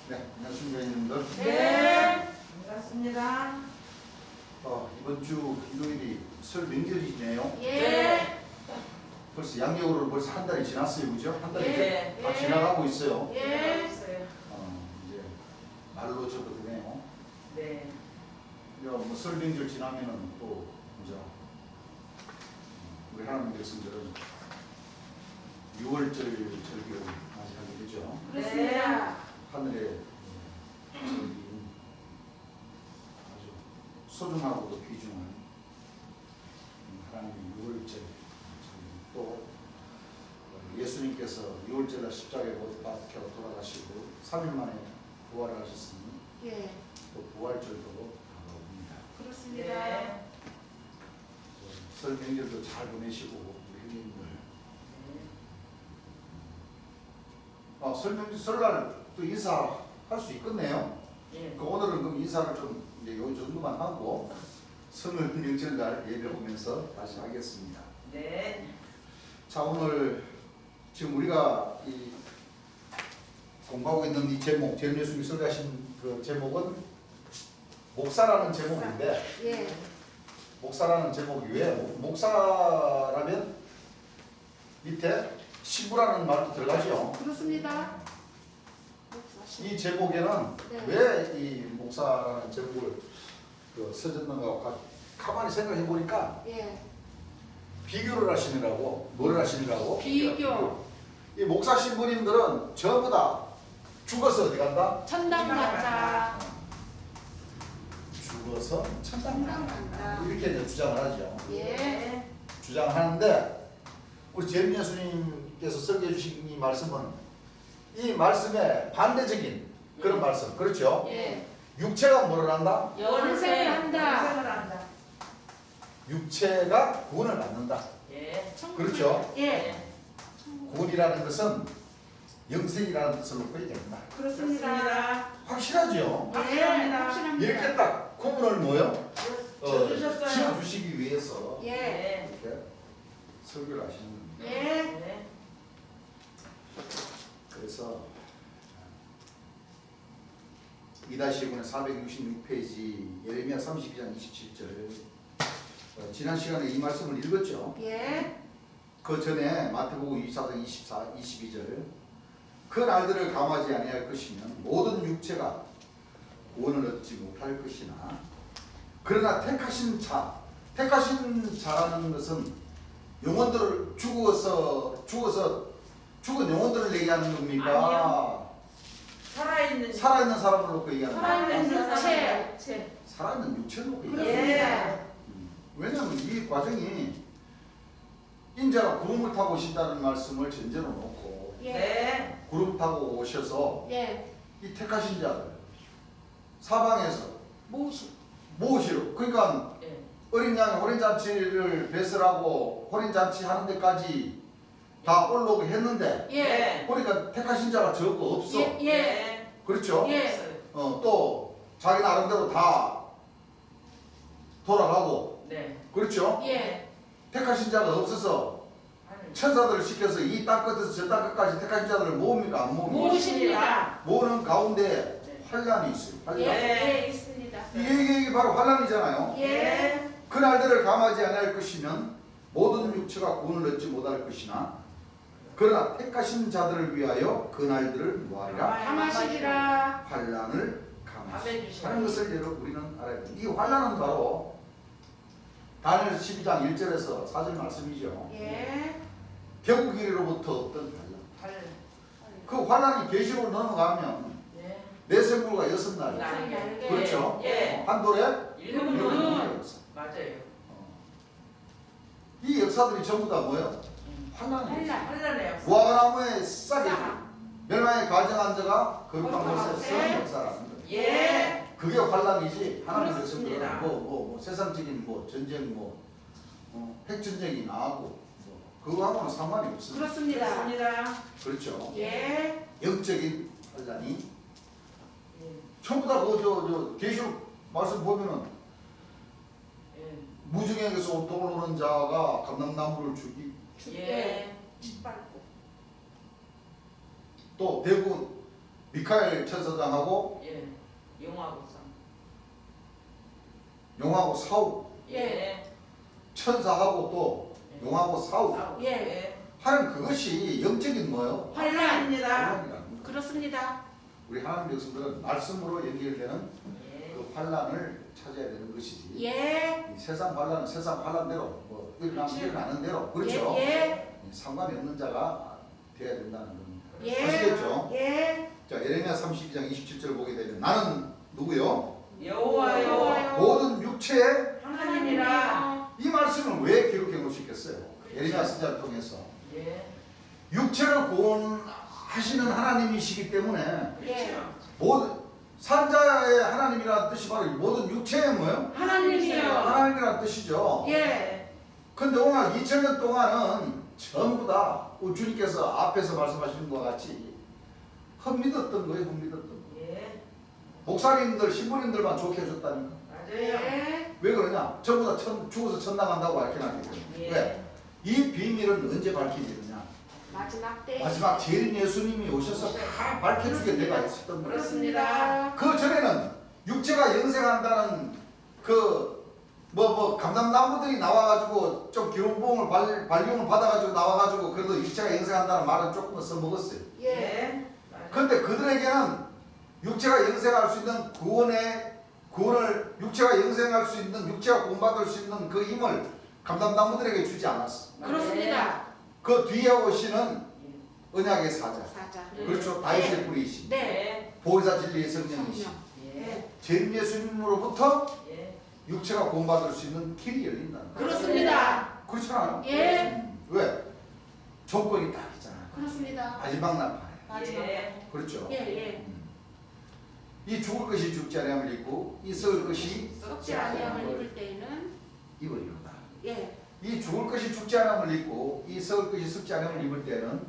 네, 안녕하십니까, 여러분들. 네, 반갑습니다. 이번 주 일요일이 설 명절이네요. 예, 벌써 양력으로 벌써 한 달이 지났어요, 그죠? 한 달이 예, 다 예. 지나가고 있어요. 예, 이제 말로 접어드네요. 네, 이제 설 명절 지나면은 또 이제 우리 하나님 백성들은 6월절 절기를 맞이하게 되죠. 그렇습니다. 하늘의 절기인 아주 소중하고도 귀중한 하나님의 6월절, 또 예수님께서 6월절날 십자가에 못 박혀 돌아가시고 3일 만에 부활을 하셨으니 예, 또 부활절도 다가옵니다. 그렇습니다. 네. 설 명절도 잘 보내시고 우리 형님들 설명지 설날 또 인사할 수 있겠네요. 예, 오늘은 그럼 인사를 좀 이제 요 정도만 하고 설 명절날 예배 보면서 다시 하겠습니다. 네, 자, 오늘 지금 우리가 이 공부하고 있는 이 제목, 재미예수님이 설교하신 그 제목은 목사라는 제목인데, 예, 목사라는 제목이 왜 목사라면 밑에 신부라는 말도 들어가죠. 그렇습니다. 이 제목에는 네. 왜 이 목사라는 제목을 써졌는가 가만히 생각해 보니까 예, 비교를 하시느라고, 뭐를 하시느라고? 비교, 이 목사 신부님들은 전부 다 죽어서 어디 간다? 천당 간다. 죽어서 천당 천당 간다. 간다. 이렇게 이제 주장을 하죠. 예, 주장하는데 우리 재민 예수님께서 설교해 주신 이 말씀은 이 말씀에 반대적인 그런 말씀. 그렇죠? 예, 육체가 뭐를 한다? 연생을 한다. 연생을 한다. 육체가 구원을 받는다. 예. 그렇죠? 예, 구원이라는 것은 영생이라는 뜻을 놓고 얘기합니다. 그렇습니다. 확실하죠? 예, 확실합니다. 이렇게 딱 구문을 뭐요? 주셨어요. 지어주시기 위해서 예, 이렇게 설교를 하시는 겁니다. 예, 네. 그래서 2-1군의 466페이지 예레미야 32장 27절 지난 시간에 이 말씀을 읽었죠. 예, 그 전에 마태복음 24장 22절 그 날들을 감하지 아니할 것이면 모든 육체가 구원을 얻지 못할 것이나 그러나 택하신 자라는 것은 영혼들을 죽은 영혼들을 얘기하는 겁니까? 아니요. 살아있는 살아있는 사람을 놓고 얘기하는 겁니까? 살아있는 육체. 육체. 살아있는 육체를 놓고 예. 얘기하는 겁니다. 왜냐하면 이 과정이 인자가 구름을 타고 오신다는 말씀을 전제로 놓고 예, 네. 구름 타고 오셔서 예, 이 택하신 자들 사방에서 모으시러 그러니까 예. 어린 양의 호린잔치를 배설하고 호린잔치 하는 데까지 다 올라오게 했는데 예, 보니까 택하신 자가 적어 없어. 예, 예, 그렇죠? 예. 또 자기 나름대로 다 돌아가고 네. 그렇죠? 예, 택하신 자가 없어서 천사들을 시켜서 이 땅 끝에서 저 땅 끝까지 택하신 자들을 모읍니까? 안 모읍니까? 모십니다. 모으는 가운데 네. 환란이 있어요. 환란. 예, 예, 있습니다. 이게 바로 환란이잖아요. 예, 그 날들을 감하지 아니할 것이면 모든 육체가 구원을 얻지 못할 것이나 그러나 택하신 자들을 위하여 그 날들을 뭐하리라? 감하시리라. 환란을 감하시는 감해주시라. 것을 여러분 우리는 알아야 돼요. 이 환란은 바로 다니엘 12장 1절에서 4절 말씀이죠. 예, 경기로부터 어떤 환란. 발. 그 환란이 계시로 넘어가면 네. 내생물과 6날. 날. 그렇죠? 예. 한 돌에 일곱 일곱 눈. 눈의 역사. 맞아요. 이 역사들이 전부 다 뭐예요? 환란이에요. 환란해요. 무화과나무에 싹이 멸망에 가정한 자가 거룩한 것에 네. 쓰는 역사라는 거예요. 예. 그게 환란이지. 하나님 그렇습니다. 백성들은 뭐 세상적인 전쟁 핵전쟁이 나고 그거하고는 상관이 없습니다. 그렇습니다. 그렇습니다. 그렇죠. 예, 영적인 환란이 예. 전부 다 저 계시록 말씀 보면은 예. 무중에게서 돈을 오는 자가 감람나무를 죽이 예. 짓밟고. 또 대부분 미카엘 천사장하고 예. 용하고 상. 용하고 사우, 예. 천사하고 또 용하고 사우 싸우. 예. 하는 그것이 영적인 뭐요? 환란입니다. 환란이라는 거예요. 그렇습니다. 우리 하나님 백성들은 말씀으로 연결되는 예. 그 환란을 찾아야 되는 것이지. 예. 이 세상 환란은 세상 환란대로 뭐 일어나는 대로 그렇죠. 예. 상관이 없는 자가 되어야 된다는 겁니다. 예. 아시겠죠? 예. 자, 예레미야 32장 27절 보게 되면 나는 누구요? 여호와여. 모든 육체에 하나님이라. 이 말씀을 왜 기록해 놓으셨겠어요? 예레미야 선지자를 통해서 예. 육체를 구원하시는 하나님이시기 때문에 예. 모든 산자의 하나님이라는 뜻이 바로 모든 육체의 뭐예요? 하나님이요. 하나님이라는 뜻이죠. 예. 근데 오늘 2000년 동안은 전부 다 주님께서 앞에서 말씀하시는 것과 같이 헛믿었던 거예요. 헛믿었던 거. 예. 목사님들, 신부님들만 좋게 해줬다니까. 맞아요. 예. 왜 그러냐? 전부 다 죽어서 천당한다고 밝혀놨기 때문에. 예. 왜? 이 비밀은 언제 밝혀지느냐? 마지막 때. 마지막 재림 예수님이 오셔서 다 밝혀주게 내가 있었던 거예요. 그렇습니다. 그 전에는 육체가 영생한다는 그 감람나무들이 나와가지고 좀 기름부음을 발림을 받아가지고 나와가지고 그래도 육체가 영생한다는 말은 조금은 써먹었어요. 예. 근데 그들에게는 육체가 영생할 수 있는 구원을 육체가 영생할 수 있는 육체가 구원받을 수 있는 그 힘을 감람나무들에게 주지 않았어. 그렇습니다. 그 뒤에 오시는 언약의 사자. 사자. 그렇죠. 다윗의 뿌리이신 네. 보혜사 진리의 성령이신 성령. 예. 재림 예수님으로부터 예. 육체가 구원받을 수 있는 길이 열린다는 거예요. 그렇습니다. 그렇잖아요. 예. 왜? 조건이 딱 있잖아요. 그렇습니다. 마지막 날파에. 마지막. 예. 그렇죠. 예. 예. 이 죽을 것이 죽지 아니함을 입고 이 썩을 것이 썩지 아니함을 입을 때에는 입으리로다. 예. 이 죽을 것이 죽지 아니함을 입고 이 썩을 것이 썩지 아니함을 입을 때는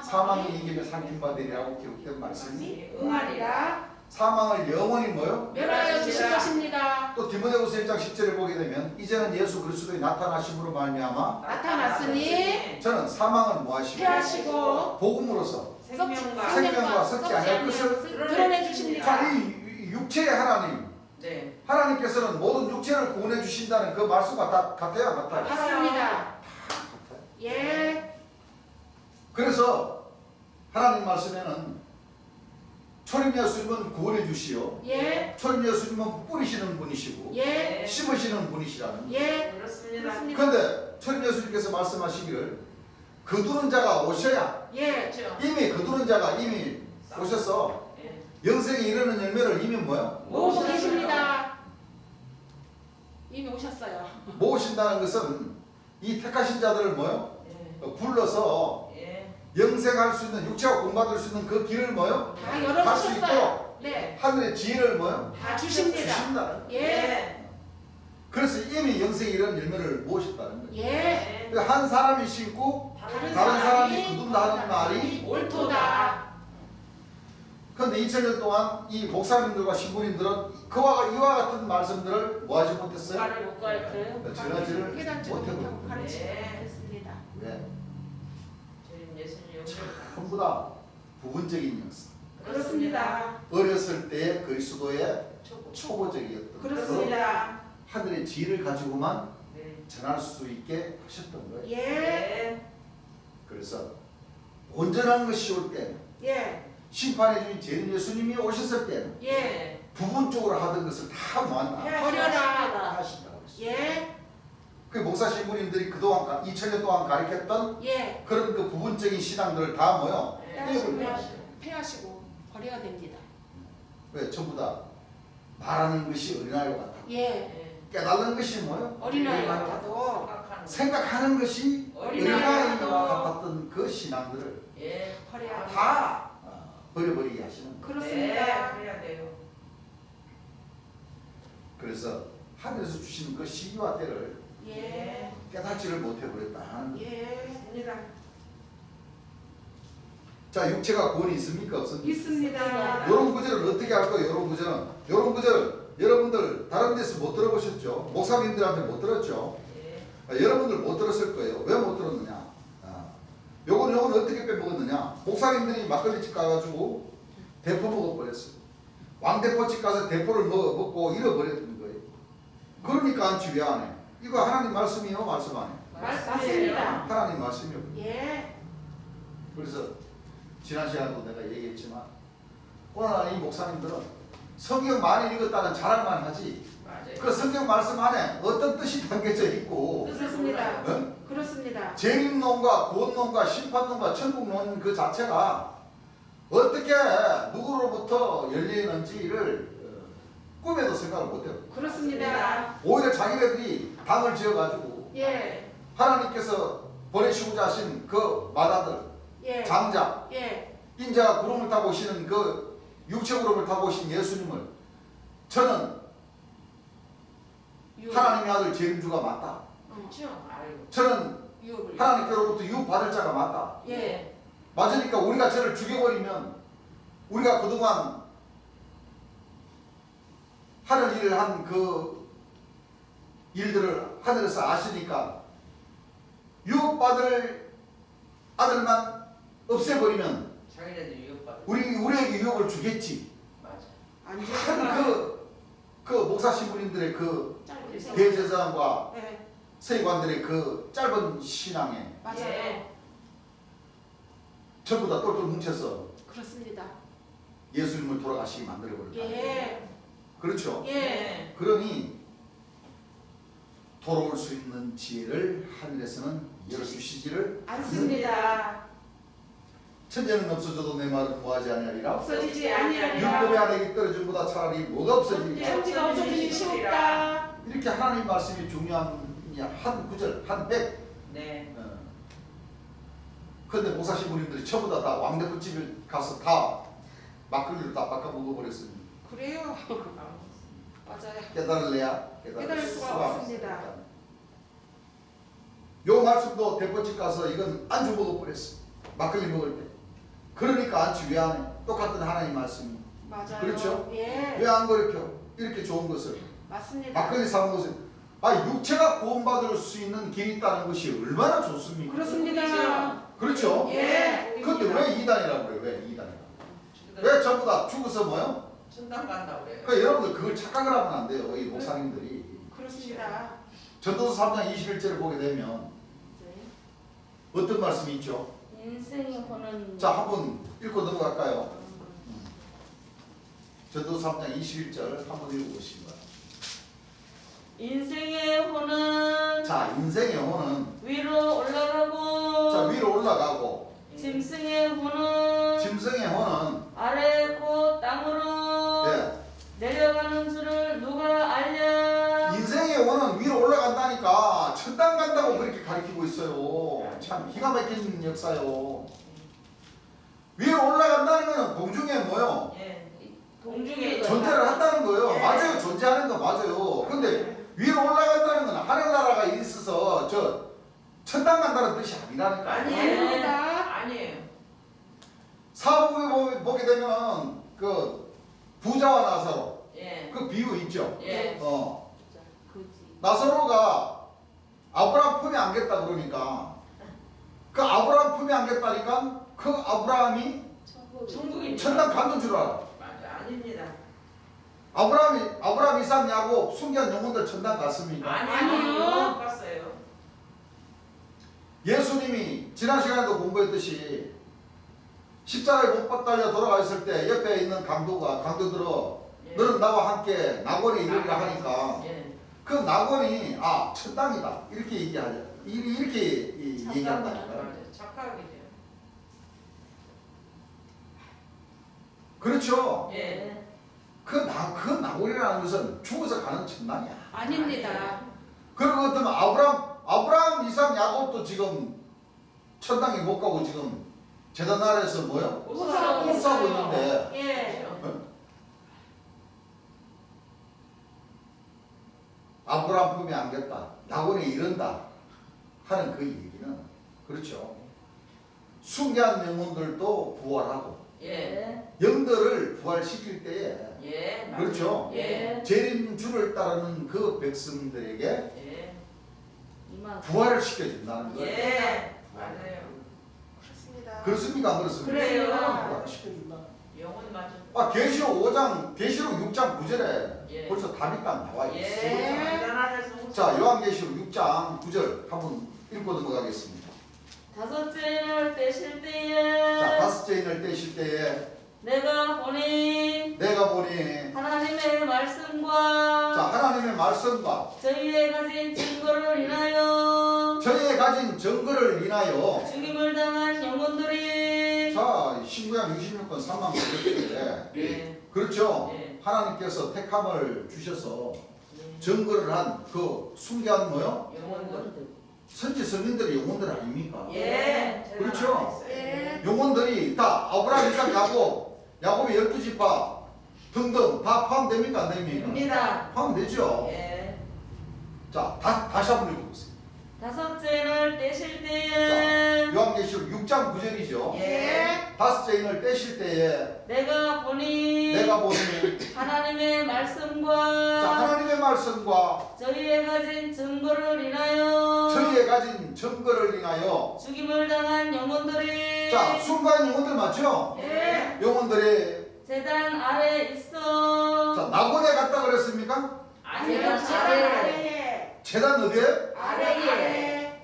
사망이 이기며 삼킨 바 되리라고 기록된 말씀이 응하리라. 사망을 영원히 뭐요? 멸하여 주실 것입니다. 또 디모데후서 1장 10절에 보게 되면 이제는 예수 그리스도의 나타나심으로 말미암아 나타났으니 저는 사망을 뭐하시고 피하시고 복음으로서 생명과 생명과 썩지 아니할 것을 드러내 주십니다. 자, 이 육체의 하나님 네. 하나님께서는 모든 육체를 구원해 주신다는 그 말씀과 다 같아요, 같아요. 맞습니다. 예. 그래서 하나님 말씀에는 초림 예수님은 구원해 주시오. 예. 초림 예수님은 뿌리시는 분이시고 예. 심으시는 분이시라는. 예. 그렇습니다. 그렇습니다. 그런데 초림 예수님께서 말씀하시기를 거두는 자가 오셔야 예. 그렇죠. 이미 거두는 자가 이미 오셔서 예. 영생에 이르는 열매를 이미 뭐요? 오고 계십니다. 이미 오셨어요. 모으신다는 것은 이 택하신 자들을 뭐요? 예. 불러서 예. 영생할 수 있는 육체가 구원받을 수 있는 그 길을 뭐요? 다 갈 수 열어주셨어요. 있도록 네. 하늘의 지혜를 뭐요? 다 주십니다. 주신다. 예. 그래서 이미 영생에 이런 열매를 모으셨다는 거예요. 예. 그러니까 한 사람이 심고 다른 사람이 거둔다는 말이 옳도다. 그런데 2000년 동안 이 목사님들과 신부님들은 이와 같은 말씀들을 뭐하지 못했어요? 말을 못 가르쳐요. 전하지를 깨닫지 못하고 못하고 있는 거예요. 가르치지 네. 못했습니다. 왜? 주님 예수님 영광. 전부 다 부분적인 역사. 그렇습니다. 어렸을 때의 그리스도의 초보. 초보적이었던 그렇습니다. 그 하늘의 지혜를 가지고만 네. 전할 수 있게 하셨던 거예요. 예. 예. 그래서 온전한 것이 올 때는 예. 심판해 주신 재림 예수님이 오셨을 때는 예. 부분적으로 하던 것을 다 뭐한다? 버려라. 하신다고 했어요. 예. 그 목사 신부님들이 그동안 2000년 동안 가르쳤던 예. 그런 그 부분적인 신앙들을 다 뭐요? 폐하시고 버려야 됩니다. 왜? 전부 다 말하는 것이 어린아이와 같아. 예. 예. 깨달는 것이 뭐요? 어린아이 같아도 생각하는 생각하는 것이 어린아이와 어린아이와 같았던 그 신앙들을 예. 버려야 됩니다. 다 버려버리게 하시는 거예요. 그렇습니다. 네. 그래야 돼요. 그래서 하늘에서 주시는 그 시기와 때를 예. 깨닫지를 못해버렸다 하는 거예요. 예. 있습니다. 자, 육체가 구원이 있습니까? 없습니까? 있습니다. 이런 구절을 어떻게 할 거예요? 이런 구절을 여러분들 다른 데서 못 들어보셨죠? 목사님들한테 못 들었죠? 예. 여러분들 못 들었을 거예요. 왜 못 들었느냐? 요건 어떻게 빼먹었느냐? 목사님들이 막걸리집 가가지고 대포 먹어버렸어요. 왕대포집 가서 대포를 먹고 잃어버렸던 거예요. 그러니까 안치 왜 안 해? 이거 하나님 말씀이요, 말씀 안 해? 맞습니다. 하나님 말씀이요. 예. 그래서 지난 시간에도 내가 얘기했지만 오늘 이 목사님들은 성경 많이 읽었다는 자랑만 하지 맞아요. 그 성경 말씀 안에 어떤 뜻이 담겨져 있고 그렇습니다. 어? 그렇습니다. 재림론과 구원론과 심판론과 천국론 그 자체가 어떻게 누구로부터 열리는지를 꿈에도 생각을 못해요. 그렇습니다. 오히려 자기네들이 당을 지어가지고 예. 하나님께서 보내시고자 하신 그 마다들 예. 장자 예. 인자가 구름을 타고 오시는 그 육체 구름을 타고 오신 예수님을 저는 하나님의 아들 재림주가 맞다. 그렇죠. 아이고. 저는 유업을. 하나님께로부터 유업받을 자가 맞다. 예. 맞으니까 우리가 저를 죽여버리면 우리가 그동안 하는 일을 한 그 일들을 하늘에서 아시니까 유업받을 아들만 없애버리면 자기네들 유혹받아. 우리에게 유업을 주겠지. 맞아. 안 한 좋다. 그 목사 신부님들의 그 짧으세요. 대제사장과 예. 세관들의 그 짧은 신앙에 맞아요. 예. 전부 다 똘똘 뭉쳐서 그렇습니다. 예수님을 돌아가시게 만들어버렸다. 예. 그렇죠. 예. 그러니 돌아올 수 있는 지혜를 하늘에서는 열어주시지를 않습니다. 천재는 없어져도 내 말은 뭐하지 아니하리라. 없어지지 율법의 아니하리라. 안에 떨어진 보다 차라리 뭐가 없어지리까. 천지가 없어지기 쉽다. 이렇게 하나님 말씀이 중요한 한 구절, 한 백. 네. 그런데 목사 신부님들이 전부 다 왕대포집에 가서 다 막걸리를 다 바꿔 먹어버렸으니 그래요. 맞아요. 깨달을래야 깨달을 수가 없습니다. 요 말씀도 대포집 가서 이건 안주 먹어버렸어. 막걸리 먹을 때. 그러니까 안주 왜 안 해? 똑같은 하나님 말씀이. 맞아요. 그렇죠? 예. 왜 안 그렇게 이렇게 좋은 것을 맞습니다. 막걸리 사는 것을 육체가 구원받을 수 있는 길이 있다는 것이 얼마나 좋습니까? 그렇습니다. 그렇죠? 예. 근데 왜 이단이라고 그래요? 왜 이단이라고? 왜 전부 다 죽어서 뭐요? 천당 간다고 그래요. 그러니까 여러분들 그걸 착각을 하면 안 돼요. 이 목사님들이. 그렇습니다. 전도서 3장 21절을 보게 되면 어떤 말씀이 있죠? 인생의 혼은 자, 한번 읽고 넘어갈까요? 전도서 3장 21절 한번 읽어보시기 바랍니다. 인생의 혼은 자, 인생의 혼은 위로 올라가고 자 위로 올라가고 짐승의 혼은 짐승의 혼은 아래 곧 땅으로 예, 내려가는 줄을 누가 알랴. 인생의 혼은 위로 올라간다니까 천당 간다고 그렇게 가르치고 있어요. 참 기가 막힌 역사요. 위로 올라간다는 것은 공중에 뭐요? 예. 공중에 존재를 한다는 거예요. 예. 맞아요. 존재하는 거 맞아요. 근데 위로 올라간다는 건 하늘나라가 있어서 저 천당 간다는 뜻이 아니라니까. 아니에요. 아닙니다. 아니에요. 사복에 보게 되면 그 부자와 나사로 예. 그 비유 있죠. 예. 그지. 나사로가 아브라함 품에 안겼다 그러니까 그 아브라함 품에 안겼다니까 그 아브라함이 천국입니다. 천당 갔는 줄 알아. 맞아. 아닙니다. 아브라함 이삭 야곱 순교한 영혼들 천당 갔습니까? 아니요. 아니요. 못 갔어요. 예수님이 지난 시간에도 공부했듯이 십자가에 못 달려 돌아가 있을 때 옆에 있는 강도들어 예. 너는 나와 함께 낙원에 이르리라 하니까 예. 그 낙원이 천당이다 이렇게 이렇게 얘기한다니까요. 맞아. 착각이죠. 그렇죠. 예. 그 낙원이라는 것은 죽어서 가는 천당이야. 아닙니다. 그리고 어떤 아브라함 이삭 야곱도 지금 천당에 못 가고 지금 제단 아래에서 뭐요? 우사하고 우사하고 있어요. 있는데 예. 아브라함 품에 안겼다 낙원에 이른다 하는 그 얘기는 그렇죠. 순교한 영혼들도 부활하고 예. 영들을 부활시킬 때에 예. 맞아요. 그렇죠. 예. 재림주를 따르는 그 백성들에게 예. 이만 부활을 시켜준다는 거예요. 예. 맞아요. 그렇습니다. 그렇습니까? 안 그렇습니까? 그래요. 부활을 시켜준다. 영혼 맞은. 계시록 5장, 계시록 6장 9절에 예. 벌써 답이 딱 나와 있어요. 예. 대단하셔서. 자, 요한계시록 6장 9절 한번 읽고 넘어가겠습니다. 다섯째 인을 떼실 때에 자, 다섯째 인을 떼실 때에 내가 보니 하나님의 말씀과 자 하나님의 말씀과 저희의 가진 증거를 인하여 저희의 가진 증거를 인하여 죽임을 당한 영혼들이 자, 신구약 66권 3만 900절에 예. 그렇죠. 예. 하나님께서 택함을 주셔서 예. 증거를 한 그 순교한 뭐요? 영혼들. 선지 성인들의 영혼들 아닙니까? 예. 그렇죠. 예. 영혼들이 다 아브라함, 이삭, 야곱의 12지파 등등 다 포함됩니까? 안 됩니까? 됩니다. 포함되죠. 예. 자, 다시 한번 읽어보세요. 다섯째 인을 떼실 때에 요한계시록 6장 9절이죠. 예. 다섯째 인을 떼실 때에 내가 보니 하나님의 하나님의 자, 말씀과 하나님의 말씀과 저희의 가진 증거를 인하여 저희의 가진 증거를 인하여 죽임을 당한 영혼들이 자, 순간 영혼들 맞죠? 예. 영혼들이 제단 아래 있어 자, 낙원에 갔다 그랬습니까? 아니요. 제단 아래에. 재단 어디에? 아래에.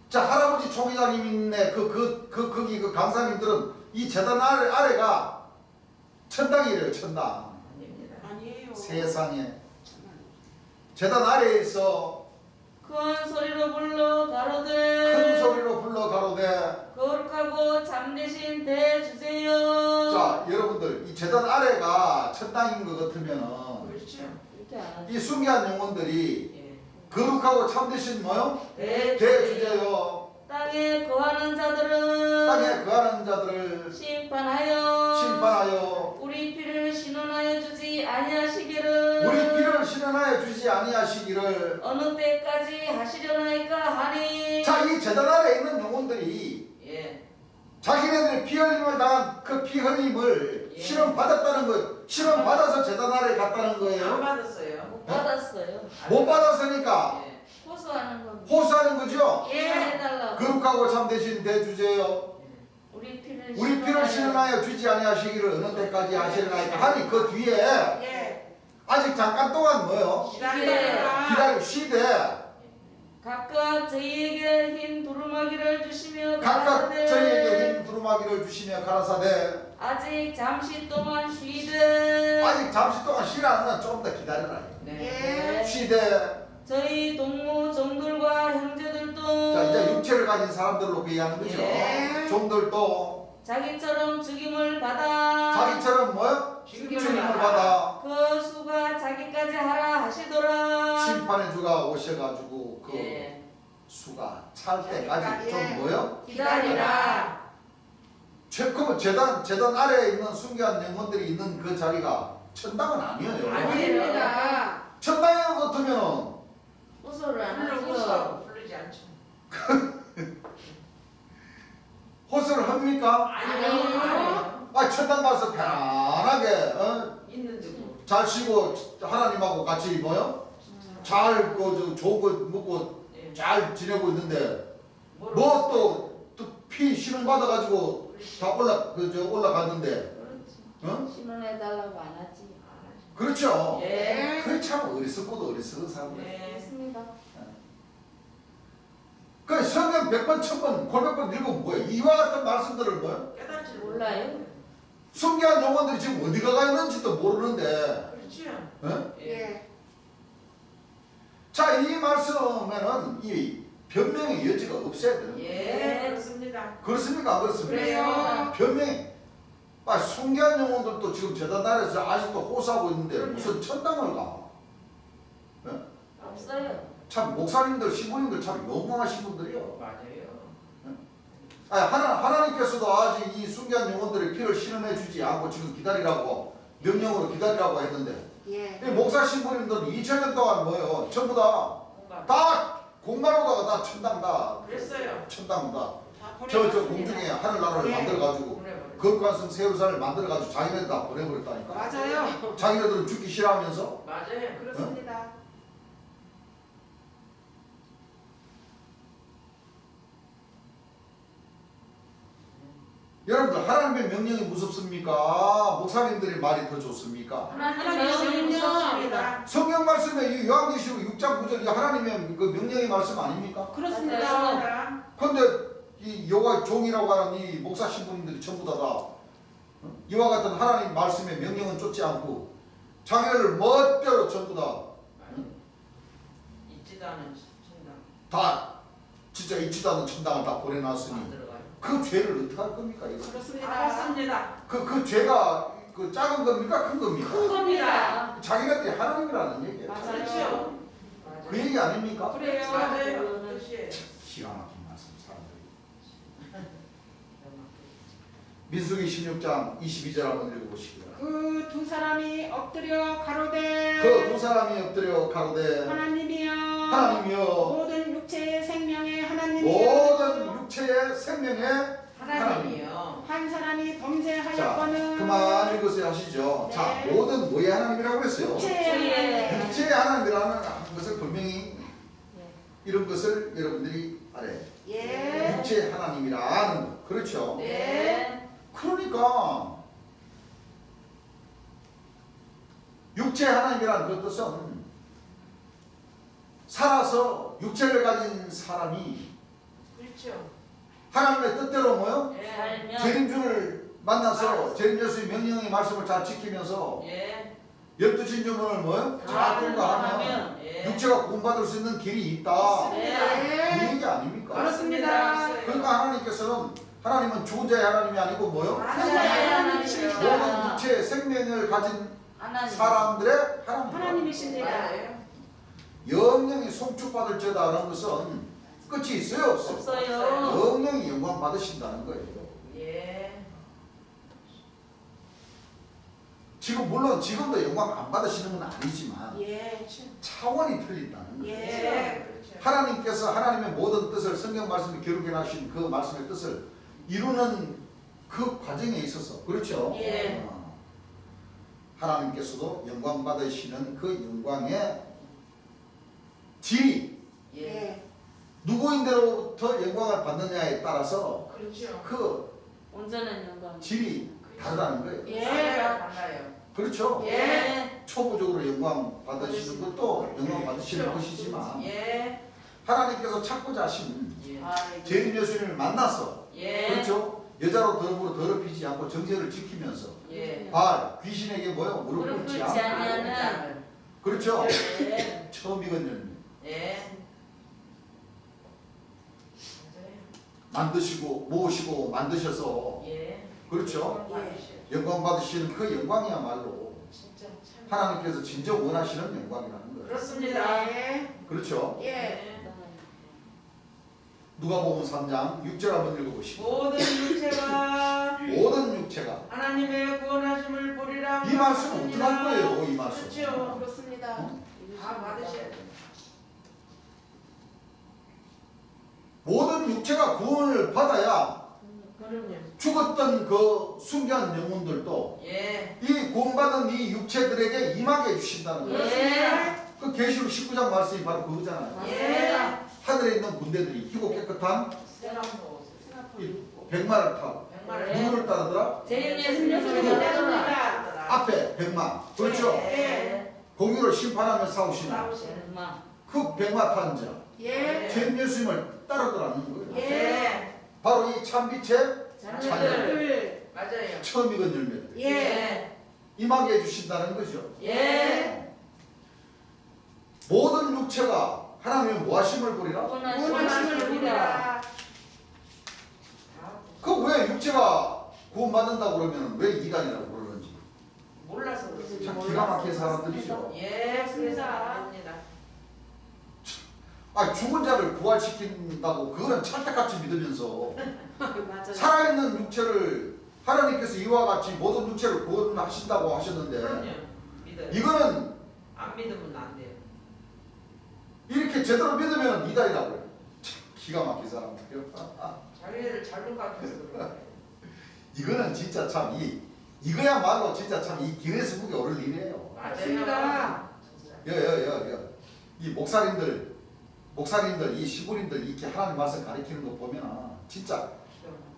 자, 할아버지 총회장님네 거기 그 강사님들은 이 재단 아래가 천당이래요, 천당. 아닙니다. 아니에요. 세상에. 재단 아래에 있어 큰 소리로 불러 가로되 큰 소리로 불러 가로되 거룩하고 잠대신 대주제여. 자, 여러분들 이 재단 아래가 천당인 것 같으면은 그렇죠. 이렇게 안 하지. 이 순교한 영혼들이 예. 거룩하고 참되신 뭐요? 대주제여 땅에 거하는 자들은 땅에 거하는 자들을 심판하여 우리 피를 신원하여 주지 아니하시기를 우리 피를 신원하여 주지 아니하시기를. 어느 때까지 하시려나이까 하니. 자, 이 재단 아래에 있는 영혼들이 예. 자기네들이 피 흘림을 당한 그 피 흘림을 예. 실험 받았다는 거예요. 실험 받아서 재단 아래에 갔다는 안 거예요. 받았어요. 못 받았어요. 못 받았으니까 예. 호소하는 겁니다. 호소하는 거죠. 해달라고. 거룩하고 참되신 대주제여 우리 우리 피를 신원하여 주지 아니하시기를 어느 때까지 하시려나이까 하니 그 뒤에 예. 아직 잠깐 동안 뭐요? 기다려 쉬되 각각 저희에게 흰 두루마기를 주시며 각각 가라사대 저희에게 힘 두루마기를 주시며 가라사대 아직 잠시 동안 쉬되 아직 잠시 동안 쉬라는 좀 더 기다려라. 네. 예. 쉬되 저희 동무 종들과 형제들도 자, 이제 육체를 가진 사람들로 얘기하는 거죠. 예. 종들도 자기처럼 죽임을 받아 자기처럼 뭐요? 죽임을 받아 그 수가 자기까지 하라 하시더라. 심판의 주가 오셔가지고 그 예. 수가 찰 때까지 예. 좀 뭐요? 기다리라. 최고 재단 아래에 있는 순교한 영혼들이 있는 그 자리가 천당은 아니에요. 아닙니다. 천당이 같으면 호소를 안 하죠. 부르고 부르지 않죠. 호소를 합니까? 아니요. 천당 가서 편안하게 있는데 뭐. 잘 쉬고 하나님하고 같이 뭐요? 잘 좋은 거 먹고 예. 잘 지내고 있는데 뭐로 뭐 또 피 신을 받아가지고 다 올라갔는데 그렇지. 신원해 달라고 안 하지. 그렇죠. 예. 그게 참 어리석고도 어리석은 사람들. 예. 했습니다. 그 성경 100번 1000번 골백번 읽으면 뭐야? 이와 같은 말씀들을 뭐야? 깨닫지 몰라요. 순교한 영혼들이 지금 어디 가 있는지도 모르는데 그렇죠. 어? 예. 예. 자, 이 말씀에는 이 변명의 여지가 없어야 되는 거예요. 예. 그렇습니다. 그렇습니까? 안 그렇습니까? 그래요. 변명이 순교한 영혼들도 지금 재단 아래에서 아직도 호소하고 있는데 무슨 천당을 가? 없어요. 참 목사님들, 신부님들 참 영광하신 분들이요. 맞아요. 하나님께서도 아직 이 순교한 영혼들의 피를 신원해 주지 않고 지금 기다리라고 명령으로 기다리라고 했는데 예. 이 목사 신부님들은 2000년 동안 뭐예요? 전부 공감. 다 공부하다가 다 천당 다 그랬어요. 천당 다 다 저 보내봤습니다. 공중에 하늘나라를 예. 만들어가지고 보내버려. 거룩한 성 세우살을 만들어가지고 자기네들 다 보내버렸다니까. 맞아요. 자기네들은 죽기 싫어하면서 맞아요. 그렇습니다. 여러분들 하나님의 명령이 무섭습니까? 목사님들의 말이 더 좋습니까? 하나님의 무섭습니다. 성경 말씀에 이 요한계시록 6장 9절 이 하나님의 그 명령의 말씀 아닙니까? 그렇습니다. 근데 이 여호와 종이라고 하는 이 목사 신부님들이 전부 다 이와 같은 하나님 말씀의 명령은 쫓지 않고 자기를 멋대로 전부 있지도 않은 천당 다 진짜 있지도 않은 천당을 다 보내놨으니 만들어가요. 그 죄를 어떻게 할 겁니까? 이거? 그렇습니다. 알았습니다. 그 죄가 그 작은 겁니까? 큰 겁니까? 큰 겁니다. 자기네들이 하나님이라는 얘기예요. 맞아요. 그렇죠. 그 얘기 아닙니까? 그래요. 맞아요. 뜻이에요. 기가 막힌 말씀 사람들이. 민수기 16장 22절 한번 읽어보시고요. 그 두 사람이 엎드려 가로되 그 두 사람이 엎드려 가로되 하나님이여 하나님이여 모든 육체의 생명의 하나님이여 모든 육체의 생명의 하나님이요. 한 사람이 자 범죄하였거늘 그만 읽으세요 하시죠. 네. 자 모든 뭐의 하나님이라고 했어요? 육체의 육체의 하나님이라는 것을 분명히 이런 것을 여러분들이 알아요. 예. 육체의 하나님이라는 것 그렇죠? 네. 그러니까 육체의 하나님이라는 그 뜻은 살아서 육체를 가진 사람이 그렇죠. 하나님의 뜻대로 뭐요? 예. 재림주를 만나서 재림 예수의 명령의 말씀을 잘 지키면서 예. 열두 진주문을 뭐요? 잘 통과하면 하면 예. 육체가 구원받을 수 있는 길이 있다. 그 네. 얘기 아닙니까? 그렇습니다. 그러니까 하나님께서는 하나님은 존재의 하나님이 아니고 뭐요? 하나님이십니다. 모든 육체의 생명을 가진 하나님. 사람들의 하나님. 하나님이십니다. 맞아요. 영영이 송축받을 자다라는 것은 끝이 있어요 없어요? 없어요. 영영이 영광 받으신다는 거예요. 예. 지금 물론 지금도 영광 안 받으시는 건 아니지만 예. 차원이 틀린다는 거예요. 예. 그렇죠. 하나님께서 하나님의 모든 뜻을 성경 말씀에 기록해 놔신 그 말씀의 뜻을 이루는 그 과정에 있어서 그렇죠? 예. 하나님께서도 영광 받으시는 그 영광의 질이 예. 예. 누구인데로부터 영광을 받느냐에 따라서 그렇죠. 그 온전한 영광. 질이 다르다는 거예요. 예. 달라요. 그렇죠? 예. 초보적으로 영광 받으시는 것도 영광 받으시는 그렇죠. 것이지만 예. 하나님께서 찾고자 하신 예. 재림 예수님을 만나서 예. 그렇죠? 여자로 더럽으로 더럽히지 않고 정죄를 지키면서 예. 발 귀신에게 뭐요? 무릎 무릎 꿇지 꿇지 않고 아니하는. 그렇죠? 네. 처음 익은 열매 예. 만드시고 모으시고 만드셔서 예. 그렇죠? 예. 영광 받으시는 그 영광이야말로 진짜 참. 하나님께서 진정 원하시는 영광이라는 거예요. 그렇습니다. 예. 그렇죠? 예. 누가복음 3장 6절 한번 읽어보시고 모든 육체가 모든 육체가 하나님의 구원하심을 보리라. 이 말씀 어떻게 할 거예요? 이 말씀 그렇죠. 그렇습니다. 다 받으셔야 돼요. 모든 육체가 구원을 받아야 그럼요. 죽었던 그 순교한 영혼들도 예. 이 구원받은 이 육체들에게 임하게 해주신다는 거예요. 예. 그 계시록 19장 말씀이 바로 그거잖아요. 예. 하늘에 있는 군대들이 희고 깨끗한 세라모. 백마를 타고 백마를 누구를 따르더라? 재림 예수님을 따르라. 앞에 백마 그렇죠? 예. 공의를 심판하며 싸우시는 영광. 그 백마 탄 자 예. 제 예수님을 따르더라는 거예요. 예. 바로 이 참빛의 자녀들. 자녀들. 맞아요. 처음 익은 열매들 예. 임하게 해주신다는 거죠. 예. 모든 육체가 하나님의 모하심을 보리라. 원하심을 보리라. 그 왜 육체가 구원받는다고 그러면 왜 이단이라고 그러는지 몰라서 그렇습니다. 참 기가 막힌 사람들이죠. 예. 그래서 안 됩니다. 아 죽은 자를 부활시킨다고 그거는 찰떡같이 믿으면서 맞아요. 살아있는 육체를 하나님께서 이와 같이 모든 육체를 구원하신다고 하셨는데 그럼요. 믿어요. 이거는 안 믿으면 안 돼요. 이렇게 제대로 믿으면 이단이라고 해요. 참 기가 막힌 사람들이요. 자기를 잘못 가르쳐서 그런 거예요. 이거는 진짜 참 이거야말로 진짜 참 이 기네스북에 오를 일이에요. 맞습니다. 이 목사님들 이 시부님들 이렇게 하나님 말씀 가르치는 거 보면 진짜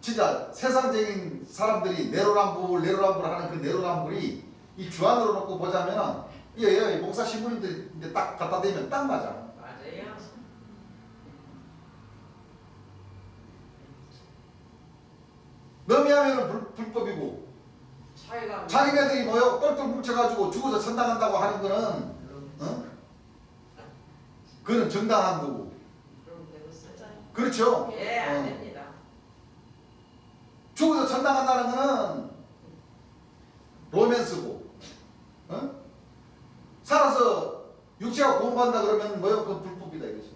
진짜 세상적인 사람들이 내로남불 하는 그 내로남불이 이 주안으로 놓고 보자면 예, 목사 신부님들이 이제 딱 갖다 대면 딱 맞아. 맞아요. 넘이하면 불법이고 차이가 자기네들이 뭐요 똘똘 뭉쳐가지고 죽어서 천당한다고 하는 거는 그거는 정당한 거고 그럼 되겠어요. 맞아요. 그렇죠. 예, 안 됩니다. 죽어서 천당한다는 거는 로맨스고 살아서 육체가 고음받는다 그러면 뭐요 그건 불법이다 이거지.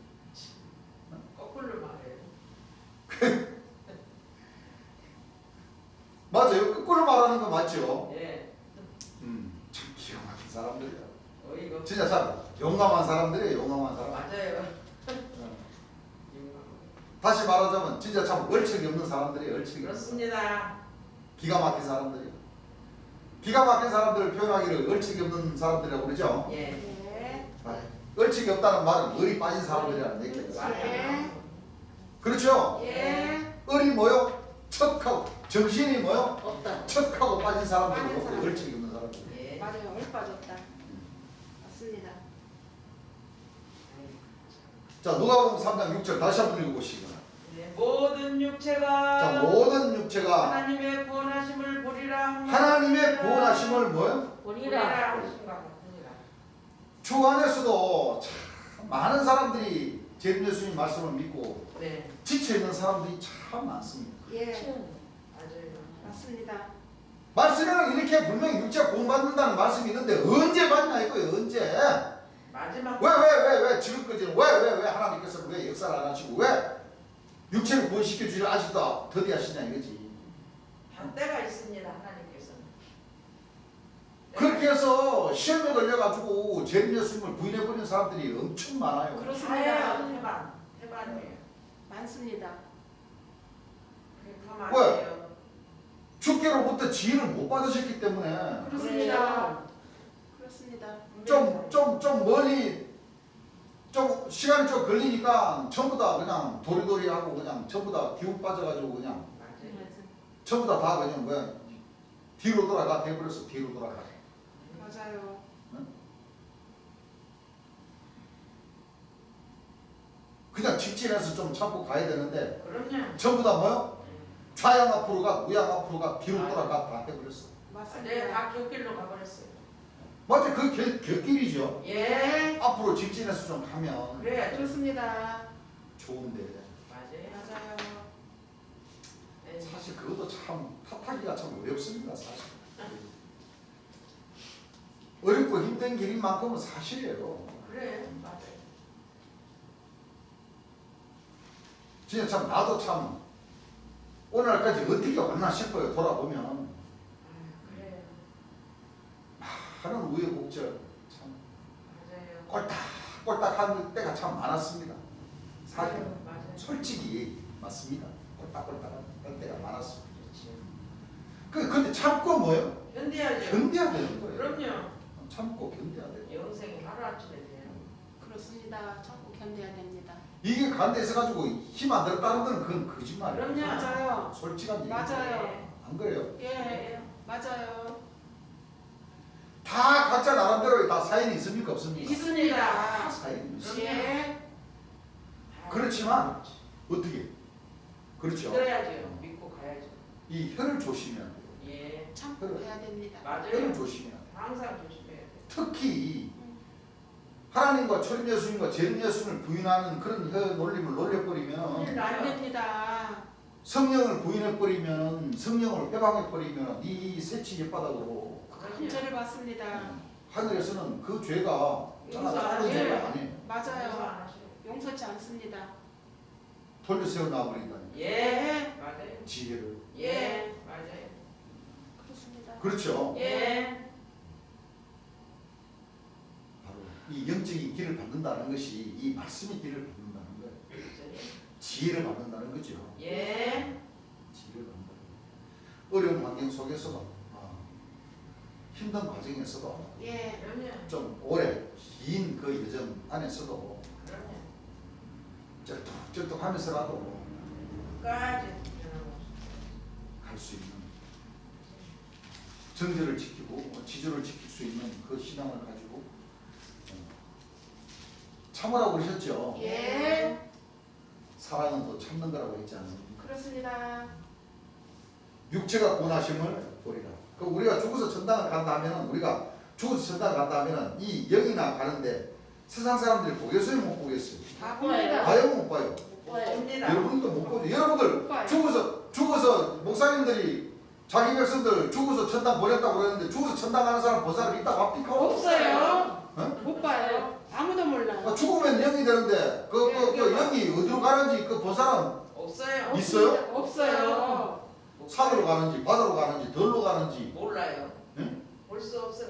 거꾸로 말해요. 맞아요. 거꾸로 말하는 거 맞죠. 예. 참 기가 막힌 사람들이야. 어이가 진짜 참 용감한 사람들이에요. 용감한 사람. 맞아요. 다시 말하자면 진짜 참 얼척이 없는 사람들이에요. 얼척이 없는 그렇습니다. 기가 막힌 사람들이에요. 기가 막힌 사람들을 표현하기를 얼척이 없는 사람들이라고 그러죠. 예. 네. 얼척이 없다는 말은 을이 빠진 사람들이라는 얘기예요. 맞아요. 그렇죠. 예. 을이 뭐요? 척하고 정신이 뭐요? 없다. 척하고 빠진 사람들이 빠진 사람. 얼척이 없는 사람들. 예. 맞아요. 얼 빠졌다. 맞습니다. 자 누가복음 3장 6절 다시 한번 읽어보시고. 예. 모든 육체가 자 모든 육체가 하나님의 구원하심을 보리라. 하나님의 구원하심을 뭐요? 보리라. 하심과 같으니라. 주 안에서도 참 많은 사람들이 제일 예수님 말씀을 믿고 네. 지쳐 있는 사람들이 참 많습니다. 예. 맞아요. 맞습니다. 말씀에는 이렇게 분명히 육체 구원받는다는 말씀이 있는데 언제 받냐 이거예요. 언제? 마지막 왜 지금까지는 왜 하나님께서 왜 역사를 안 하시고 왜 육체를 구원시켜 주지 아직도 더디하시냐 이거지. 때가 있습니다. 하나님께서는. 그렇게 해서 시험에 걸려가지고 제일 예수님을 부인해버리는 사람들이 엄청 많아요. 그렇습니다. 태반이에요. 많습니다. 그러면 안 돼요. 주께로부터 지혜를 못 받으셨기 때문에 그렇습니다. 그렇습니다. 좀 멀리 좀 시간이 좀 걸리니까 전부 다 그냥 도리도리하고 그냥 전부 다 기운 빠져가지고 그냥 맞아요. 전부 다 그냥 뭐야 뒤로 돌아가 돼버렸어. 뒤로 돌아가. 맞아요. 그냥 직진해서 좀 참고 가야 되는데 그럼요. 전부 다 뭐요? 좌양 앞으로 가, 우양 앞으로 가, 뒤로 돌아가 다 해버렸어. 맞아요. 맞습니다. 다 곁길로 가버렸어요. 맞아, 그 곁길이죠. 예. 앞으로 직진해서 좀 가면 그래야죠. 그렇습니다. 좋은데 맞아요. 맞아요. 네. 사실 그것도 참 탓하기가 참 어렵습니다. 사실 어렵고 힘든 길인 만큼은 사실이에요. 그래. 맞아요. 진짜 참 나도 참 오늘날까지 어떻게 왔나 싶어요. 돌아보면 그래. 하는 우여곡절 참 맞아요. 꼴딱꼴딱한 때가 참 많았습니다. 사실 맞아요. 솔직히 맞습니다. 꼴딱꼴딱한 때가 많았습니다. 근데 참고 뭐요? 견뎌야죠. 견뎌야 되는 거예요. 그럼요. 참고 견뎌야 돼요. 영생이 하루아침에 돼요. 그렇습니다. 참고 견뎌야 됩니다. 이게 가운데 있어가지고 힘 안 들었다는 거는 그건 거짓말이에요. 그럼요. 맞아요. 솔직한 얘기. 맞아요. 안 그래요? 예. 맞아요. 다 각자 나름대로 다 사연이 있습니까? 없습니까? 다 있습니다. 사연이 있어요. 예. 그렇지만 어떻게? 그렇죠. 믿어야죠. 믿고 가야죠. 이 혀를 조심해야 돼요. 예. 참고 해야 됩니다. 혀를 맞아요. 조심해야 돼요. 항상 조심해야 돼요. 특히 하나님과 초림 예수님과 재림 예수님을 부인하는 그런 혀 놀림을 놀려버리면 큰일 안 나요. 됩니다. 성령을 부인해버리면 성령을 회방해버리면 이 새치 옅바닥으로 문제를 받습니다. 하늘에서는 그 죄가 작은 용서 죄가 아니에요. 맞아요. 용서치 않습니다. 돌려 세워 놔버린다니 예. 맞아요. 지혜를. 예. 맞아요. 그렇습니다. 그렇죠. 예. 바로 이 영적인 길을 받는다는 것이 이 말씀의 길을 받는다는 거예요. 지혜를 받는다는 거죠. 예. 지혜를 받는다는 거예요. 어려운 환경 속에서도 힘든 과정에서도 예. 그럼요. 좀 오래 긴 그 여정 안에서도 그럼요. 쩔뚝쩔뚝 하면서라도 끝까지 수 있는 정제를 지키고 지조를 지킬 수 있는 그 신앙을 가지고 참으라고 그러셨죠. 예. 사랑은 또 참는 거라고 했지 않습니까? 그렇습니다. 육체가 고나심을 보리라. 그 우리가 죽어서 천당을 간다 하면은 우리가 죽어서 천당을 간다 하면은 이 영이나 가는데 세상 사람들이 보겠어요, 못 보겠어요? 다 봅니다. 봐요, 못 봐요? 봅니다. 여러분도 못 보죠. 여러분들 못 봐요. 죽어서 목사님들이 자기 백성들 죽어서 천당 보냈다고 그러는데 죽어서 천당 가는 사람 본 사람 있다고 합니까? 없어요. 어? 못 봐요. 아무도 몰라요. 죽으면 영이 되는데 그 영이 어디로 가는지 그 본 사람 없어요. 있어요? 없어요. 산으로 가는지 바다로 가는지 덜로 가는지 몰라요. 응? 볼 수 없어요.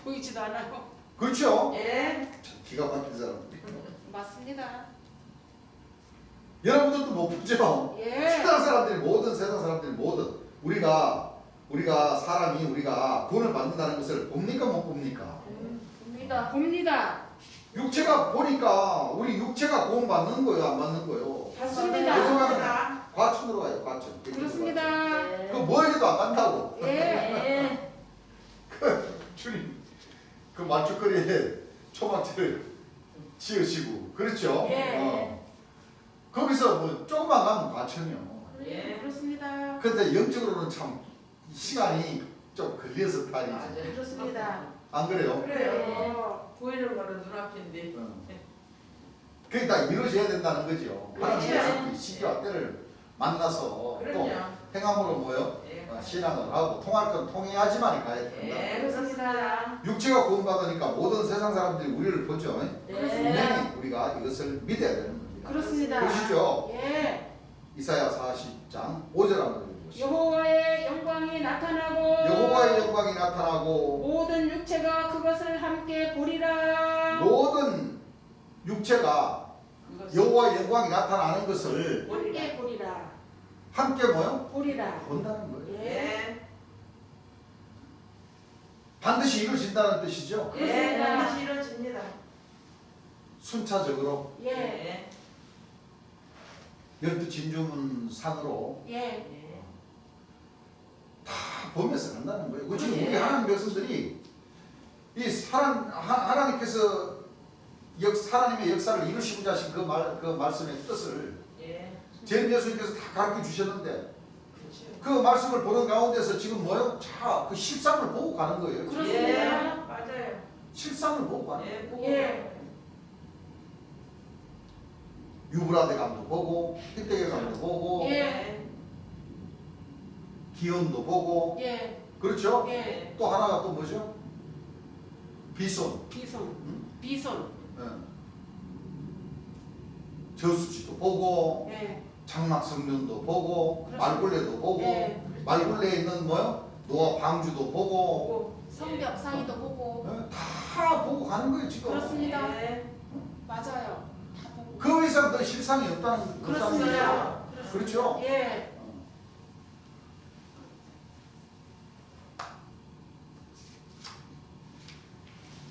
보이지도 않아요. 그렇죠? 예. 참 기가 막힌 사람. 맞습니다. 여러분들도 못 보죠? 예. 세상 사람들이 모든 세상 사람들이 모든 우리가 사람이 우리가 구원을 받는다는 것을 봅니까 못 봅니까? 봅니다. 봅니다. 육체가 보니까 우리 육체가 구원 받는 거예요, 안 받는 거예요? 맞습니다. 맞습니다. 과천으로 가요, 과천. 그렇습니다. 그 멀리도 안 간다고. 예. 네. 주님 그 말죽거리에 초막대를 지으시고 그렇죠? 예. 거기서 뭐 조금만 가면 과천이요. 예. 그렇습니다. 근데 영적으로는 참 시간이 좀 걸려서 탈이지. 맞아요. 그렇습니다. 안 그래요? 그래요. 보이는 거는 눈앞인데. 그게 다 이루어져야 된다는 거죠. 예. 하나님께서 시기와 때를 만나서 또 그럼요. 행함으로 뭐요? 예. 신앙을 하고 통할 건 통해야지만 가야 된다. 예. 그렇습니다. 육체가 구원받으니까 모든 세상 사람들이 우리를 보죠. 그렇습니다. 분명히 우리가 이것을 믿어야 되는 겁니다. 그렇습니다. 보시죠. 예. 이사야 40장 5절 한번 읽어보시죠. 여호와의 영광이 나타나고 여호와의 영광이 나타나고 모든 육체가 그것을 함께 보리라. 모든 육체가 여호와의 영광이 나타나는 것을 함께 보리라. 함께 뭐요? 보리라. 본다는 거예요. 예. 예. 반드시 이루어진다는 뜻이죠. 예. 그렇습니다. 다시 이루어집니다. 순차적으로 예. 열두 진주문 산으로 예. 예. 다 보면서 간다는 거예요. 그 지금 예. 우리 하나님 백성들이 이 하나님께서 하나님의 역사를 이루시고자 하신 그 말씀의 뜻을 예. 제일 예수님께서 다 가르쳐 주셨는데 그렇죠. 그 말씀을 보는 가운데서 지금 뭐요? 자, 그 실상을 보고 가는 거예요. 그렇습니다. 예. 맞아요. 실상을 보고 가는 거예요. 예. 보고. 예. 유브라데 강도 보고 힐데계 강도 보고 예. 기온도 보고 예. 그렇죠? 예. 또 하나가 또 뭐죠? 비손, 비손. 응? 비손. 예. 저수지도 보고 예. 장막성륜도 보고 그렇습니다. 말굴레도 보고 예. 말굴레에 있는 뭐요? 노아 방주도 보고 성벽 상의도 보고. 예? 다 보고 가는 거예요 지금. 그렇습니다. 예. 맞아요. 다 보고. 그 이상 더 실상이 없다는 그렇습니다. 거죠. 그렇죠? 예.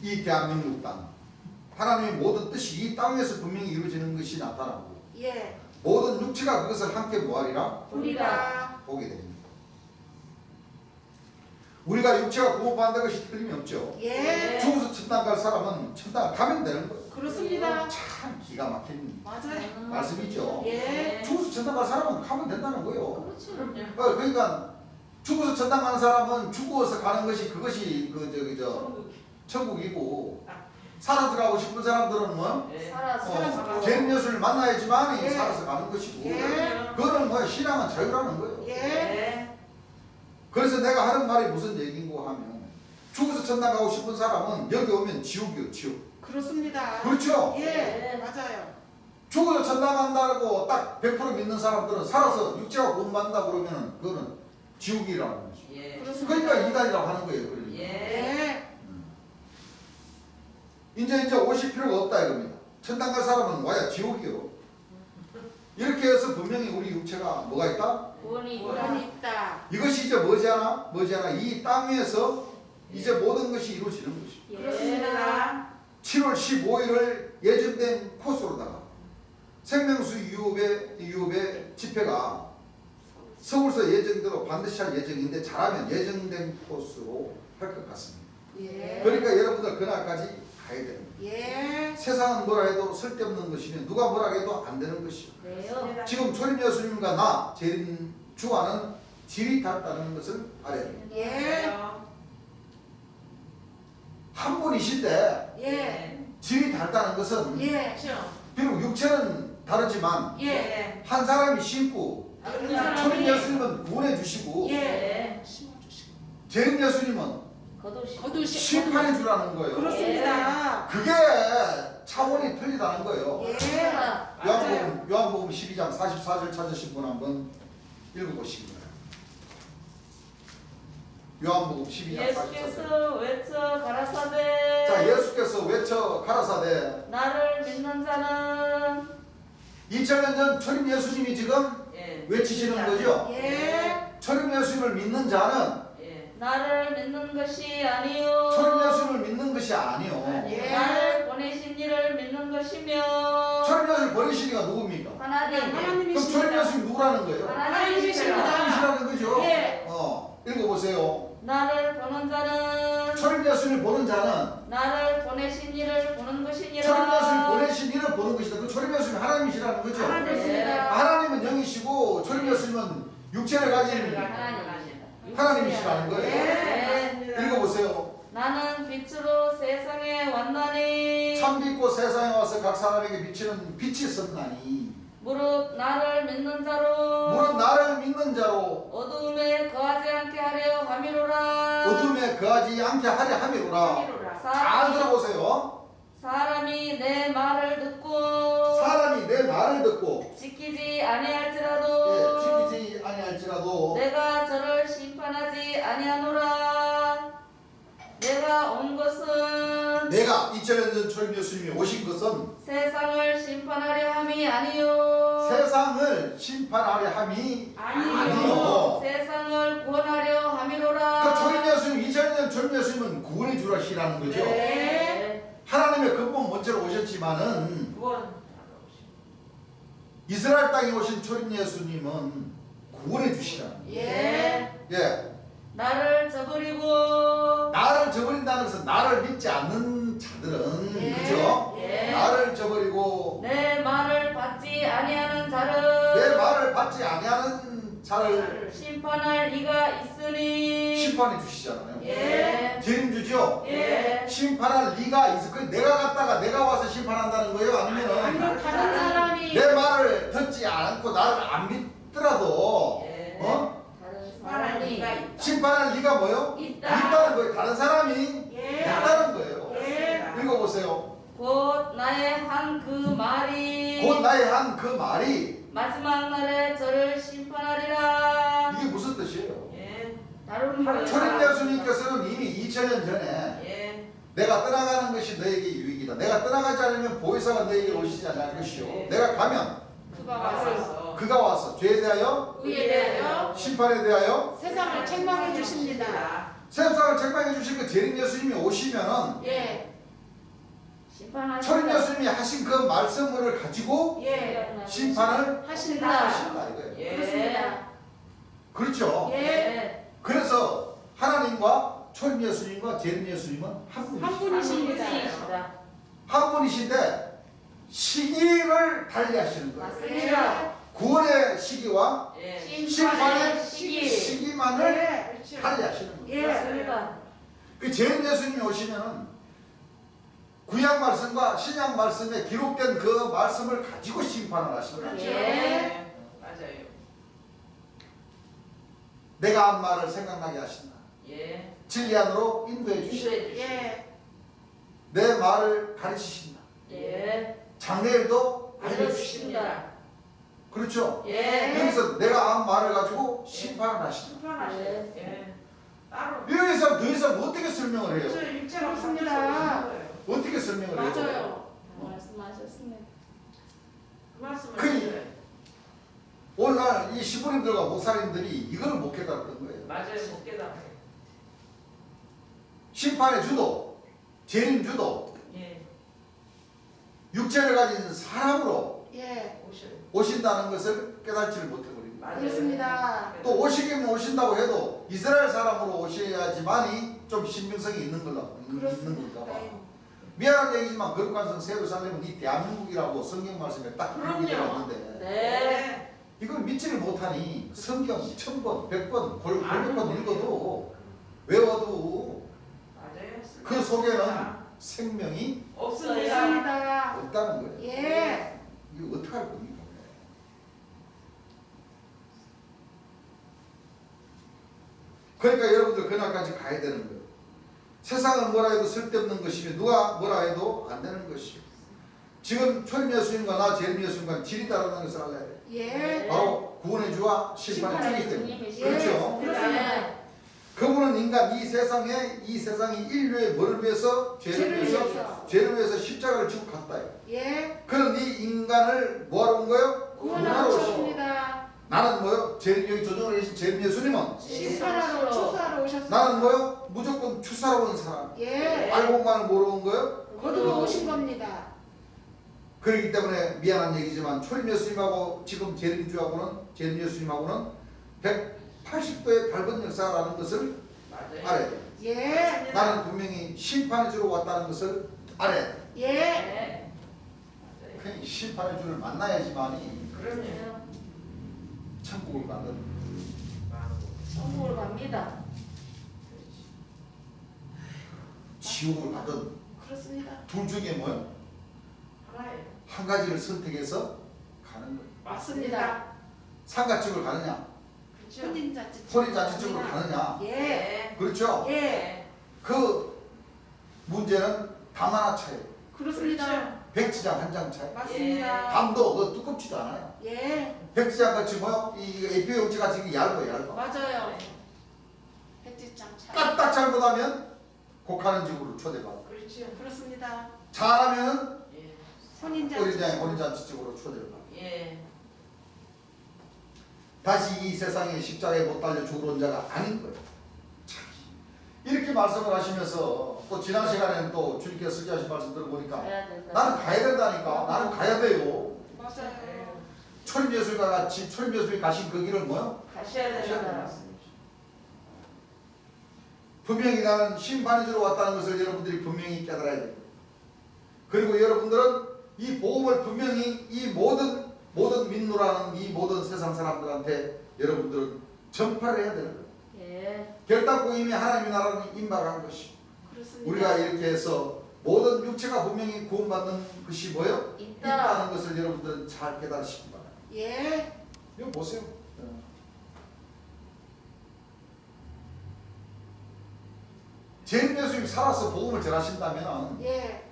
이 대한민국 땅 하나님의 모든 뜻이 이 땅에서 분명히 이루어지는 것이 나타나고 예. 모든 육체가 그것을 함께 뭐하리라? 보리라. 보게 됩니다. 우리가 육체가 구원받는 것이 틀림이 없죠. 예. 죽어서 천당 갈 사람은 천당 가면 되는 거예요. 그렇습니다. 참 기가 막힌 맞아요. 말씀이죠. 예. 죽어서 천당 갈 사람은 가면 된다는 거예요. 그렇지. 그럼요. 그러니까 죽어서 천당 가는 사람은 죽어서 가는 것이 그것이 천국이고 살아서 가고 싶은 사람들은 뭐 예. 살아서 가고. 죄인 예수를 만나야지만 예. 살아서 가는 것이고 예. 그거는 뭐 신앙은 자유라는 거예요. 예. 예. 그래서 내가 하는 말이 무슨 얘기인고 하면 죽어서 천당 가고 싶은 사람은 여기 오면 지옥이요, 지옥. 그렇습니다. 그렇죠? 예. 맞아요. 죽어서 천당 간다고 딱 100% 믿는 사람들은 살아서 육체가 구원받는다 그러면 그거는 지옥이라는 거죠. 예. 그렇습니다. 그러니까 이단이라고 하는 거예요. 그러니까. 예. 예. 이제 오실 필요가 없다 이겁니다. 천당 갈 사람은 와야 지옥이요. 이렇게 해서 분명히 우리 육체가 뭐가 있다? 구원이 구원이 있다. 이것이 이제 머지않아 이 땅에서 이제 모든 것이 이루어지는 것이죠. 예. 그렇습니다. 7월 15일을 예정된 코스로다가 생명수 유업의 집회가 서울서 예정대로 반드시 할 예정인데 잘하면 예정된 코스로 할 것 같습니다. 예. 그러니까 여러분들 그날까지 가야 됩니다. 예. 세상은 뭐라 해도 쓸데없는 것이면 누가 뭐라 해도 안 되는 것이요. 네요. 지금 초림 예수님과 나 재림 주와는 질이 같다는 것을 알아야 됩니다. 예. 한 분이신데 예. 질이 다르다는 것은 예. 비록 육체는 다르지만 예. 한 사람이 심고 초림 예수님은 구원해 주시고 예. 재림 예수님은 거두시. 심판해 주라는 거예요. 그렇습니다. 그게 차원이 틀리다는 거예요. 예. 요한복음 12장 44절 찾으신 분 한번 읽어보시기 바랍니다. 요한복음 12장 44절. 예수께서 외쳐 가라사대. 자, 예수께서 외쳐 가라사대. 나를 믿는 자는 2000년 전 초림 예수님이 지금 예. 외치시는 거죠. 예. 초림 예수님을 믿는 자는 예. 나를 믿는 것이 아니요. 초림 예수님을 믿는 것이 아니요. 예. 나를 보내신 이를 믿는 것이며. 초림 예수님 보내신 이가 누굽니까? 하나님. 그럼 초림 하나님이십니다. 예수님 누구라는 거예요? 하나님이십니다. 하나님이시라는 거죠. 예. 읽어보세요. 나를 보는 자는 초림 예수님을 보는 자는 나를 보내신 이를 보는 것이니라. 초림 예수님 보내신 이를 보는 것이다. 그 초림 예수님 하나님이시라는 거죠. 하나님이십니다. 하나님은 영이시고 초림 예수님은 육체를 가진 하나님이시라는 거예요. 예. 읽어보세요. 나는 빛으로 세상에 왔나니 참 빛고 세상에 와서 각 사람에게 비치는 빛이 있었나니 무릇 나를 믿는 자로 무릇 나를 믿는 자로 어두움에 거하지 않게 하려 함이로라. 어둠에 거하지 않게 하려 함이로라. 잘 들어보세요. 사람이 내 말을 듣고 사람이 내 말을 듣고 지키지 아니할지라도 지키지 아니할지라도 내가 저를 심판하지 아니하노라. 내가 온 것은 내가 2000년 전 초림 예수님이 오신 것은 세상을 심판하려 함이 아니요 세상을 심판하려 함이 아니요. 아니요. 세상을 구원하려 함이로라. 그 초림 예수님 2000년 전 초림 예수님은 구원해 주라시라는 거죠. 네. 하나님의 근본 본체로 오셨지만은 이스라엘 땅에 오신 초림 예수님은 구원해 주시라는 거예요. 예. 예. 나를 저버리고 나를 저버린다는 것은 나를 믿지 않는 자들은 예. 그죠? 예. 나를 저버리고 내 말을 받지 아니하는 내 자를 말을 받지 아니하는 자를 심판할 이가 있으니 심판해 주시잖아요. 예. 재림주죠? 예. 심판할 리가 있어. 그 내가 갔다가 내가 와서 심판한다는 거예요? 아니면은 아니면 다른 사람이 내 말을 듣지 않고 나를 안 믿더라도 예. 다른 사람이 사람이 심판할 리가 뭐요? 있다. 있다는 거예요. 다른 사람이 예. 있다는 거예요. 예. 읽어보세요. 곧 나의 한 그 말이 곧 나의 한 그 말이 마지막 날에 저를 심판하리라. 이게 무슨 뜻이에요? 예. 다른 말. 초림 예수님께서는 이미 2000년 전에 예. 내가 떠나가는 것이 너에게 유익이다. 내가 떠나가지 않으면 보혜사가 너에게 오시지 않을 것이요. 내가 가면 그가 와서 그가 와서 죄에 대하여 의에 대하여 심판에 대하여 세상을 책망해 주십니다. 세상을 책망해 주실 그 재림 예수님이 오시면은 예. 심판하리라. 초림 예수님이 하신 그 말씀을 가지고 예. 심판을 하신다. 하신다 이거예요. 예. 그렇습니다. 그렇죠. 예. 그래서 하나님과 초림 예수님과 재림 예수님은 한 한 분이시죠. 분이십니다. 한 분이신데 시기를 달리하시는 거예요. 맞습니다. 구원의 시기와 예. 심판의 시기. 시기만을 예. 달리하시는 거예요. 예. 맞습니다. 그 재림 예수님이 오시면은 구약 말씀과 신약 말씀에 기록된 그 말씀을 가지고 심판을 하시는 거예요. 예. 맞아요. 내가 한 말을 생각나게 하신다. 예. 진리 안으로 인도해 주신다. 인도해 주시오. 예. 내 말을 가르치신다. 예. 장래일도 알려주신다. 알려주십니다. 그렇죠? 예. 여기서 내가 한 말을 가지고 심판을 하신다. 심판하시죠. 예. 예. 따로. 여기서 더 이상 어떻게 설명을 해요? 저 육체로 그렇습니다. 어떻게 설명을 해요? 맞아요. 말씀하셨습니다. 그 말씀을 그- 드려요. 오늘날 이 시부님들과 목사님들이 이걸 못 깨달은 거예요. 맞아요. 못 깨달아요. 심판의 주도, 재림 주도, 예. 육체를 가진 사람으로 예. 오셔요. 오신다는 것을 깨닫지를 못해버립니다. 맞아요. 그렇습니다. 또 오시기면 오신다고 해도 이스라엘 사람으로 오셔야지만이 좀 신빙성이 있는 걸로 있는 그렇습니다. 건가 봐. 미안한 얘기지만 거룩한 성 세루살렘은 이 대한민국이라고 성경 말씀에 딱 그럼요. 기록이 되어 있는데 네. 이걸 믿지를 못하니 성경 1000번, 100번, 골고루 아는 읽어도 외워도 맞아요. 그 속에는 생명이 없습니다. 그렇습니다. 없다는 거예요. 예. 이거 어떻게 할 겁니까? 그러니까 여러분들 그날까지 가야 되는 거예요. 세상은 뭐라 해도 쓸데없는 것이며 누가 뭐라 해도 안 되는 것이요. 지금 초림 예수님과 나 제림 예수님과 질이 다르다는 것을 알아야 돼요. 예. 바로 구원의 주와 심판의 심판의 주이기 때문에. 주님이시죠. 그렇죠. 그렇습니다. 그분은 인간 이 세상이 인류의 뭐를 위해서 죄를 위해서 십자가를 지고 갔다요. 예. 그런 이 인간을 뭐하러 온 거예요? 구원하러 오셨어. 오셨습니다. 나는 뭐요? 여기 조정을 계신 제림 예수님은 심판하러 추수하러 오셨습니다. 나는 뭐요? 무조건 추사로 온 사람. 예. 알고만을 모르 온 거요? 거두러 오신 겁니다. 그렇기 때문에 미안한 얘기지만 초림 예수님하고 지금 제림 예수님하고는 180도의 닮은 역사라는 것을 맞아요. 알아야 돼요. 예. 나는 분명히 심판의 주로 왔다는 것을 알아야 돼요. 예. 네. 맞아요. 그 심판의 주를 만나야지만이 그럼요. 천국을 가는 천국을 갑니다. 지옥을 가든 그렇습니다. 둘 중에 뭐요? 하나예요. 한 가지를 선택해서 가는 거예요. 맞습니다. 상가집을 가느냐, 그렇죠. 혼인자집. 혼인잔치집을 가느냐, 예. 그렇죠? 예. 그 문제는 담 하나 차이, 그렇습니다. 백지장 한 장 차이. 맞습니다. 담도 그 두껍지도 않아요. 예. 백지장 같이 뭐요? 이 APO 용지 같이 얇아. 맞아요. 백지장 차. 까딱 잘못하면 곡하는 집으로 초대받아. 그렇죠. 그렇습니다. 잘하면 예. 혼인자집. 혼인잔치집으로 초대를 받아. 예. 다시 이 세상에 십자가에 못 달려 죽을 온 자가 아닌 거예요. 참. 이렇게 말씀을 하시면서 또 지난 시간에는 또 주님께서 설교하신 말씀 들어보니까 가야 된다. 나는 가야 된다니까. 나는 가야 돼요. 맞아요. 초림 예수님과 같이 초림 예수님이 가신 그 길을 뭐요? 가셔야 된다. 분명히 나는 심판이 주러 왔다는 것을 여러분들이 분명히 깨달아야 됩니다. 그리고 여러분들은 이 복음을 분명히 이 모든 민노라는 이 모든 세상 사람들한테 여러분들은 전파를 해야 되는 거예요. 예. 결단코 이미 하나님의 나라는 임박한 것이. 그렇습니다. 우리가 이렇게 해서 모든 육체가 분명히 구원받는 것이 뭐예요? 있다. 있다는 것을 여러분들은 잘 깨달으시기 바랍니다. 예. 이거 보세요. 제림 예수님이 살아서 복음을 전하신다면 예.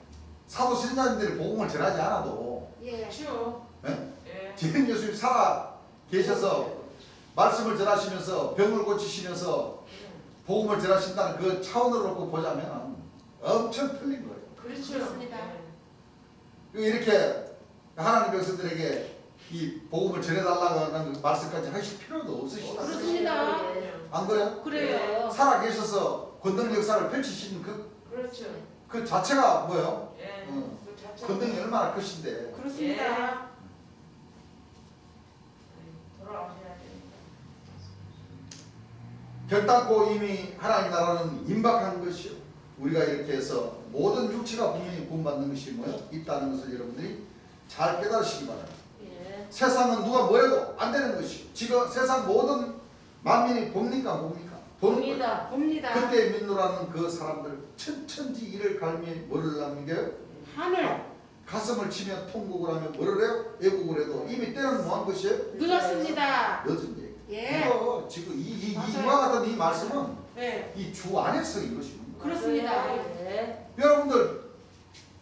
사도 신자님들이 복음을 전하지 않아도 예. 그렇죠. 예? 예. 제림 예수님이 살아 계셔서 말씀을 전하시면서 병을 고치시면서 복음을 전하신다는 그 차원으로 놓고 보자면 엄청 틀린 거예요. 그렇죠. 그렇습니다. 예. 이렇게 하나님 백성들에게 이 복음을 전해달라고 하는 그 말씀까지 하실 필요도 없으시다. 그렇습니다. 예. 안 그래요? 그래요. 살아 계셔서 권능 역사를 펼치시는 그렇죠. 그 자체가 뭐예요? 예. 응. 그 자체가 권능이 얼마나 크신데. 그렇습니다. 돌아오셔야 됩니다. 결단코 이미 하나님 나라는 임박한 것이요. 우리가 이렇게 해서 모든 육체가 분명히 구원받는 것이 뭐예요? 있다는 것을 여러분들이 잘 깨달으시기 바랍니다. 예. 세상은 누가 뭐래도 안 되는 것이요. 지금 세상 모든 만민이 봅니까? 보는 거예요. 봅니다. 봅니다. 그때 민노라는 그 사람들 천천지 이를 갈미 뭐를 남겨요? 하늘 가슴을 치며 통곡을 하며 뭐를 해요? 애국을 해도 이미 때는 뭐한 것이에요? 늦었습니다. 늦은 얘기. 예. 이거 지금 맞아요. 이와 같은 이 말씀은 네. 이 주 안에서 이루어지는 거예요. 그렇습니다. 예. 여러분들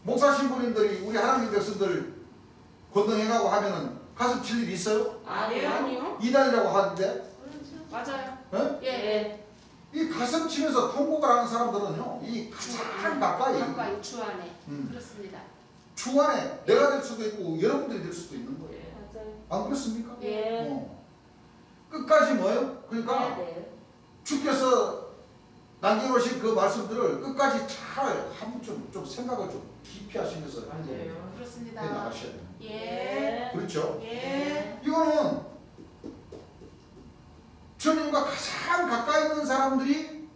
목사 신부님들이 우리 하나님 백성들 권능해가고 하면은 가슴 칠 일 있어요? 아니요. 아니요. 이단이라고 하는데 맞아요. 어? 예. 예. 이 가슴 치면서 통곡을 하는 사람들은요 이 가장 가까이 가까이 주 안에. 음. 그렇습니다. 주 안에 내가 될 수도 있고 여러분들이 될 수도 있는 거예요. 예. 맞아요. 안 그렇습니까? 예. 끝까지 뭐예요? 그러니까 네. 주께서 남겨놓으신 그 말씀들을 끝까지 잘 한번 좀 생각을 좀 깊이 하시면서 해 맞아요. 그렇습니다. 나가셔야 돼요. 예. 그렇죠? 예. 이거는 주님과 가장 가까이 있는 사람들이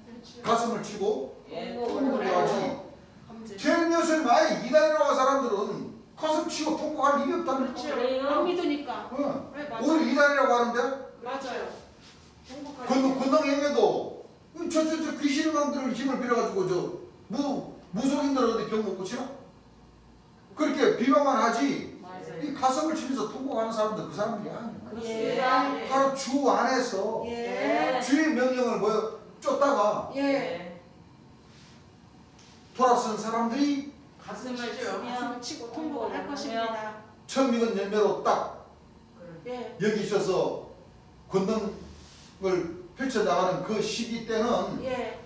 그렇죠. 가슴을 치고 예. 통곡을 해야지. 범죄. 죄인 예수님 아예 이단이라고 한 사람들은 가슴 치고 통곡할 일이 없다는 거죠. 안 그래요. 믿으니까. 응. 네, 맞아요. 오늘 이단이라고 하는데 맞아요. 행복하게. 건너행에도 저 귀신의 남들을 힘을 빌어가지고 무속인들 어디 병 못 고치나? 그렇게 비방만 하지. 맞아요. 이 가슴을 치면서 통곡하는 사람들 그 사람들이 아니야. 그렇습니다. 바로 주 안에서 예. 주의 명령을 쫓다가 예. 돌아선 사람들이 가슴을 치죠. 치며 가슴을 치고 통곡을 할 것입니다. 처음 익은 열매로 딱 예. 여기 있어서 권능을 펼쳐나가는 그 시기 때는 예.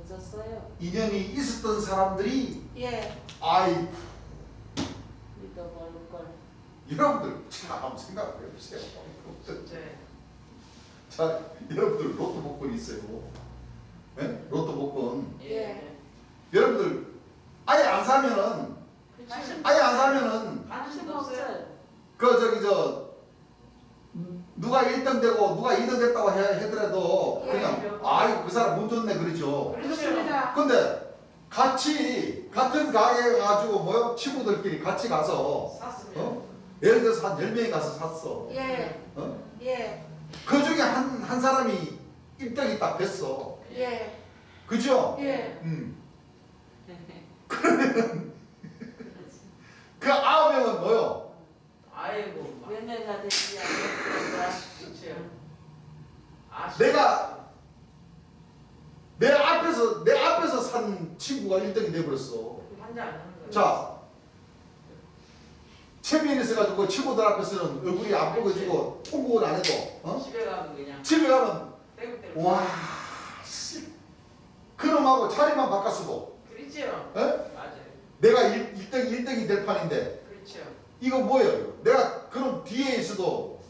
늦었어요. 인연이 있었던 사람들이 예. 아이 믿어버릴 걸. 여러분들 참 생각을 해보세요. 네. 자, 여러분들 로또 복권 있어요. 네? 로또 복권. 예. 여러분들 아예 안 사면은 관심 없어요. 누가 1등 되고 누가 2등 됐다고 하더라도 예. 그냥 아이고 그 사람 운 좋네 그러죠. 그렇습니다. 근데 같은 가게에 가지고 친구들끼리 같이 가서 샀으면. 예를 들어서 한 10명이 가서 샀어. 예. 예. 그 중에 한 사람이 1등이 딱 됐어. 예. 그죠? 예. 그 9명은 뭐요? 아이고. 막. 연애가 되지 않았을까. 그렇죠. 내가 내 앞에서 산 친구가 1등이 돼버렸어. 환자 안 하는 거예요. 자, 체면이 있어가지고 그 친구들 앞에서는 얼굴이 안 보여지고 통곡을 안 해도 집에 가면 그냥 집에 가면 떼고 와, 씨, 그놈하고 자리만 바꿨어도 그렇죠. 에? 맞아요. 내가 1등이 될 판인데 그렇죠. 이거 뭐예요? 이거? 내가 그럼 뒤에 있어도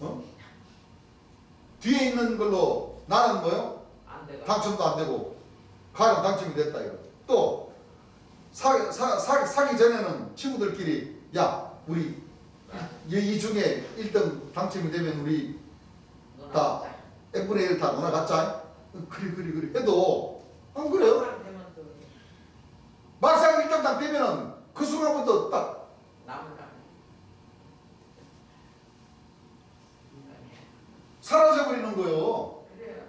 뒤에 있는 걸로 나는 뭐요? 안 돼가. 당첨도 안 되고 가령 당첨이 됐다 이거. 또 사기 전에는 친구들끼리 야 우리 이 중에 1등 당첨이 되면 우리 다 N분의 1 다 너나 갖자. 그래 해도 안 그래요? 되면 또 막상 1등 딱 되면은 그 순간부터 딱 남을 가면. 인간이야. 사라져버리는 거예요. 그래요.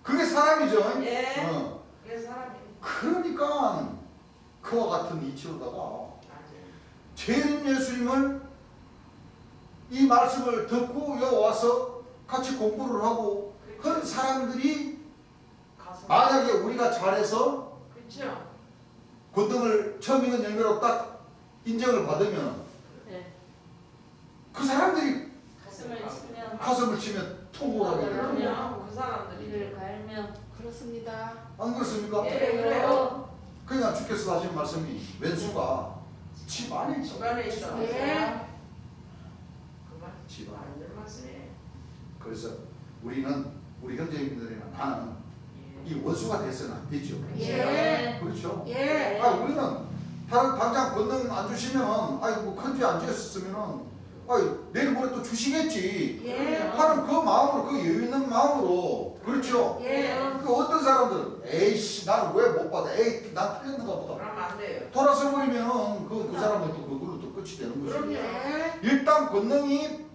그게 사람이죠. 예. 어. 그게 사람이. 그러니까 그와 같은 이치로다가 맞아요. 죄인 예수님을 이 말씀을 듣고 여기 와서 같이 공부를 하고 한 사람들이 가서. 만약에 우리가 잘해서 그렇죠. 권능을 처음 익은 열매로 딱 인정을 받으면 네. 그 사람들이 가슴을 치며 가슴을 치면 통곡을 하게 돼요. 그럼요. 그 사람들이. 이를 갈면 그렇습니다. 안 그렇습니까? 예, 그래요. 그냥 주께서 하신 말씀이 왼수가 집 안에 있어. 집안에 있어. 예. 그만. 집 안에. 완전 말씀이에요. 그래서 우리 형제님들이나 나는 예. 이 원수가 돼서는 안 되죠. 예. 그렇죠. 예. 우리는 당장 권능 안 주시면은 큰 죄 안 지었으면은 내일 모레 또 주시겠지 예. 하는 그 마음으로 그 여유 있는 마음으로 그렇죠. 예. 그 어떤 사람들은 에이씨 나는 왜 못 받아 에이 난 틀렸는가 보다 그러면 안 돼요. 돌아서 버리면은 그 사람은 또 그걸로 또 끝이 되는 거죠. 그럼요. 예. 일단 권능이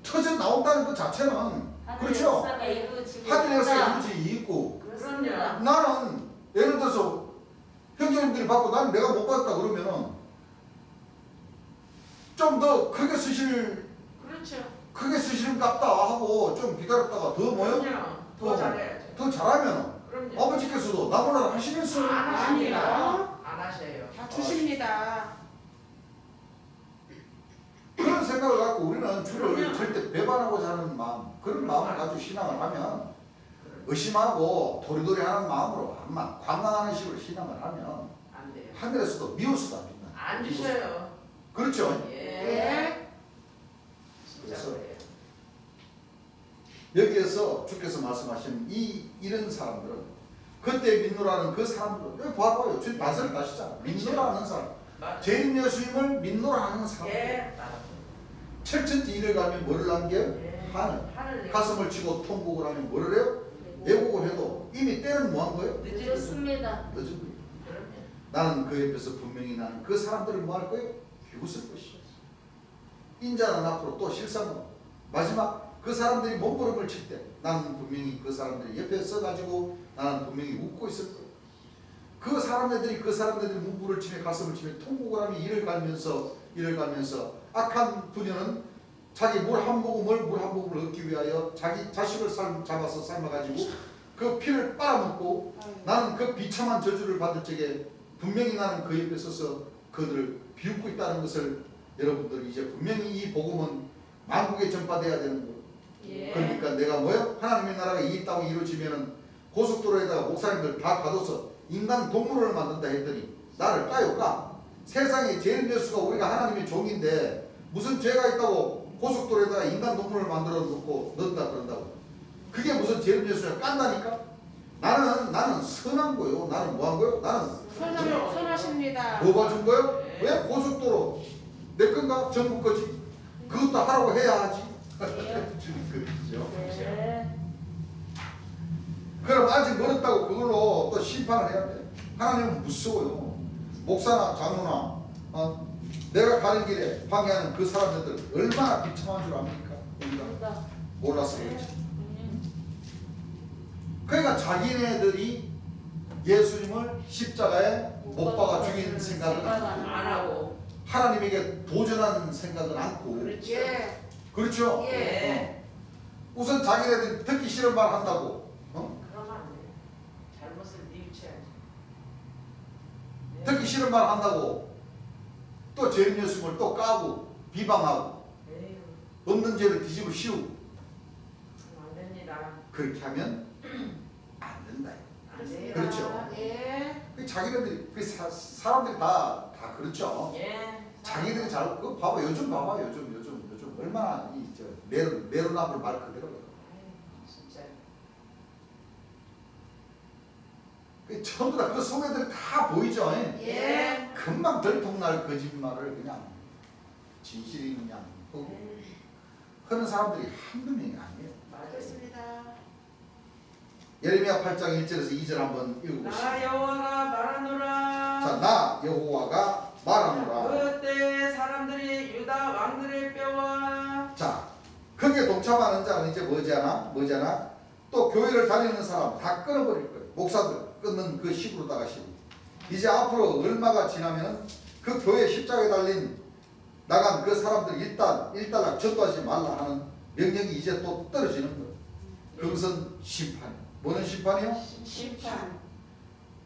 터져 나온다는 것 자체는 하늘 그렇죠. 역사가 이루어지고 하늘에서 있다. 이루어지 있고 그렇습니다. 나는 예를 들어서 형제님들이 받고 나는 내가 못 받았다 그러면은 좀 더 크게 그렇죠. 쓰시는 같다 하고 좀 기다렸다가 더 뭐요? 그럼요. 더 잘해야죠. 더 잘하면 그럼요. 아버지께서도 나보다 하시겠어요. 안 하십니다. 아니요. 안 하셔요. 다 주십니다. 그런 생각을 갖고 우리는 주를 그럼요. 절대 배반하고자 하는 마음 그런 마음을 가지고 신앙을 하면 의심하고 도리도리하는 마음으로 한만 관망하는 식으로 신앙을 하면 안 돼요. 하늘에서도 미워서도 안 준다. 안 주셔요. 그렇죠. 예. 예. 진짜 그래서 그래요. 여기에서 주께서 말씀하신 이런 사람들은 그때 민노라는 그 사람들은 여기 봐봐요. 주님 반설을 가시잖아. 민노라는 사람. 맞아요. 죄인 예수님을 민노라는 사람. 예. 철천지 일을 가면 뭐를 남겨요? 예. 하늘 가슴을 치고 통곡을 하면 뭐를 해요? 애곡을 해도 이미 때는 뭐한 거예요? 늦었습니다. 늦은 거예요. 그럼요. 나는 그 옆에서 분명히 나는 그 사람들을 뭐 할 거예요? 비웃을 것이요. 인자는 앞으로 또 실상으로 마지막 그 사람들이 몸부림을 칠 때 나는 분명히 그 사람들이 옆에 서가지고 나는 분명히 웃고 있을 거예요. 그 사람들이 몸부림을 치며 가슴을 치며 통곡을 하며 이를 갈면서 악한 부녀는 자기 물 한 모금을 얻기 위하여 자기 자식을 잡아서 삶아가지고 그 피를 빨아먹고 나는 그 비참한 저주를 받을 적에 분명히 나는 그 옆에 서서 그들을 비웃고 있다는 것을 여러분들 이제 분명히 이 복음은 만국에 전파돼야 되는 거예요. 예. 그러니까 내가 뭐요? 하나님의 나라가 이 땅에 이루어지면은 고속도로에다가 목사님들 다 가둬서 인간 동물을 만든다 했더니 나를 까요 까? 세상에 제일 예수가 우리가 하나님의 종인데 무슨 죄가 있다고 고속도로에다가 인간 동물을 만들어 놓고 넣는다 그런다고? 그게 무슨 제일 예수야? 깐다니까? 나는 선한 거요. 나는 뭐 한 거요? 나는 선하십니다. 뭐 봐준 거요? 네. 왜 고속도로 내 건가? 정부 거지? 그것도 하라고 해야 하지. 그렇죠. 네. 그럼 아직 멀었다고 그걸로 또 심판을 해야 돼. 하나님은 무서워요. 목사나 장로나 내가 가는 길에 방해하는 그 사람들 얼마나 비참한 줄 압니까? 우리가 몰라서 그렇지. 그러니까 자기네들이 예수님을 십자가에 못 박아 죽인 생각은 안 하고. 하나님에게 도전하는 생각은 않고 그렇죠. 예. 그렇죠? 예. 우선 자기네들이 듣기 싫은 말 한다고 그러면 안 돼요. 잘못을 뉘우쳐야지. 네. 듣기 싫은 말 한다고 또 죄인 예수님을 또 까고 비방하고 에휴, 없는 죄를 뒤집어 씌우고 안 됩니다. 그렇게 하면 안 된다. 안 돼요. 그렇죠. 예. 자기네들이 사람들이 다 그렇죠. 예. 자기들이 잘 그거 봐봐 요즘 얼마나 이저 내로남불 말 그대로. 아유, 진짜. 전부 다 그 소매들이 다 보이죠. 예. 금방 들통날 거짓말을 그냥 진실이 그냥 하고 하는 사람들이 한두 명이 아니에요. 맞아요. 그렇습니다. 예레미야 8장 1절에서 2절 한번 읽어보시죠. 나 여호와가 말하노라. 자, 나 여호와가 말하노라. 그때 사람들이 유다 왕들의 뼈와 자, 거기에 동참하는 자는 이제 뭐지않아? 또 교회를 다니는 사람 다 끊어버릴 거예요. 목사들 끊는 그 식으로다가 식. 이제 앞으로 얼마가 지나면 그 교회 십자가에 달린 나간 그 사람들 일단락 전도하지 말라 하는 명령이 이제 또 떨어지는 거예요. 그것은 심판이에요. 뭐는 심판이요? 심판.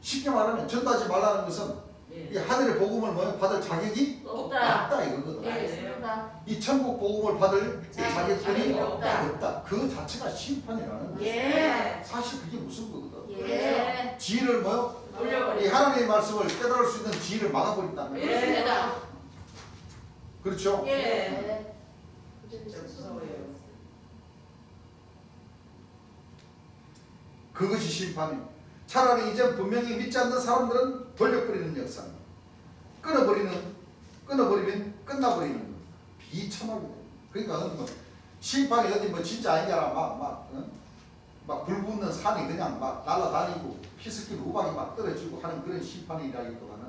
쉽게 말하면 전도하지 말라는 것은 예. 이 하늘의 복음을 받을 자격이 없다. 이거거든. 예, 있습니다. 이 천국 복음을 받을 자격이 자격이 없다. 그 자체가 심판이라는 거예요. 예. 사실 그게 무슨 거거든. 예. 지혜를 올려버려. 이 하나님의 말씀을 깨달을 수 있는 지혜를 막아버린다는 거예요. 그렇습니다. 그렇죠? 예. 네. 진짜 무서워요. 그것이 심판이에요. 차라리 이제 분명히 믿지 않는 사람들은 돌려버리는 역사입니다. 끊어버리면 끝나버리는 거예요. 비참하게 돼요. 그러니까 뭐 심판이 어디 뭐 진짜 아니냐라 막 불 붙는 산이 그냥 막 날아다니고 피스길 우박이 막 떨어지고 하는 그런 심판이라기보다는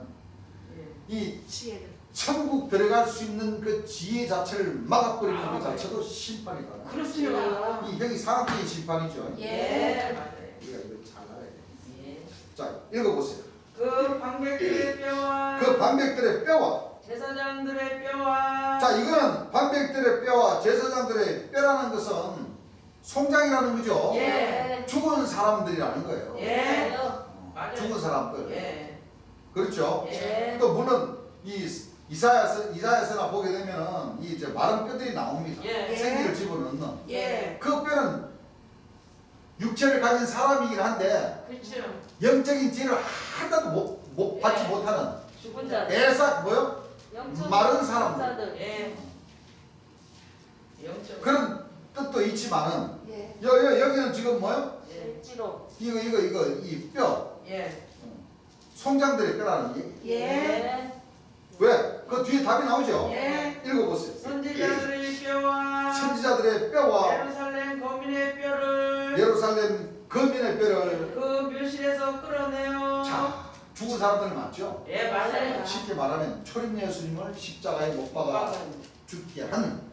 예. 이 지혜를. 천국 들어갈 수 있는 그 지혜 자체를 막아버리는 그 자체도 심판이다. 그렇습니다. 이 형이 사람적인 심판이죠. 예. 맞아요. 우리가 이거 잘 알아야 돼. 예. 자, 읽어보세요. 그 방백들의 뼈와 그 반백들의 뼈와 제사장들의 뼈와 자, 이거는 반백들의 뼈와 제사장들의 뼈라는 것은 송장이라는 거죠. 예. 죽은 사람들이라는 거예요. 예. 어, 맞아요. 죽은 사람들. 예. 그렇죠. 예. 또 물론 이 이사야서나 보게 되면은 이 이제 마른 뼈들이 나옵니다. 예. 생기를 집어넣는. 예. 그 뼈는 육체를 가진 사람이긴 한데 그렇죠. 영적인 지혜를 하나도 못 받지 예. 못하는 죽은 자들. 애삭 뭐요? 영적 마른 사람들. 자들. 예. 영적. 그런 뜻도 있지만은 예. 여기는 지금 뭐요? 예. 실지로. 이거 이 뼈 예. 송장들의 뼈라는 얘기. 예. 왜? 그 뒤에 답이 나오죠. 예. 읽어보세요. 선지자들의 뼈와 선지자들의 이스라엘의 뼈와 예루살렘 거민의 뼈를 예루살렘 거민의 뼈를 그 묘실에서 끌어내어. 자 죽은 사람들 맞죠? 예, 맞아요. 쉽게 말하면 초림 예수님을 십자가에 못 박아 죽게 한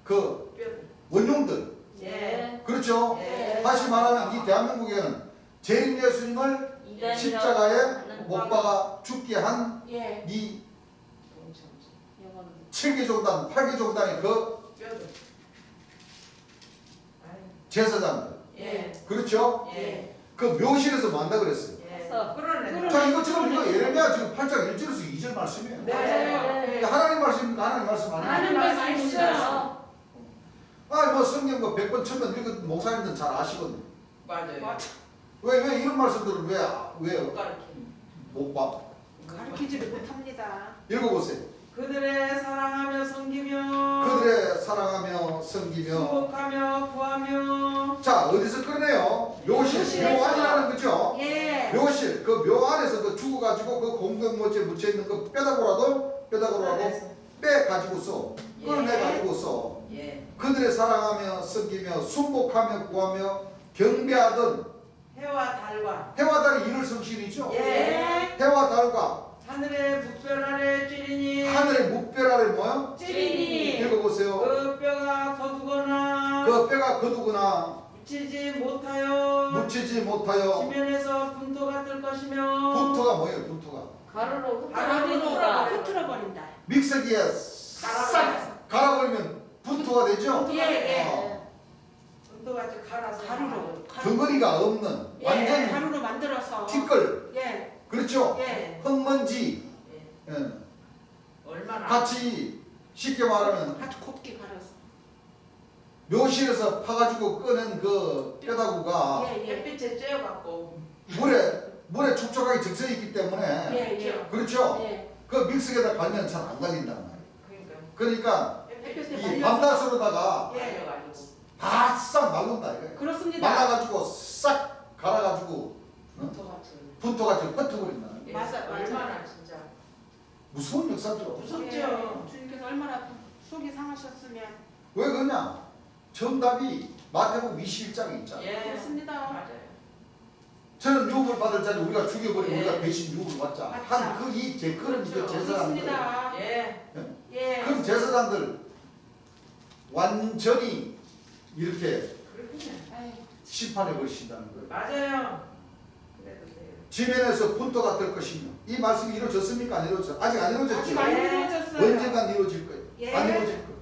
그 뼈를. 원흉들 예. 그렇죠? 예. 다시 말하면 이 대한민국에는 재림 예수님을 이단이라고 십자가에 하는 못 박아 죽게 한 예. 이 영어는 7개종단, 8개종단의 그 뼈를. 아유. 제사장들 예. 그렇죠? 예. 그 묘실에서 만다 그랬어요. 예. 서. 끌어내는. 자 이거 지금 이거 예레미야 지금 8장 1절에서 2절 말씀이에요. 네. 맞아요. 이게 하나님 말씀입니까? 하나님 말씀 아니에요? 하나님 말씀 있어요. 뭐 성경 뭐 100번 1000번 읽은 목사님들은 잘 아시거든요. 맞아요. 왜 이런 말씀들을 왜 못 가르쳐. 못 봐? 가르치지를 못합니다. 읽어보세요. 그들의 사랑하며 섬기며 그들의 사랑하며 섬기며 수복하며 구하며. 자 어디서 끌어내요? 묘실 묘실에서. 묘 안이라는 거죠. 예. 묘실 그 묘 안에서 그 죽어가지고 그 공동모체에 묻혀 있는 그 뼈다구라도 빼 가지고서 끌어내 가지고서 예. 그들의 사랑하며 섬기며 순복하며 구하며 경배하던 해와 달과 해와 달이 이를 성실이죠. 예. 해와 달과 하늘의 묵별 아래 찌르니 하늘의 묵별 아래 뭐요? 찌리니. 읽어보세요. 그 뼈가 거두거나 그 뼈가 거두거나 묻히지 못하여 묻히지 못하여 지면에서 분토가 뜰 것이며. 분토가 뭐예요? 분토가 가루로 가루로 흩어버린다. 흐트러버린다. 믹서기에 싹 갈아버리면 분토가 되죠. 예, 예. 분토가 좀 갈아서 가루로. 덩어리가 없는 예, 완전 가루로 만들어서. 티끌 예. 그렇죠. 예. 흙먼지 예. 예. 얼마나 같이 쉽게 말하면 아주 곱게 갈아서. 묘실에서 파가지고 꺼낸 그 뼈다구가 예, 예. 햇빛에 쬐어갖고. 물에 촉촉하게 적셔 있기 때문에 예, 예. 그렇죠. 예. 그 믹서기에다 갈면 잘 안 갈린단 말이에요. 그러니까 그러니까 햇볕에 이 말려서. 밤낮으로다가 예. 말려가지고. 바싹 말른다 이거예요. 그렇습니다. 말라가지고 싹 갈아가지고 분토가 분토같이 흩어버린다. 예. 맞아, 맞아. 얼마나 진짜. 무서운 역사죠. 무섭죠. 예. 주님께서 얼마나 속이 상하셨으면. 왜 그러냐? 정답이 마태복음 21장에 있잖아요. 예. 그렇습니다. 맞아요. 저는 유업을 받을 자를 우리가 죽여버리고 예. 우리가 대신 유업을 받자. 맞죠. 한 그런 그렇죠. 제사장들, 그렇습니다. 예. 예. 그런 제사장들 완전히 이렇게 그렇군요. 아이, 심판해 버리신다는 거예요. 맞아요. 그래도 돼요. 지면에서 분토가 될 것이며 이 말씀이 이루어졌습니까? 안 이루어졌죠? 아직 안 이루어졌죠? 아직 안 예. 이루어졌어요. 언젠간 이루어질 거예요. 예. 안 이루어질 거예요.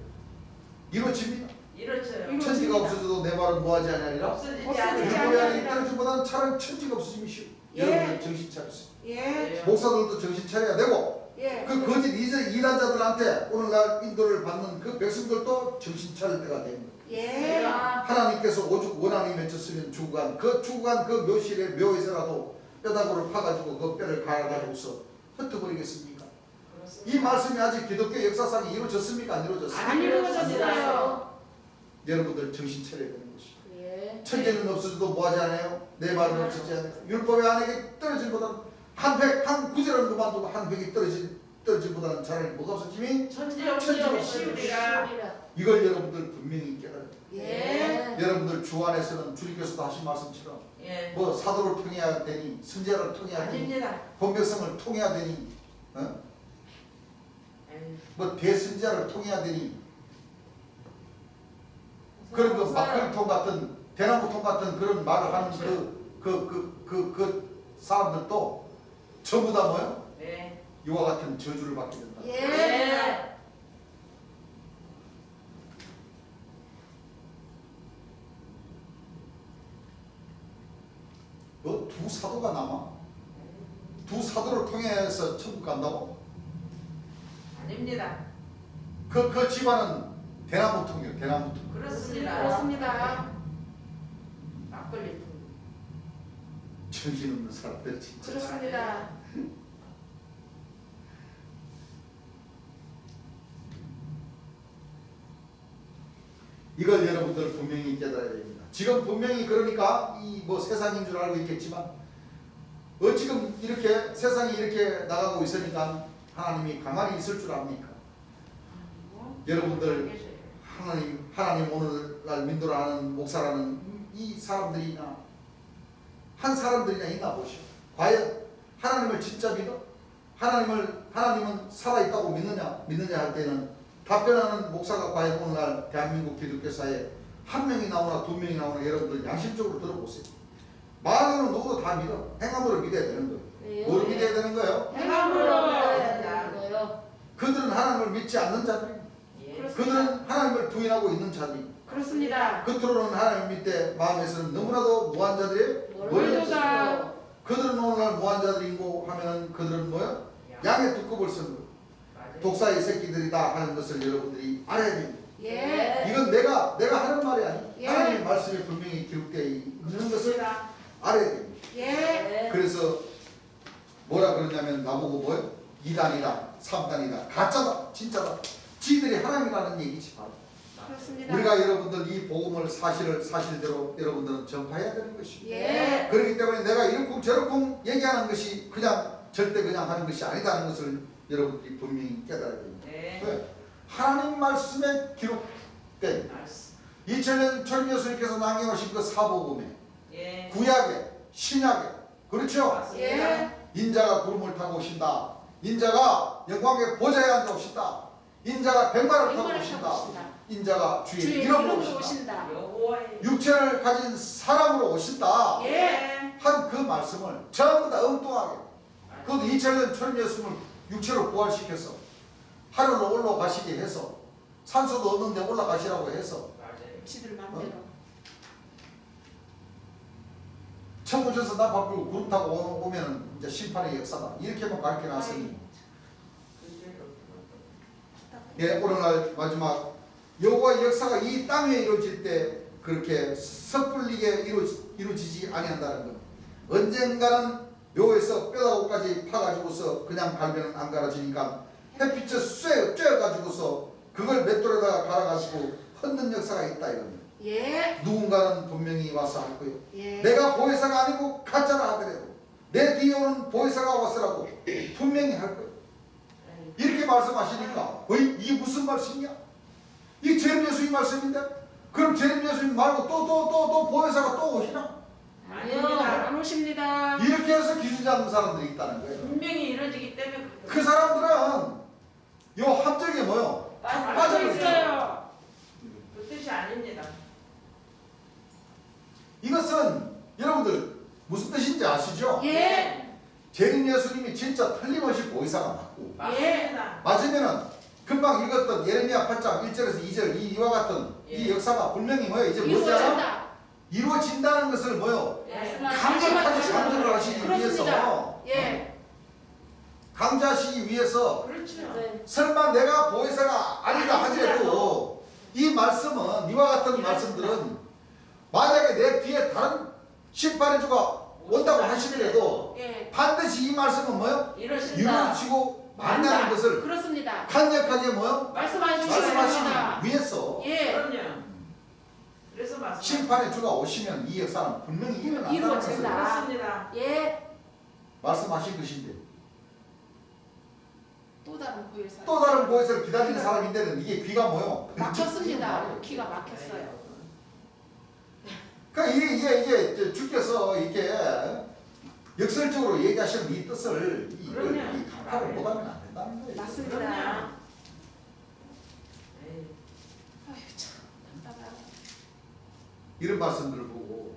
이루어집니다. 이렇죠. 천지가 없어져도 내 말은 뭐하지 않으리라. 없어지지 없어지지 않으리라. 율법의 안에 아니라. 떨어지보다는 차라리 천지가 없어지면 쉬워. 예. 여러분들 정신 차리세요. 예. 목사들도 정신 차려야 되고 예. 그 거짓 이단자들한테 오늘날 인도를 받는 그 백성들도 정신 차릴 때가 된 거예요. 예. 하나님께서 오죽 원한이 맺혔으면 죽어간 그 묘실의 묘에서라도 뼈다구를 파가지고 그 뼈를 갈아가지고서 흩어버리겠습니까? 이 말씀이 아직 기독교 역사상에 이루어졌습니까? 안 이루어졌습니까? 안 이루어졌어요. 여러분들 정신 차려야 되는 것이죠. 예. 천지는 없어져도 뭐하지 않아요? 내 말은 없어지지 않아요. 율법의 안에게 떨어질보다는 한 구절은 그만두고 한 획이 떨어질보다는 차라리 뭐가 없어지니? 천지가 천지가 없으면 없으면 쉬우리라. 이걸 여러분들 분명히 깨달아요. 예. 여러분들 주 안에서는 주님께서도 하신 말씀처럼 예. 뭐 사도를 통해야 되니 선지자를 통해야 되니 아닙니다. 본백성을 통해야 되니 에이. 뭐 대선지자를 통해야 되니 그런 그 막걸리통 같은 대나무통 같은 그런 말을 하는 그 사람들도 전부 다 뭐요? 네. 이와 같은 저주를 받게 된다. 예. 뭐 두 사도가 남아? 두 사도를 통해서 천국 간다고? 아닙니다. 그 집안은 대나무통이에요. 대나무통. 그렇습니다. 그렇습니다. 막걸리 통. 정신없는 사람들 진짜. 그렇습니다. 이걸 여러분들 분명히 깨달아야 됩니다. 지금 분명히 그러니까 이 뭐 세상인 줄 알고 있겠지만 지금 이렇게 세상이 이렇게 나가고 있으니까 하나님이 가만히 있을 줄 압니까? 여러분들 하나님 오늘날 민도라는 목사라는 이 사람들이나 한 사람들이나 있나 보시오. 과연 하나님을 진짜 믿어? 하나님은 살아있다고 믿느냐 할 때는 답변하는 목사가 과연 오늘날 대한민국 기독교사에 한 명이 나오나 두 명이 나오나 여러분들 양심적으로 들어보세요. 말로는 누구도 다 믿어. 행함으로 믿어야 되는 거예요. 네. 뭘 믿어야 되는 거예요? 행함으로. 믿어요. 그들은 하나님을 믿지 않는 자들이에요. 예. 그들은 하나님을 부인하고 있는 자들이에요. 그렇습니다. 겉으로는 하나님을 믿되 마음에서는 너무나도 무한 자들이에요. 멀도다. 그들은 오늘날 무한 자들이고 하면은 그들은 뭐야? 양의 두껍을 쓴 거예요. 맞아요. 독사의 새끼들이다 하는 것을 여러분들이 알아야 됩니다. 예. 이건 내가 하는 말이 아니에요. 예. 하나님의 말씀에 분명히 기록되어 있는 것을 알아야 됩니다. 예. 네. 그래서 뭐라 그러냐면 나보고 뭐예요? 2단이다 3단이다 가짜다 진짜다 지들이 하나님이라는 얘기지 바로. 그렇습니다. 우리가 여러분들 이 복음을 사실대로 여러분들은 전파해야 되는 것이고 예. 그렇기 때문에 내가 이렇쿵 저렇쿵 얘기하는 것이 그냥 절대 그냥 하는 것이 아니다는 것을 여러분들이 분명히 깨달아야 됩니다. 네. 왜? 하나님 말씀에 기록된 알았어. 2000년 철교수님께서 남겨놓으신 그 사복음에 예. 구약에 신약에 그렇죠? 맞습니다. 예. 인자가 구름을 타고 오신다. 인자가 영광의 보좌에 앉아 오신다. 인자가 백마를 타고 오신다. 인자가 주의 주의 이름으로 이름으로 오신다. 오신다. 여호와의 육체를 가진 사람으로 오신다. 예. 한 그 말씀을 전부 다 엉뚱하게 그것도 2000년 천 예수님을 육체로 부활시켜서 하늘로 올라가시게 해서 산소도 없는데 올라가시라고 해서 맞아요. 지들 맘대로. 천국에서 나팔 불고 구름 타고 오면 이제 심판의 역사다. 이렇게만 가르쳐 놨으니 예, 오늘날 마지막 여호와의 역사가 이 땅에 이루어질 때 그렇게 섣불리게 이루어지지 아니한다는 것. 언젠가는 묘에서 뼈다구까지 파가지고서 그냥 갈면은 안 갈아지니까 햇빛에 쬐어가지고서 그걸 맷돌에다가 갈아가지고 헛는 역사가 있다 이겁니다. 예. 누군가는 분명히 와서 할 거예요. 예. 내가 보혜사가 아니고 가짜라 하더라도 내 뒤에 오는 보혜사가 왔으라고 분명히 할 거예요. 이렇게 말씀하시니까 어이 이게 무슨 말씀이야? 이 재림 예수님 말씀인데 그럼 재림 예수님 말고 또 보혜사가 또 오시나? 아닙니다. 안 오십니다. 이렇게 해서 기준 잡는 사람들이 있다는 거예요. 분명히 이루어지기 때문에 그 사람들은 요 함정에 뭐요? 빠져 있어요. 그 뜻이 아닙니다. 이것은 여러분들 무슨 뜻인지 아시죠? 예. 재림 예수님이 진짜 틀림없이 보혜사가 맞고 맞습니다. 맞으면은 금방 읽었던 예레미야 8장 1절에서 2절 이와 같은 이 역사가 분명히 뭐예요? 이제 뭐잖아? 이루어진다. 이루어진다는 것을 뭐요? 예. 강력하게 강조를 하시기 그렇습니다. 위해서 예. 강조하시기 위해서 그렇죠. 네. 설마 내가 보혜사가 아니다 하더라도 이 말씀은 이와 같은 말씀들은 만약에 내 뒤에 다른 심판의 주가 온다고 하시더라도 예. 반드시 이 말씀은 뭐요? 이루어진다. 이루어지고 만나는 것을 그렇습니다. 강력하게 뭐요? 말씀하시기 말씀하시기 바랍니다. 위해서 예. 그럼요. 그래서 맞습니다. 심판의 주가 오시면 이 역사는 분명히 일어난다는 것을 이루어진다. 그렇습니다. 예. 말씀하신 것인데 또 다른 구일사. 또 다른 보혜사를 기다리는 사람인데는 이게 귀가 뭐요? 막혔습니다. 귀가 막혔어요. 그러니까 이게 주께서 이렇게 역설적으로 얘기하시는 이 뜻을 이걸 그럼요. 이 감각을 못하면 안 된다는 거예요. 맞습니다. 그럼요. 아유 참 답답하다. 이런 말씀들을 보고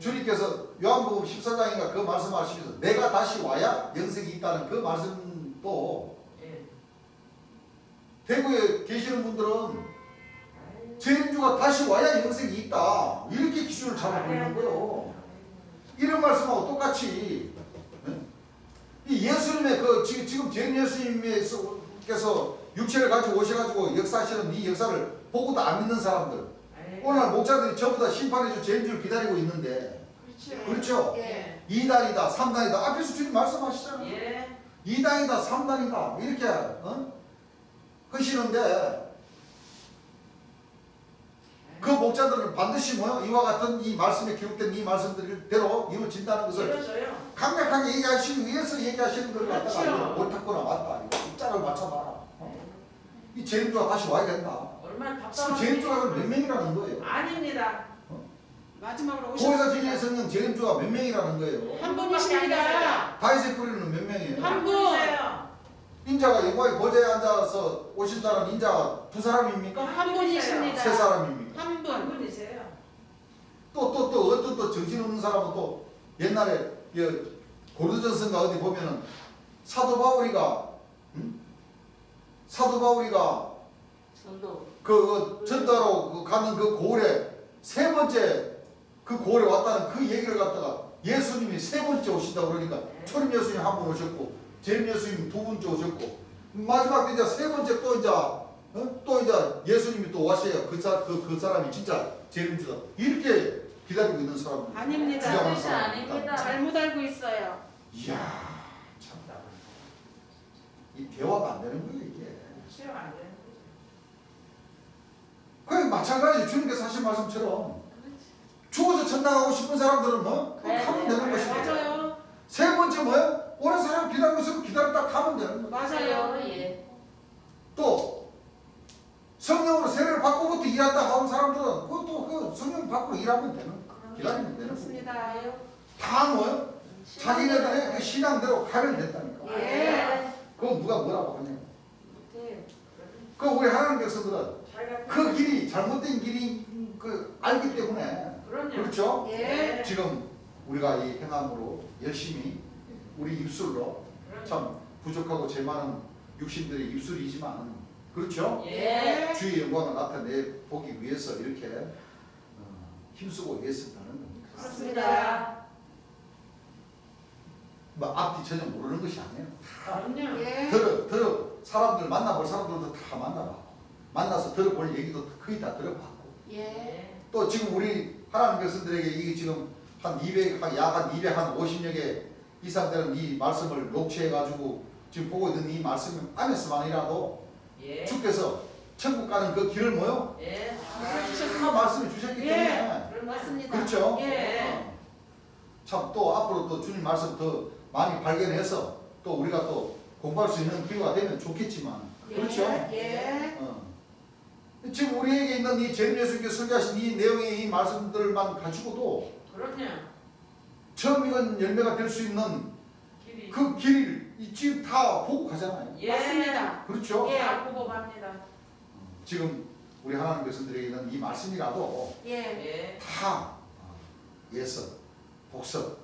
주님께서 요한복음 14장인가 그 말씀하시면서 내가 다시 와야 영생이 있다는 그 말씀도 예. 대구에 계시는 분들은 죄인주가 다시 와야 영생이 있다 이렇게 기준을 잡고 있는 거예요. 이런 말씀하고 똑같이 이 예수님의 그 지금 죄인 예수님께서 육체를 가지고 오셔가지고 역사하시는 이 역사를 보고도 안 믿는 사람들 오늘 목자들이 전부 다 심판해줄 죄인주를 기다리고 있는데 그렇죠. 그렇죠? 예. 2단이다 3단이다 앞에서 주님 말씀하시잖아요. 예. 2단이다 3단이다 이렇게 하시는데 그 목자들은 반드시 뭐요? 이와 같은 이 말씀에 기록된 이 말씀대로 이루어진다는 것을 이루어져요. 강력하게 얘기하시기 위해서 얘기하시는 걸 갖다가 그렇죠. 옳다거나 맞다 이거 숫자를 맞춰봐라. 이 재림주가 다시 와야 된다. 얼마나 지금 재림주가 몇 명이라는 거예요? 아닙니다. 마지막으로 고해사 오셨습니다. 진리의 성령 재림주가 몇 명이라는 거예요? 한 분이십니다. 다윗의 뿌리는 몇 명이에요? 한 분. 분이세요. 인자가 여호와의 보좌에 앉아서 오신다는 인자가 두 사람입니까? 한 분이십니다. 세 사람입니까? 한 한 분. 분이세요. 또 어떤 또 정신없는 사람은 또 옛날에 고르전서인가 어디 보면은 사도 바울이가 전도. 그 전도하러 가는 그 고을에 세 번째 그 고을에 왔다는 그 얘기를 갖다가 예수님이 세 번째 오신다고 그러니까 초림 예수님 한 번 오셨고 재림 예수님 두 번째 오셨고 마지막 이제 세 번째 또 이제 예수님이 또 와셔야 그 사람이 진짜 재림주다 이렇게 기다리고 있는 사람 아닙니다. 주장하는 그것이 사람 아닙니다. 잘못 알고 있어요. 이야 참다 이 대화가 안 되는 거예요 이게. 수용 안 되는 거죠. 그게 마찬가지 주님께서 하신 말씀처럼 죽어서 천당 가고 싶은 사람들은 뭐 가면 되는 것이고 맞아요. 세 번째 뭐야? 오랜 사람 기다리고 있으면 기다렸다 가면 되는 거예요. 맞아요. 예. 또 성령으로 세례를 받고부터 일한다 하는 사람들은 그것도 그 성령 받고 일하면 되는 거예요. 기다리면 되는 거예요. 그렇습니다. 다 뭐야? 자기네들의 그 신앙대로 가면 된다니까. 예. 그건 누가 뭐라고 하냐? 못해요. 그 우리 하나님 백성들은 자기가 그 길이 잘못된 길이 그 알기 때문에 그럼요. 그렇죠? 예. 지금 우리가 이 행함으로 열심히 우리 입술로 참 부족하고 제 많은 육신들의 입술이지만 그렇죠? 예. 주의 영광을 나타내 보기 위해서 이렇게 힘쓰고 애쓴다는 겁니다. 그렇습니다. 뭐 앞뒤 전혀 모르는 것이 아니에요. 그럼요. 예. 들어 사람들 만나볼 사람들도 다 만나봐. 만나서 들어볼 얘기도 거의 다 들어봤고. 예. 또 지금 우리 하나님 백성들에게 이게 지금 한 250여 개 이상 되는 이 말씀을 녹취해가지고 지금 보고 있는 이 말씀 안에서만이라도 예. 주께서 천국 가는 그 길을 뭐요? 예. 다 말씀해 주셨기 예. 때문에 그럼 맞습니다. 그렇죠? 예. 참 또 앞으로 또 주님 말씀 더 많이 발견해서 또 우리가 또 공부할 수 있는 기회가 되면 좋겠지만 그렇죠? 예. 지금 우리에게 있는 이 재림 예수님께 설교하신 이 내용의 이 말씀들만 가지고도 그럼요. 처음 익은 열매가 될 수 있는 길이. 그 길을 지금 다 보고 가잖아요. 예. 맞습니다. 그렇죠? 예. 다 보고 갑니다. 지금 우리 하나님 백성들에게 있는 이 말씀이라도 예. 예. 다 예서 복습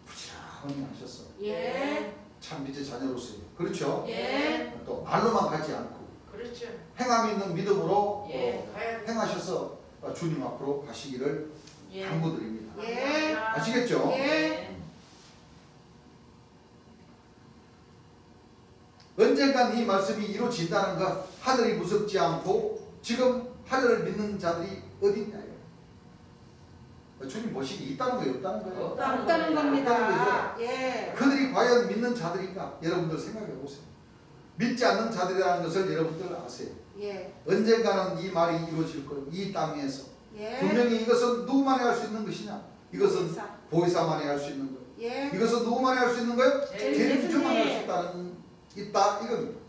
부지런히 하셨어. 예. 참 밑에 자녀로서요. 그렇죠? 예. 또 말로만 가지 않고 그렇죠. 행함이 있는 믿음으로 예. 가야 행하셔서 주님 앞으로 가시기를 예. 당부드립니다. 예. 아시겠죠? 예. 언젠간 이 말씀이 이루어진다는 것 하늘이 무섭지 않고 지금 하늘을 믿는 자들이 어디 있나요? 주님 보시기 있다는 거예요? 없다는 거예요? 없다는 없다는 겁니다. 없다는 예. 그들이 과연 믿는 자들인가? 여러분들 생각해 보세요. 믿지 않는 자들이라는 것을 여러분들 아세요. 예. 언젠가는 이 말이 이루어질 거예요. 이 땅에서. 예. 분명히 이것은 누구만이 할 수 있는 것이냐? 이것은 보혜사만이 할 수 있는 거예요. 예. 이것은 누구만이 할 수 있는 거예요? 제일 제일주만 할 수 예수님. 있다 이겁니다.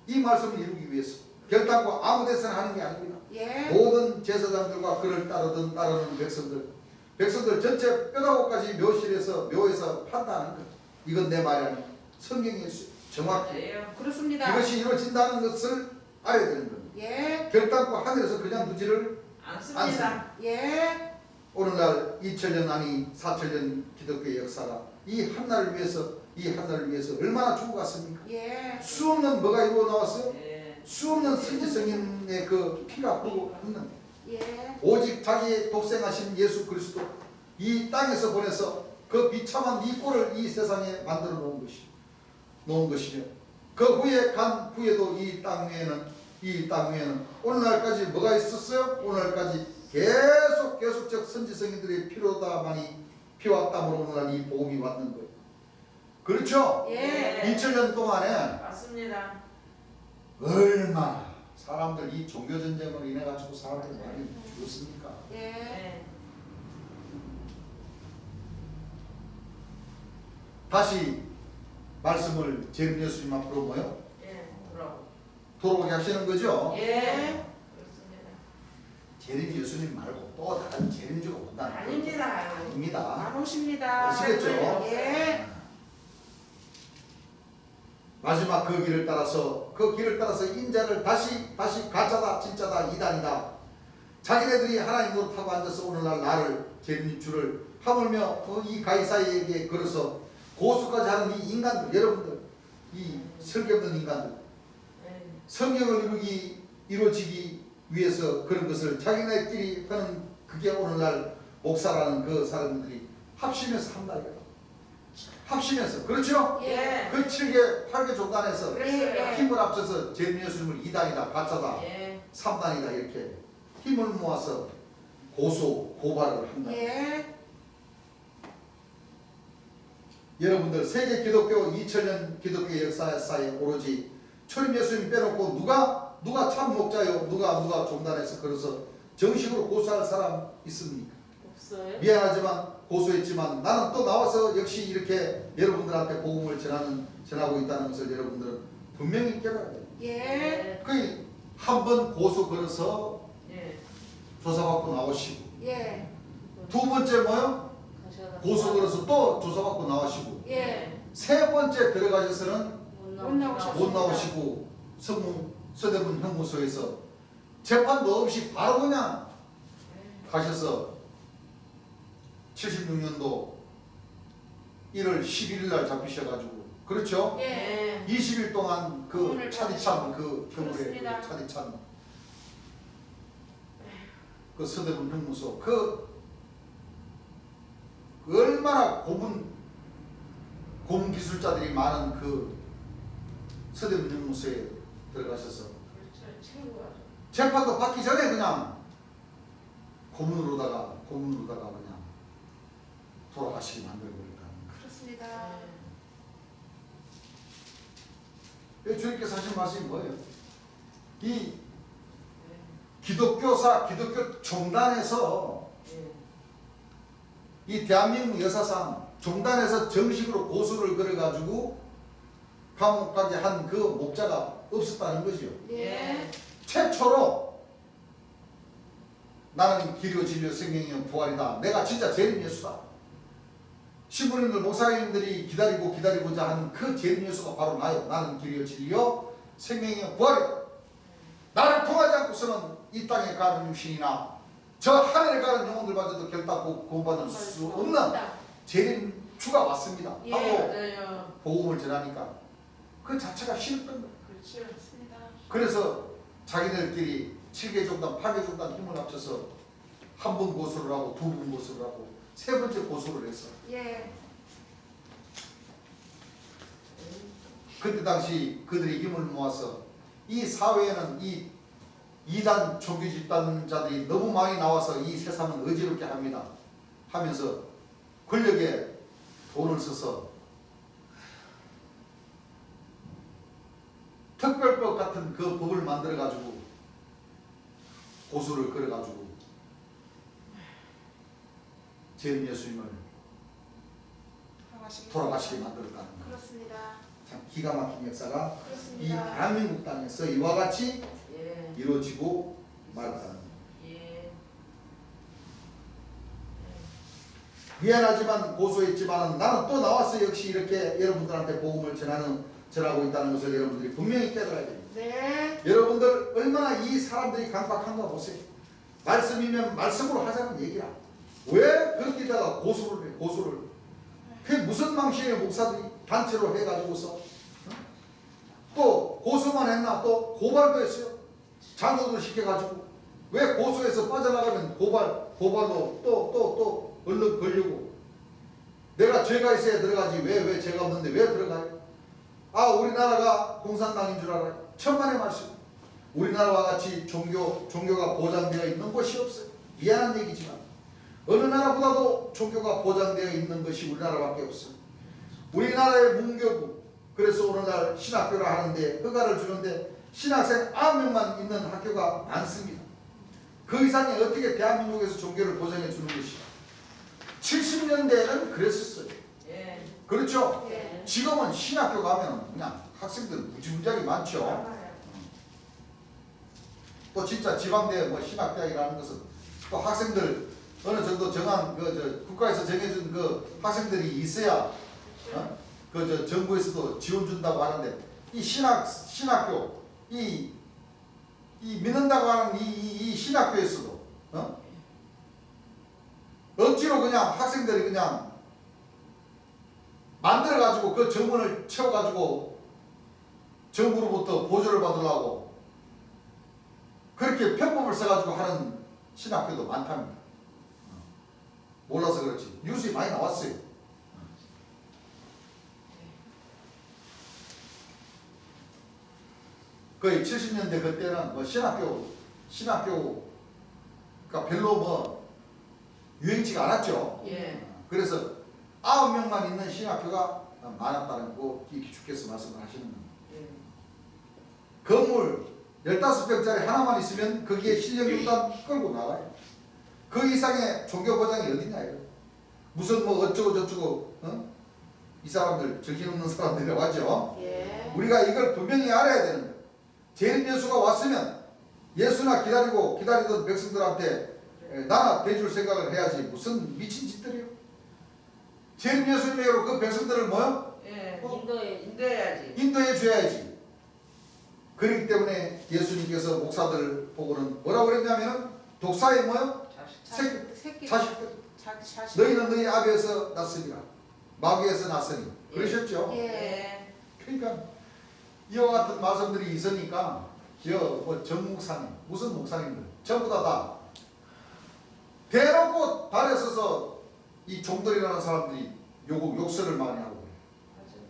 이 말씀을 이루기 위해서 결단코 아무 데서나 하는 게 아닙니다. 예. 모든 제사장들과 그를 따르는 백성들 전체 뼈다귀까지 묘에서 판단하는 것. 이건 내 말이 아니고 성경의 정확히 맞아요. 그렇습니다. 이것이 이루어진다는 것을 알아야 되는 겁니다. 예. 결단코 하늘에서 그냥 두지를 않습니다. 예. 오늘날 2000년 아니 4000년 기독교의 역사가 이 한날을 위해서 얼마나 죽어갔습니까? 예. 수없는 뭐가 이루어 나왔어요? 예. 수없는 선지성인의 그 피가 흐르고 했는데 예. 오직 자기의 독생하신 예수 그리스도 이 땅에서 보내서 그 비참한 이 꼴을 이 세상에 만들어 놓은 것이며 그 후에 간 후에도 이 땅 위에는 오늘날까지 뭐가 있었어요? 오늘날까지 계속적 선지성인들의 피와 땀으로 오늘날 이 복음이 왔는 거예요. 그렇죠? 예. 2000년 동안에 맞습니다. 얼마나 사람들 이 종교 전쟁으로 인해 가지고 사람들이 많이 죽었습니까? 예. 네. 다시 말씀을 재림 예수님 앞으로 뭐요? 예. 뭐라고? 돌아오게 하시는 거죠? 예. 그렇습니다. 재림 예수님 말고 또 다른 재림주가 온다는 아닙니다. 아닙니다. 안 오십니다. 아시겠죠? 예. 마지막 그 길을 따라서 인자를 다시 가짜다 진짜다 이단이다. 자기네들이 하나님 노릇하고 앉아서 오늘날 나를 재림 주를 하물며 이 가이사이에게 걸어서 고수까지 하는 이 인간들, 여러분들, 이 설계 없는 인간들, 네. 성경을 이루어지기 위해서 그런 것을 자기네끼리 하는 그게 오늘날 목사라는 그 사람들이 합심해서 한다 이거다. 합심해서, 그렇죠? 예. 그 7개, 8개 종단에서 그랬어요. 힘을 합쳐서 재림 예수님을 2단이다, 가짜다, 예. 3단이다 이렇게 힘을 모아서 고발을 한다. 예. 여러분들 세계 기독교 2000년 기독교 역사에 오로지 초림 예수님 빼놓고 누가 참 목자요, 누가 종단에서 걸어서 정식으로 고소할 사람 있습니까? 없어요? 미안하지만 고소했지만 나는 또 나와서 역시 이렇게 여러분들한테 복음을 전하고 있다는 것을 여러분들은 분명히 깨달아야 돼요. 예. 그 한 번 고소 걸어서 예. 조사받고 나오시고 예. 두 번째 뭐요? 고소 걸어서 또 조사받고 나오시고 예. 세 번째 들어가셔서는 못 나오셨습니다. 못 나오시고 서대문 형무소에서 재판도 없이 바로 그냥 가셔서 76년도 1월 11일 날 잡히셔가지고 그렇죠? 예. 20일 동안 그 오늘 차디찬 그 겨울에 그 그렇습니다. 차디찬 그 서대문 형무소 그 얼마나 고문 기술자들이 많은 그 서대문 형무소에 들어가셔서 그렇죠. 친구가. 재판도 받기 전에 그냥 고문으로다가 그냥 돌아가시게 만들어버릴까. 그렇습니다. 주님께서 하신 말씀이 뭐예요? 이 기독교 종단에서 이 대한민국 역사상 종단에서 정식으로 고소를 걸어가지고 감옥 가게 한 그 목자가 없었다는 거죠. 예. 최초로 나는 길이요 진리요 생명이요 부활이다. 내가 진짜 재림 예수다. 신부님들 목사님들이 기다리고자 하는 그 재림 예수가 바로 나요. 나는 길이요 진리요 생명이요 부활이다. 나를 통하지 않고서는 이 땅에 가는 육신이나 저 하늘에 가는 영혼들마저도 결단코 구원받을 수 없는 재림 주가 왔습니다. 예. 하고 맞아요. 복음을 전하니까 그 자체가 싫었던 거예요. 그렇죠. 그렇습니다. 그래서 자기들끼리 7개 종단, 8개 종단 힘을 합쳐서 한 번 고소를 하고 두 번 고소를 하고 세 번째 고소를 했어. 예. 그때 당시 그들이 힘을 모아서 이 사회에는 이 이단 종교 집단자들이 너무 많이 나와서 이 세상은 어지럽게 합니다. 하면서 권력에 돈을 써서 특별법 같은 그 법을 만들어 가지고 고소를 걸어 가지고 재림 예수님을 돌아가시게 만들었다는 거예요. 그렇습니다. 참 기가 막힌 역사가 이 그렇습니다. 대한민국 땅에서 이와 같이 예. 이루어지고 말았다는 거예요. 예. 미안하지만 고소했지만 나는 또 나와서 역시 이렇게 여러분들한테 복음을 전하고 있다는 것을 여러분들이 분명히 깨달아야 됩니다. 네. 여러분들 얼마나 이 사람들이 강박한가 보세요. 말씀이면 말씀으로 하자는 얘기야. 왜 그렇게다가 고소를 해? 그게 무슨 망신의 목사들이 단체로 해가지고서 또 고소만 했나? 또 고발도 했어요. 장로들 시켜가지고 왜 고소해서 빠져나가면 고발로 또 얼른 걸리고 내가 죄가 있어야 들어가지 왜 죄가 없는데 왜 들어가요? 아 우리나라가 공산당인 줄 알아요. 천만의 말씀. 우리나라와 같이 종교가 보장되어 있는 곳이 없어요. 미안한 얘기지만 어느 나라보다도 종교가 보장되어 있는 것이 우리나라밖에 없어요. 우리나라의 문교부 그래서 오늘날 신학교를 하는데 허가를 주는데 신학생 9명만 있는 학교가 많습니다. 그 이상이 어떻게 대한민국에서 종교를 보장해 주는 것이 70년대에는 그랬었어요. 예. 그렇죠? 예. 지금은 신학교 가면 그냥 학생들 무지무지하게 많죠. 알아요. 또 진짜 지방대 뭐 신학대학이라는 것은 또 학생들 어느 정도 정한 국가에서 정해준 그 학생들이 있어야 정부에서도 지원 준다고 하는데 이 신학교 이 믿는다고 하는 이 신학교에서도 억지로 그냥 학생들이 그냥 만들어 가지고 그 정원을 채워 가지고 정부로부터 보조를 받으려고 그렇게 편법을 써가지고 하는 신학교도 많답니다. 몰라서 그렇지. 뉴스에 많이 나왔어요. 거의 70년대 그때는 뭐 신학교가 별로 뭐 유행치가 않았죠. 예. 그래서 9명만 있는 신학교가 많았다는 거 주께서 말씀을 하시는 겁니다. 예. 건물 15평짜리 하나만 있으면 거기에 실력요단 끌고 나가요. 그 이상의 종교 보장이 어딨냐 이거. 무슨 뭐 어쩌고 저쩌고 이 사람들 정신없는 사람들이라고 하죠. 예. 우리가 이걸 분명히 알아야 되는 거예요. 재림 예수가 왔으면 예수나 기다리던 백성들한테 나나 대줄 생각을 해야지 무슨 미친 짓들이요. 재림 예수님으로 그 백성들을 뭐요? 예. 인도에 인도해야지. 인도해 줘야지. 그렇기 때문에 예수님께서 목사들 보고는 뭐라고 그랬냐면은 독사의 뭐요? 새끼 자식들. 자식. 너희는 너희 아비에서 났으리라. 마귀에서 났으니. 그러셨죠? 예. 예. 그러니까 이와 같은 말씀들이 있으니까 정 목사님, 무슨 목사님들 전부 다 대놓고 발에 서서 이 종들이라는 사람들이 욕설을 많이 하고 그래요. 맞아요.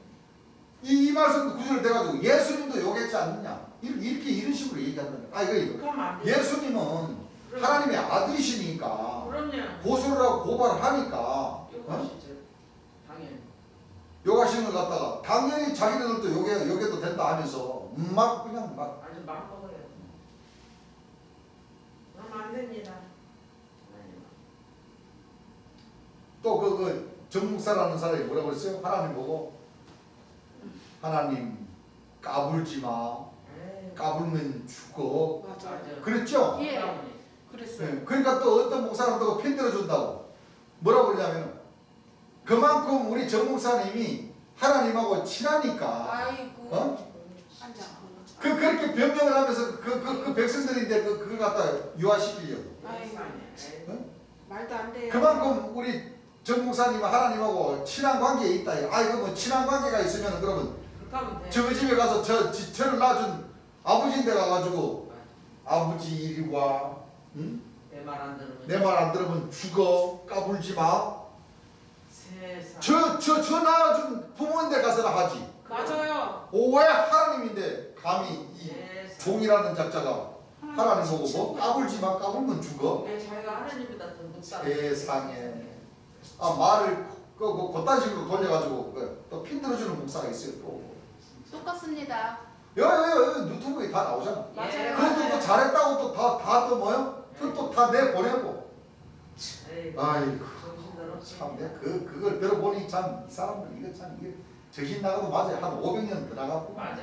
이 말씀도 구절을 대가지고 예수님도 욕했지 않느냐 이렇게 이런 식으로 얘기한다는 거예요. 이거 그러면 안 돼. 예수님은 하나님의 아들이시니까 그럼요. 고소를 하고 고발을 하니까 욕하시죠. 당연히. 욕하시는 걸 갖다가 당연히 자기들도 욕해도 된다 하면서 막 그냥 막 아주 막 먹어요. 그러면 안 됩니다. 또 정목사라는 사람이 뭐라고 그랬어요? 하나님 보고 하나님 까불지 마. 에이. 까불면 죽어. 맞아. 맞아요. 그랬죠? 예. 그러면 그랬어요. 네. 그러니까 또 어떤 목사는 또 편들어 준다고 뭐라고 그러냐면 그만큼 우리 정 목사님이 하나님하고 친하니까 아이고. 앉아. 그렇게 변명을 하면서 그 백성들인데 그걸 갖다 유화시키려고 아이고. 어? 말도 안 돼요. 그만큼 우리 정 목사님은 하나님하고 친한 관계에 있다. 아이고 뭐 친한 관계가 있으면 그러면 그렇다면 돼. 저 집에 가서 저를 낳아준 아버지인데 가가지고 아버지 이리 와. 응? 내 말 안 들으면. 내 말 안 들으면 죽어. 까불지 마. 세상. 저 낳아준 부모인데 가서나 하지. 맞아요. 왜 하나님인데 감히 이 세상. 종이라는 작자가 하나님 보고 뭐 까불지 마. 까불면 죽어. 왜 자기가 하나님보다 더 높다. 세상에. 말을 그딴 식으로 돌려가지고 또 핀들어주는 목사가 있어요. 또. 똑같습니다. 여기 유튜브에 다 나오잖아. 맞아요. 그것도 또 잘했다고 또 다 또 뭐요? 또 다 내보내고. 에이, 아이고. 정신없이. 참 내가 그걸 들어보니 참 이 사람들 이거 참 이게 정신 나가도 맞아요. 한 500년 더 나갔고. 맞아요.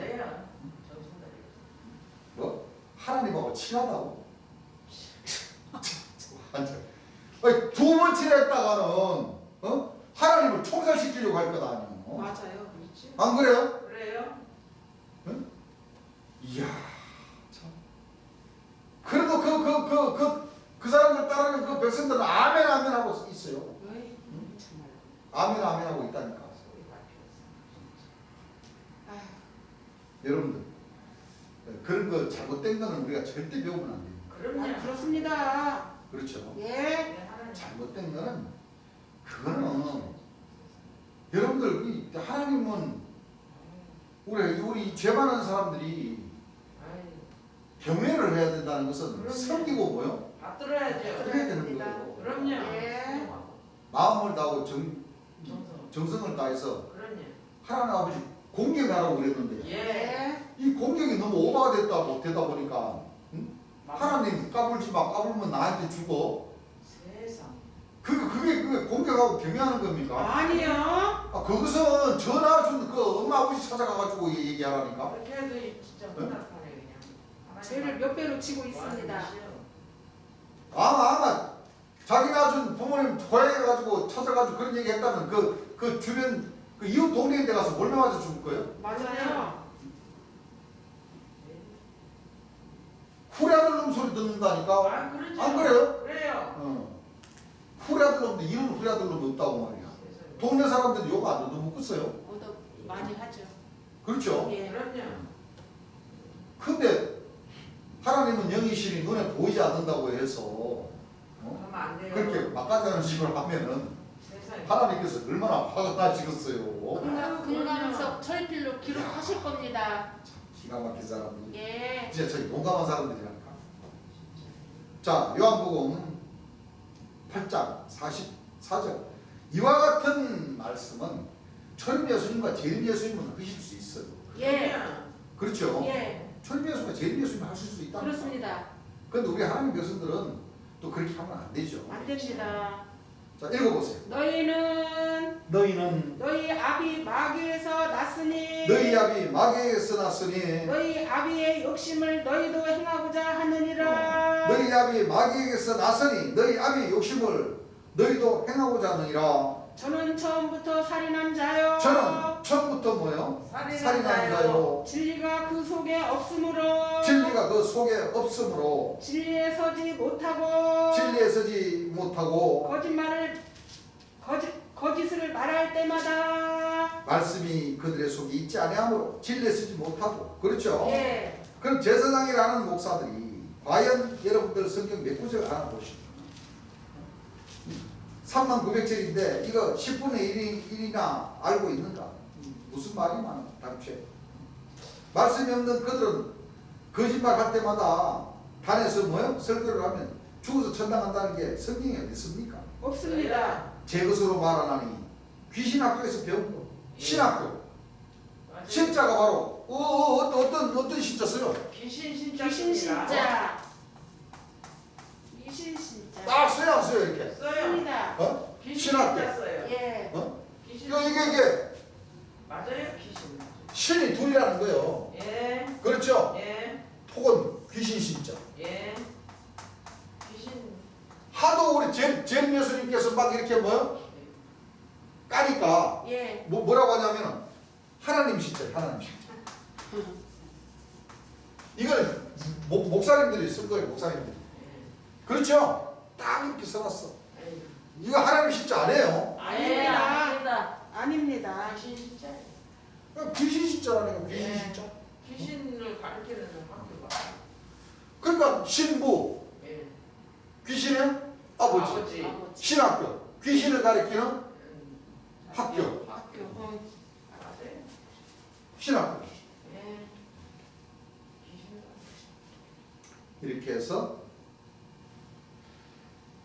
정신들이. 뭐 하나님하고 친하다고. 완전. 아니, 두 번 친했다가는 하나님을 총살시키려고 할 것 아니에요. 맞아요. 그렇지? 안 그래요? 그래요? 이야 참. 그래도 그 사람들 따르는 그 백성들은 아멘 아멘 하고 있어요. 어이, 정말. 아멘 아멘 하고 있다니까. 소리가 아휴. 여러분들 그런 거 잘못된 거는 우리가 절대 배우면 안 됩니다. 그럼요. 그렇습니다. 그렇죠. 예. 네, 하나님. 잘못된 거는 그거는 여러분들 이 하나님은 우리 죄 많은 사람들이 아이, 경외를 해야 된다는 것은 그럼요. 섬기고 뭐요? 받들어야죠. 그래야 되는 거예요. 그럼요. 예. 마음을 다하고 정성. 정성을 다해서 그럼요. 하나님 아버지 공격하라고 그랬는데 예. 이 공격이 너무 오버가 되다 보니까 하나님 까불지 마. 까불면 나한테 죽어. 세상. 그게 공격하고 경외하는 겁니까? 아니요. 아, 그것은 전화 준 그 엄마 아버지 찾아가가지고 얘기하라니까. 그렇게 해도 진짜 혼납하네 그냥. 죄를 몇 배로 치고 있습니다. 아마 자기 낳아준 부모님 고향해가지고 찾아가지고 그런 얘기 했다면 그 주변 그 이웃 동네인 데 가서 몰래 맞아 죽을 거예요? 맞아요. 후레 아들 놈 소리 듣는다니까. 아 그러죠. 안 그래요? 그래요. 후레 아들 놈도 이런 후레 아들 놈이 없다고 말이야. 동네 사람들이 욕 안 해도 묻겠어요? 얻어 많이 하죠. 그렇죠? 예. 그럼요. 근데 하나님은 영이시니 눈에 보이지 않는다고 해서 그러면 안 돼요. 그렇게 막간다는 식으로 하면은 세상에. 하나님께서 얼마나 화가 나시겠어요. 금강석 철필로 기록하실 겁니다. 기가 막힌 사람이. 예. 진짜 저희 용감한 사람들이라니까. 자, 요한복음 8장 44절. 이와 같은 말씀은 초림 예수님과 재림 예수님은 하실 수 있어요. 예. 그렇죠? 예. 초림 예수님과 재림 예수님 하실 수 있다. 그렇습니다. 그런데 우리 하나님 백성들은 또 그렇게 하면 안 되죠. 안 됩니다. 자, 읽어보세요. 너희는 너희 아비 마귀에서 났으니 너희 아비 마귀에서 났으니 너희 아비의 욕심을 너희도 행하고자 하느니라. 너희 아비 마귀에게서 나서니 너희 아비 욕심을 너희도 행하고자 하느니라. 저는 처음부터 살인한 자요. 저는 처음부터 뭐요? 살인한 자요. 진리가 그 속에 없으므로 진리가 그 속에 없으므로 진리에 서지 못하고 진리에 서지 못하고 거짓을 말할 때마다 말씀이 그들의 속에 있지 아니하므로 진리에 서지 못하고. 그렇죠? 예. 그럼 제사장이라는 목사들이 과연 여러분들 성경 몇 구절 알아보십니까? 3900절인데 이거 10분의 1이나 알고 있는가? 무슨 말이 많아 당최. 말씀이 없는 그들은 거짓말 할 때마다 단에서 뭐요? 설교를 하면 죽어서 천당한다는 게 성경에 어디 있습니까? 없습니다. 제 것으로 말하나니 귀신학교에서 배운 거. 신학교. 맞아요. 신자가 바로 어떤 신자 써요? 귀신 신자. 귀신 신자. 귀신 신자. 딱 써요 안 써요 이렇게? 써요. 씁니다. 어? 귀신 신학교. 신자 써요. 예. 어? 귀신. 이게 맞아요 귀신. 신이 둘이라는 거예요. 예. 그렇죠? 예. 혹은 귀신 신자. 예. 귀신. 하도 우리 잼 예수님께서 막 이렇게 뭐요? 까니까 예. 뭐라고 하냐면은 하나님 신자, 하나님 신자. 이거는 목사님들이 쓴 거예요, 목사님들이. 그렇죠? 딱 이렇게 써놨어. 아니, 이거 하나님 신자 아니에요. 아닙니다. 아닙니다. 귀신 신자. 그냥 귀신 신자라는 거, 귀신 네. 신자. 귀신을 가르치는 학교가. 그러니까 신부, 예. 귀신의 아버지, 아버지. 신학교, 귀신을 가리키는 학교, 학교. 맞아요. 신학교. 예. 귀신을 이렇게 해서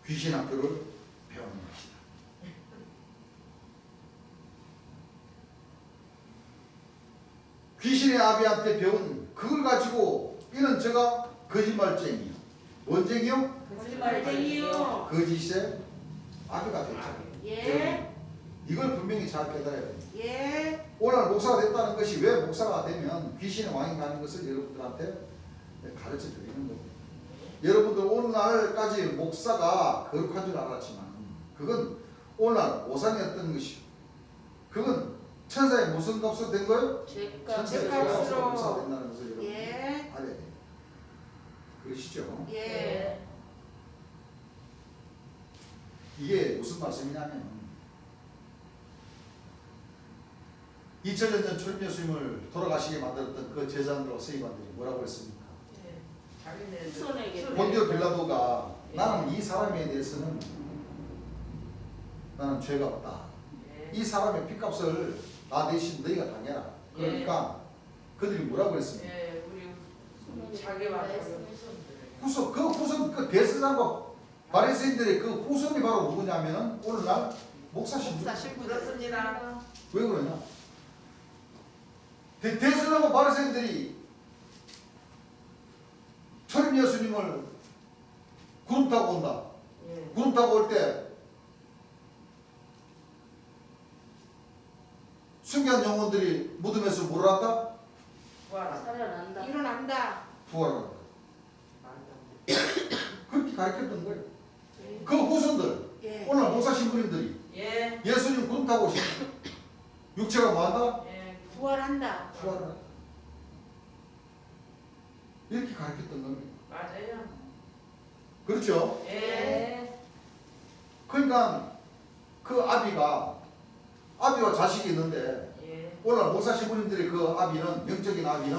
귀신 학교를 배우는 것이다. 귀신의 아비한테 배운 그걸 가지고 이는 제가 거짓말쟁이요. 뭔쟁이요? 거짓말쟁이요. 거짓의 아비가 됐잖아요. 예. 이걸 분명히 잘 깨달아야 돼요. 예. 오늘 목사가 됐다는 것이 왜 목사가 되면 귀신의 왕이 가는 것을 여러분들한테 가르쳐 드리는 겁니다. 여러분들 오늘날까지 목사가 거룩한 줄 알았지만 그건 오늘날 오산이었던 것이요. 그건 천사의 무슨 값으로 된 거예요? 죄값. 천사의 값으로 목사가 된다는 것을 여러분 예. 알아야 돼요. 그러시죠? 예. 이게 무슨 말씀이냐면 2000년 전 초림 예수님을 돌아가시게 만들었던 그 제자들과 서기관들이 뭐라고 했습니까? 예. 자기네들 손에게. 본디오 빌라도가 나는 이 사람에 대해서는 나는 죄가 없다. 예. 이 사람의 핏값을 나 대신 너희가 당해라. 그러니까 그들이 뭐라고 했습니까? 예. 우리 자기와 자기 후손들. 후손 그 대제사장과 바리새인들의 그 후손이 바로 누구냐면 오늘날 목사 신부. 목사 신부. 그렇습니다. 왜 그러냐? 대선하고 바리새인들이 초림 예수님을 구름 타고 온다. 예. 구름 타고 올 때 순교한 영혼들이 무덤에서 뭘 한다? 부활한다. 살아난다. 일어난다. 부활한다. 그렇게 가르쳤던 거예요. 예. 그 후손들, 예. 오늘 목사 신부님들이 예. 예수님 구름 타고 오신다. 육체가 뭐한다? 예. 부활한다. 부활한다. 이렇게 가르쳤던 겁니다. 맞아요. 그렇죠? 예. 예. 그러니까 그 아비와 자식이 있는데 예. 오늘 목사 신부님들의 그 아비는, 영적인 아비는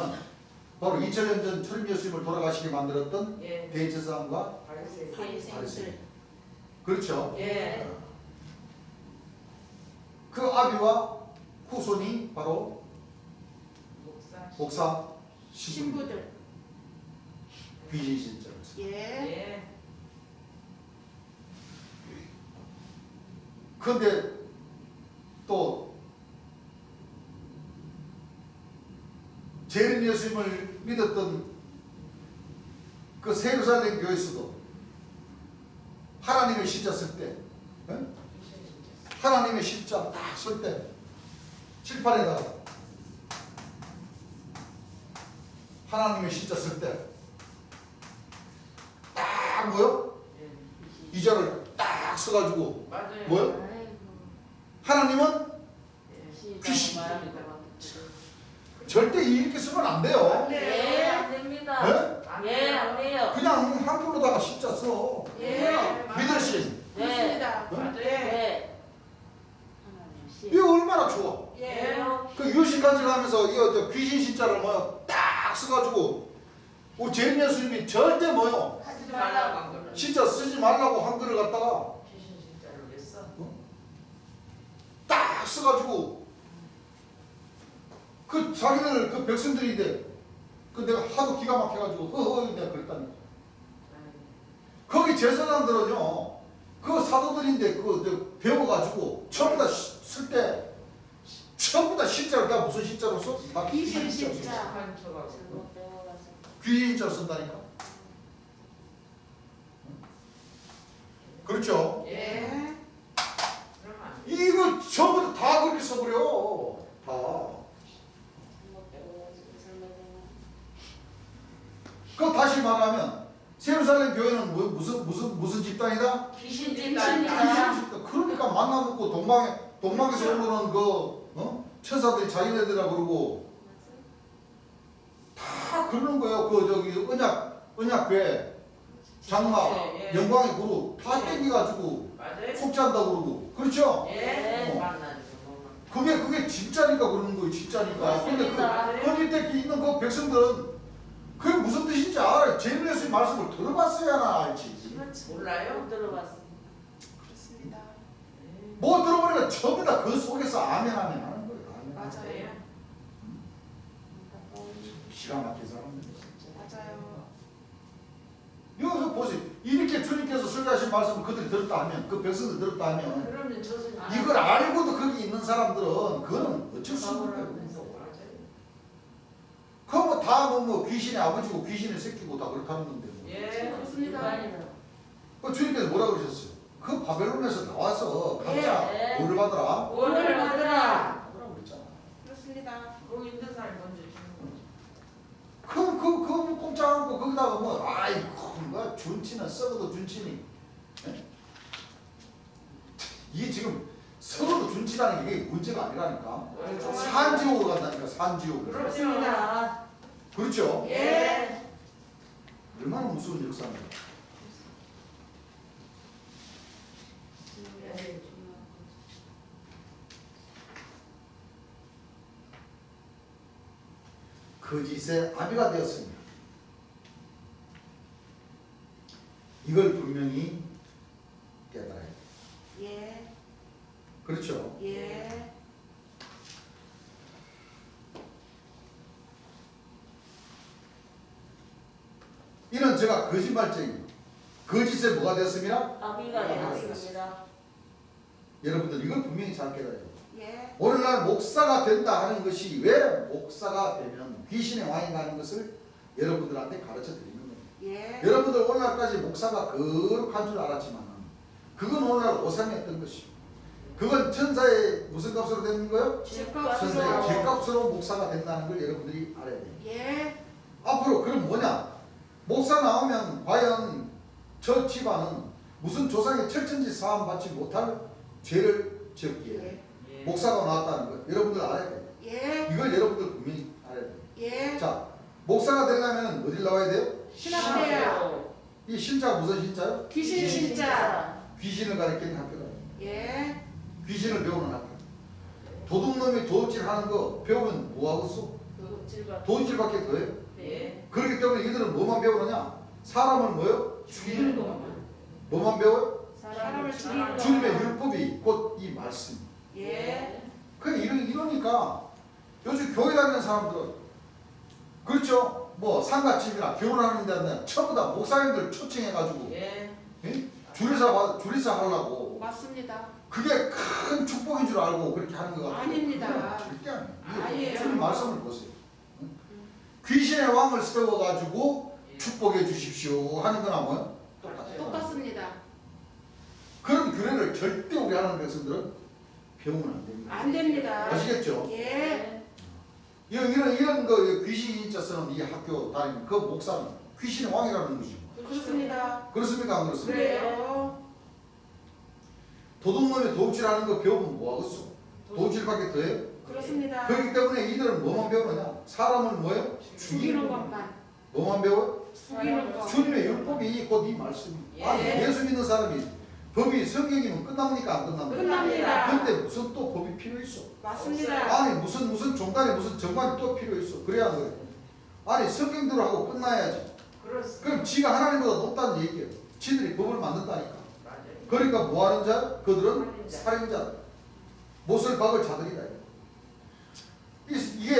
바로 2000년 전 초림 예수님을 돌아가시게 만들었던 예. 대제사장과 바리새인. 바리새인들. 그렇죠? 예. 그 아비와 후손이 바로 목사. 목사 신부님, 신부들. 귀신 신자로. 예. 예. 그런데 또 재림 예수님을 믿었던 그 세루살렘 교회에서도 하나님의 십자 쓸 때, 하나님의 십자 딱 쓸 때 칠판에다가 하나님의 십자 쓸 때 딱 뭐요? 예. 이 절을 딱 써가지고 맞아요. 뭐요? 아이고. 하나님은 예. 귀신. 절대 절대 이렇게 쓰면 안 돼요. 예, 안 됩니다. 네? 예, 안 돼요. 그냥 한글로다가 십자 써. 예. 믿으신. 네. 그렇습니다. 맞아요. 네. 이거 얼마나 좋아. 예. 그 유신까지 가면서 이거 귀신 신자를 뭐요 딱 써가지고 우리 재림 예수님이 절대 뭐요 하지 말라고 한 거는. 진짜 쓰지 말라고 한글을 갖다가 귀신 진짜로 왜 써? 딱 써가지고 그 자기들 그 백성들인데 그 내가 하도 기가 막혀가지고 내가 그랬다니. 거기 제사장들은요 그 사도들인데 그 배워가지고 전부 다 쓸 때 전부 다 신자로 다 무슨 신자로 써? 다 귀신 신자로 써. 신자. 한 초가. 잘못 배워가지고. 귀신 신자로 쓴다니까. 그렇죠? 예. 예. 그러면 안 돼. 이거 전부 다 그렇게 써버려. 다. 잘못 배워가지고 잘못 그 다시 말하면 세루살렘 교회는 무슨 집단이다? 귀신 집단이다. 집단이야. 귀신 집단. 그러니까 만나먹고 동방에서 오는 천사들이 자기네들이라 그러고 다 그러는 거예요. 그 저기 언약궤 장막 예, 예. 영광의 그룹 다 땡겨가지고 맞아요. 속죄한다 그러고 그렇죠? 예. 어. 만나죠. 그게 진짜니까 그러는 거예요. 진짜니까. 근데 맞습니다. 그 밑에 있는 그 백성들은 그게 무슨 뜻인지 알아요. 재림 예수님 말씀을 들어봤어야 알지. 몰라요? 못 들어봤습니다. 그렇습니다. 못 들어보니까 전부 다 그 속에서 아멘 하는 거예요. 아멘. 맞아요. 기가 막힌 사람들. 맞아요. 이거 보세요. 이렇게 주님께서 설교하신 말씀을 그들이 들었다 하면 그 백성들 들었다 하면 그러면 저승 이걸 알고도 거기 있는 사람들은 그거는 어쩔 수 없는 거예요. 맞아요. 그거 다 귀신의 아버지고 귀신의 새끼고 다 그렇다는 건데. 예. 그렇습니다. 그 주님께서 뭐라 그러셨어요? 그 바벨론에서 나와서 각자 예. 오를 받으라. 오늘 받으라. 뭐라고 그랬잖아. 그렇습니다. 거기 있는 사람이 먼저 주는 거지. 그 공짜 않고 거기다가 아이고 준치는 썩어도 준치니. 예? 이게 지금 썩어도 준치라는 게 문제가 아니라니까. 산지옥으로 간다니까 산지옥으로. 그렇습니다. 그렇죠? 예. 얼마나 무서운 역사입니까? 예. 거짓의 아비가 되었습니다. 이걸 분명히 깨달아야 돼요. 예. 그렇죠? 예. 이는 제가 거짓말쟁이 거짓에 뭐가 되었습니다? 아비가 되었습니다. 여러분들 이걸 분명히 잘 깨달아야 돼요. 예. 오늘날 목사가 된다 하는 것이 왜 목사가 되면 귀신의 왕인가 하는 것을 여러분들한테 가르쳐 드리는 거예요. 예. 여러분들 오늘날까지 목사가 거룩한 줄 알았지만 그건 오늘날 오산이었던 것이고 그건 천사의 무슨 값으로 되는 거예요? 죄값으로. 천사의 죄값으로 목사가 된다는 걸 여러분들이 알아야 돼요. 예. 앞으로 그럼 뭐냐? 목사 나오면 과연 저 집안은 무슨 조상의 철천지 사함 받지 못할 죄를 지었기에 예. 목사가 나왔다는 것 여러분들 알아야 돼요. 예. 이걸 여러분들 분명히 알아야 돼요. 예. 자, 목사가 되려면 어딜 나와야 돼요? 신학대야. 이 신자가 무슨 신자요? 귀신 신자. 귀신을 가르치는 학교다. 예. 귀신을 배우는 학교. 도둑놈이 도둑질하는 거 배우면 뭐하겠어? 도둑질밖에 더해요. 네. 그렇기 때문에 이들은 뭐만 배우느냐? 사람을 뭐요? 죽이는 것만. 뭐만 배워요? 사람을 죽이는 거. 주님의 율법이 곧 이 말씀. 예. 그래 이러니까 요즘 교회 다니는 사람들은 그렇죠? 뭐 상가집이나 결혼하는 데는 전부 다 목사님들 초청해가지고 예. 예? 줄이사 하려고 맞습니다. 그게 큰 축복인 줄 알고 그렇게 하는 거 같아요. 아닙니다. 절대 아니에요. 아니에요. 주님 말씀을 보세요. 응? 귀신의 왕을 세워가지고 축복해 주십시오 하는 거나 뭐요? 똑같아요. 똑같습니다. 그런 교회를 절대 우리 하나님 백성들은 배우면 안 됩니다. 안 됩니다. 아시겠죠? 예. 이런 거 귀신이 진짜 쓰는 이 학교 다니는 그 목사는 귀신의 왕이라는 것이죠. 그렇습니다. 그렇습니까? 안 그렇습니까? 그래요. 도둑놈이 도둑질하는 거 배우면 뭐하겠어? 도둑질밖에 더해요? 그렇습니다. 그렇기 때문에 이들은 뭐만 배우느냐? 사람을 뭐예요? 죽이는 것만. 뭐만 배워요? 죽이는 것. 주님의 율법이 곧 이 말씀입니다. 아니 예. 예수 믿는 사람이 법이 성경이면 끝납니까? 안 끝납니까? 끝납니다. 근데 무슨 또 법이 필요 있어? 맞습니다. 아니 무슨 종단에 무슨 정관이 또 필요 있어? 그래야 안 그래? 아니 성경대로 하고 끝나야지. 그럼 지가 하나님보다 높다는 얘기예요. 지들이 법을 만든다니까. 그러니까 뭐 하는 자? 그들은 살인자. 못을 박을 자들이다. 이게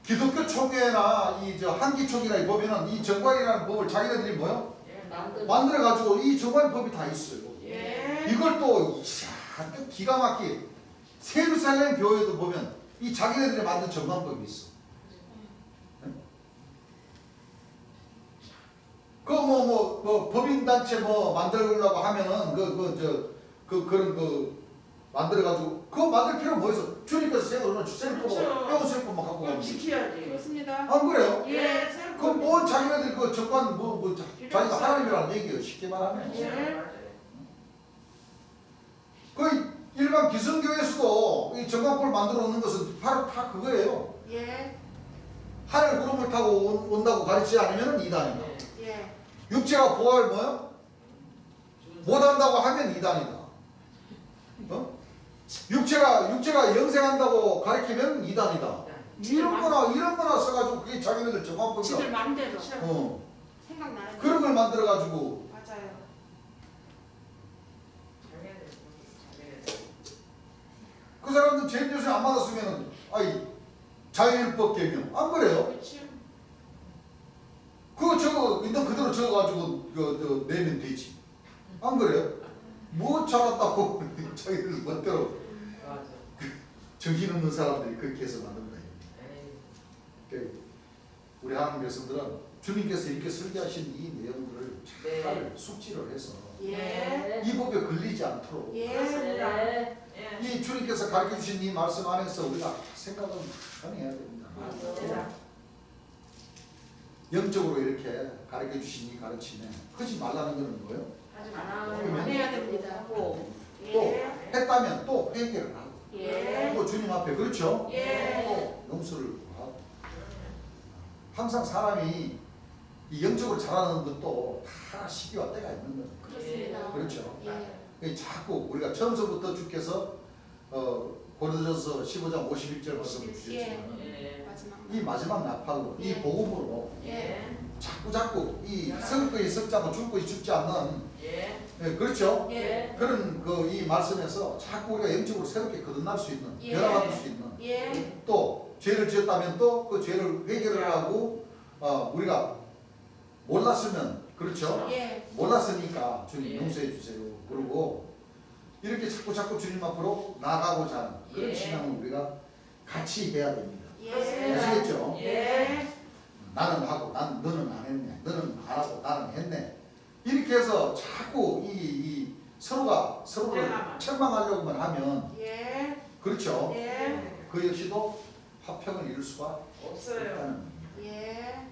기독교 총회나 이 저 한기총이나 보면은 이 정관이라는 법을 자기네들이 뭐요? 만들어 가지고 이 정관 법이 다 있어요. 예. 이걸 또 기가 막히게 세루살렘 교회도 보면 이 자기네들이 만든 정관법이 있어. 그 뭐 법인단체 뭐 만들려고 하면은 그런 만들어 가지고 그거 만들 필요 뭐 있어? 주님께서 세우는 셀프 빼고 셀프 막 갖고 가면 지켜야지. 그렇습니다. 안 그래요? 예. 그뭐 자기네들 그 정관 자기가 하나님이라는 얘기예요. 쉽게 말하면. 예. 그 일반 기성교회에서도 이 정관법을 만들어 놓는 것은 바로 다 그거예요. 예. 하늘 구름을 타고 온다고 가르치지 않으면 이단이다. 예. 육체가 보호할 뭐요? 못한다고 하면 이단이다. 어? 육체가 영생한다고 가르치면 이단이다. 이런 거나 써가지고 그게 자기네들 지들 정관법이다. 마음대로 그런 생각나는 걸 만들어가지고 맞아요. 그 사람들 제일 요새 안 받았으면은 자유율법 개명 안 그래요? 그거 저거 있는 그대로 적어가지고 내면 되지. 안 그래요? 뭐 잘났다고 자기들 멋대로 정신 없는 사람들이 그렇게 해서 만든 거예요. 우리 하나님 백성들은 주님께서 이렇게 설계하신 이 내용들을 잘 숙지를 해서 예. 이 법에 걸리지 않도록 예. 이 주님께서 가르쳐 주신 이 말씀 안에서 우리가 생각은 해야 됩니다. 영적으로 이렇게 가르쳐 주신 이 가르침에 하지 말라는 것은 뭐예요? 안 해야 됩니다. 또 예. 했다면 또 회개를 하고 예. 또 주님 앞에 그렇죠? 예. 또 용서를 구하고 항상 사람이 이 영적으로 자라는 것도 다 시기와 때가 있는 거예요. 그렇습니다. 그렇죠? 예. 자꾸 우리가 처음서부터 주께서 고린도전서 15장 51절 말씀을 주셨지만 마지막. 이 마지막 나팔로 이 예. 복음으로 예. 자꾸 이 썩을 것이 썩지 않고 죽을 것이 죽지 않는 그렇죠? 예. 그런 이 말씀에서 자꾸 우리가 영적으로 새롭게 거듭날 수 있는 예. 변화받을 수 있는 예. 또 죄를 지었다면 또 그 죄를 회개를 하고 우리가 몰랐으면 그렇죠? 예. 몰랐으니까 주님 예. 용서해 주세요. 그리고 이렇게 자꾸 주님 앞으로 나가고자 하는 그런 예. 신앙을 우리가 같이 해야 됩니다. 예. 아시겠죠? 예. 나는 하고 너는 안 했네. 너는 안 하고 나는 했네. 이렇게 해서 자꾸 이 서로가 서로를 책망하려고만 하면 예. 그렇죠. 예. 그 역시도 화평을 이룰 수가 없어요. 없다는 예.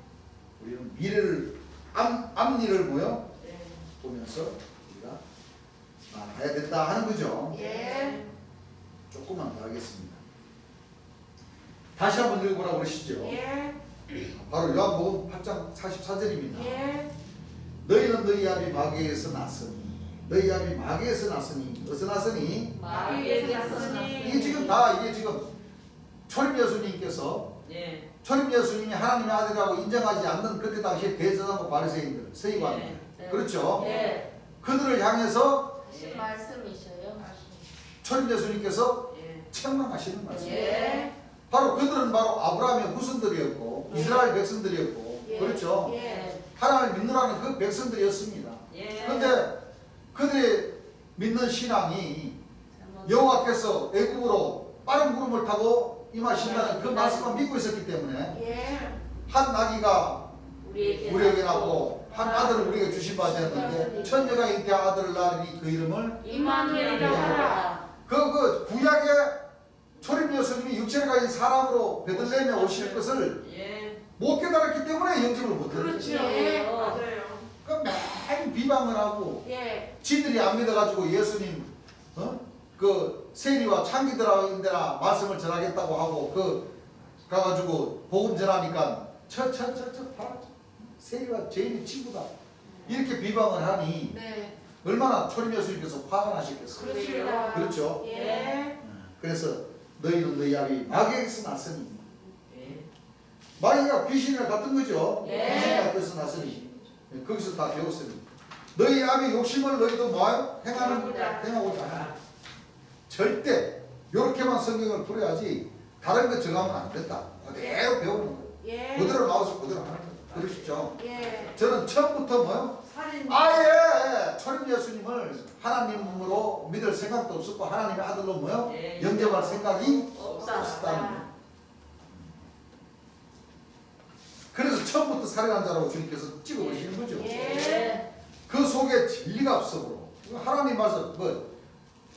우리는 미래를 앞일을 뭐요? 네. 보면서 우리가 나가야 된다 하는 거죠. 예. 조금만 더 하겠습니다. 다시 한번 읽어보라고 그러시죠. 예. 바로 요한복음 8장 44절입니다. 예. 너희는 너희 아비 마귀에서 났으니 너희 아비 마귀에서 났으니 어디서 났으니? 마귀에게서 이게 지금 다 이게 지금 초림 예수님께서 예. 초림 예수님이 하나님의 아들이라고 인정하지 않는 그때 당시에 대제사장과 바리새인들 서기관들 네. 그렇죠? 예. 그들을 향해서 예. 말씀이셔요. 초림 예수님께서 예. 책망하시는 말씀이에요. 예. 바로 그들은 바로 아브라함의 후손들이었고 이스라엘 백성들이었고 예. 그렇죠? 예. 하나님을 믿노라는 그 백성들이었습니다. 예. 그런데 그들의 믿는 신앙이 여호와께서 애굽으로 빠른 구름을 타고 임하신다는 그 말씀을 믿고 있었기 때문에 예. 한 나귀가 우리에게 우리에게 낳고 한 아들을 우리에게 주신 바 되었는데 천녀가 잉태 아들을 낳으니 그 이름을 임마누엘이라 하라. 그 구약의 초림 예수님이 육체를 가진 사람으로 베들레헴에 오실 것을 예. 못 깨달았기 때문에 영접을 못했죠. 그렇죠. 예. 맞아요. 맨 비방을 하고 예. 지들이 안 믿어가지고 예수님 그 세리와 창기들인데나 말씀을 전하겠다고 하고 가가지고 복음 전하니까 봐라 세리와 죄인의 친구다 이렇게 비방을 하니 네. 얼마나 초림 예수님께서 화가 나셨겠어요. 그렇습니다. 그렇죠. 예. 그래서 너희는 너희 아비 마귀에게서 났으니 예. 마귀가 귀신이랑 같은 거죠. 예. 귀신이 앞에서 났으니 거기서 다 배웠습니다. 너희 아비 욕심을 너희도 뭐하여? 행하고자 하라. 절대 이렇게만 성경을 풀어야지 다른 거 정하면 안 된다. 그대로 배우는 거예요. 예. 그대로 나와서 그대로 하는 거예요. 그러시죠? 예. 저는 처음부터 뭐요? 살인. 아예 초림 예수님을 하나님으로 믿을 생각도 없었고 하나님의 아들로 뭐요? 예. 영접할 생각이 없다. 없었다는 거예요. 그래서 처음부터 살인한 자라고 주님께서 찍어버리시는 거죠. 예. 그 속에 진리가 없어. 하나님 말씀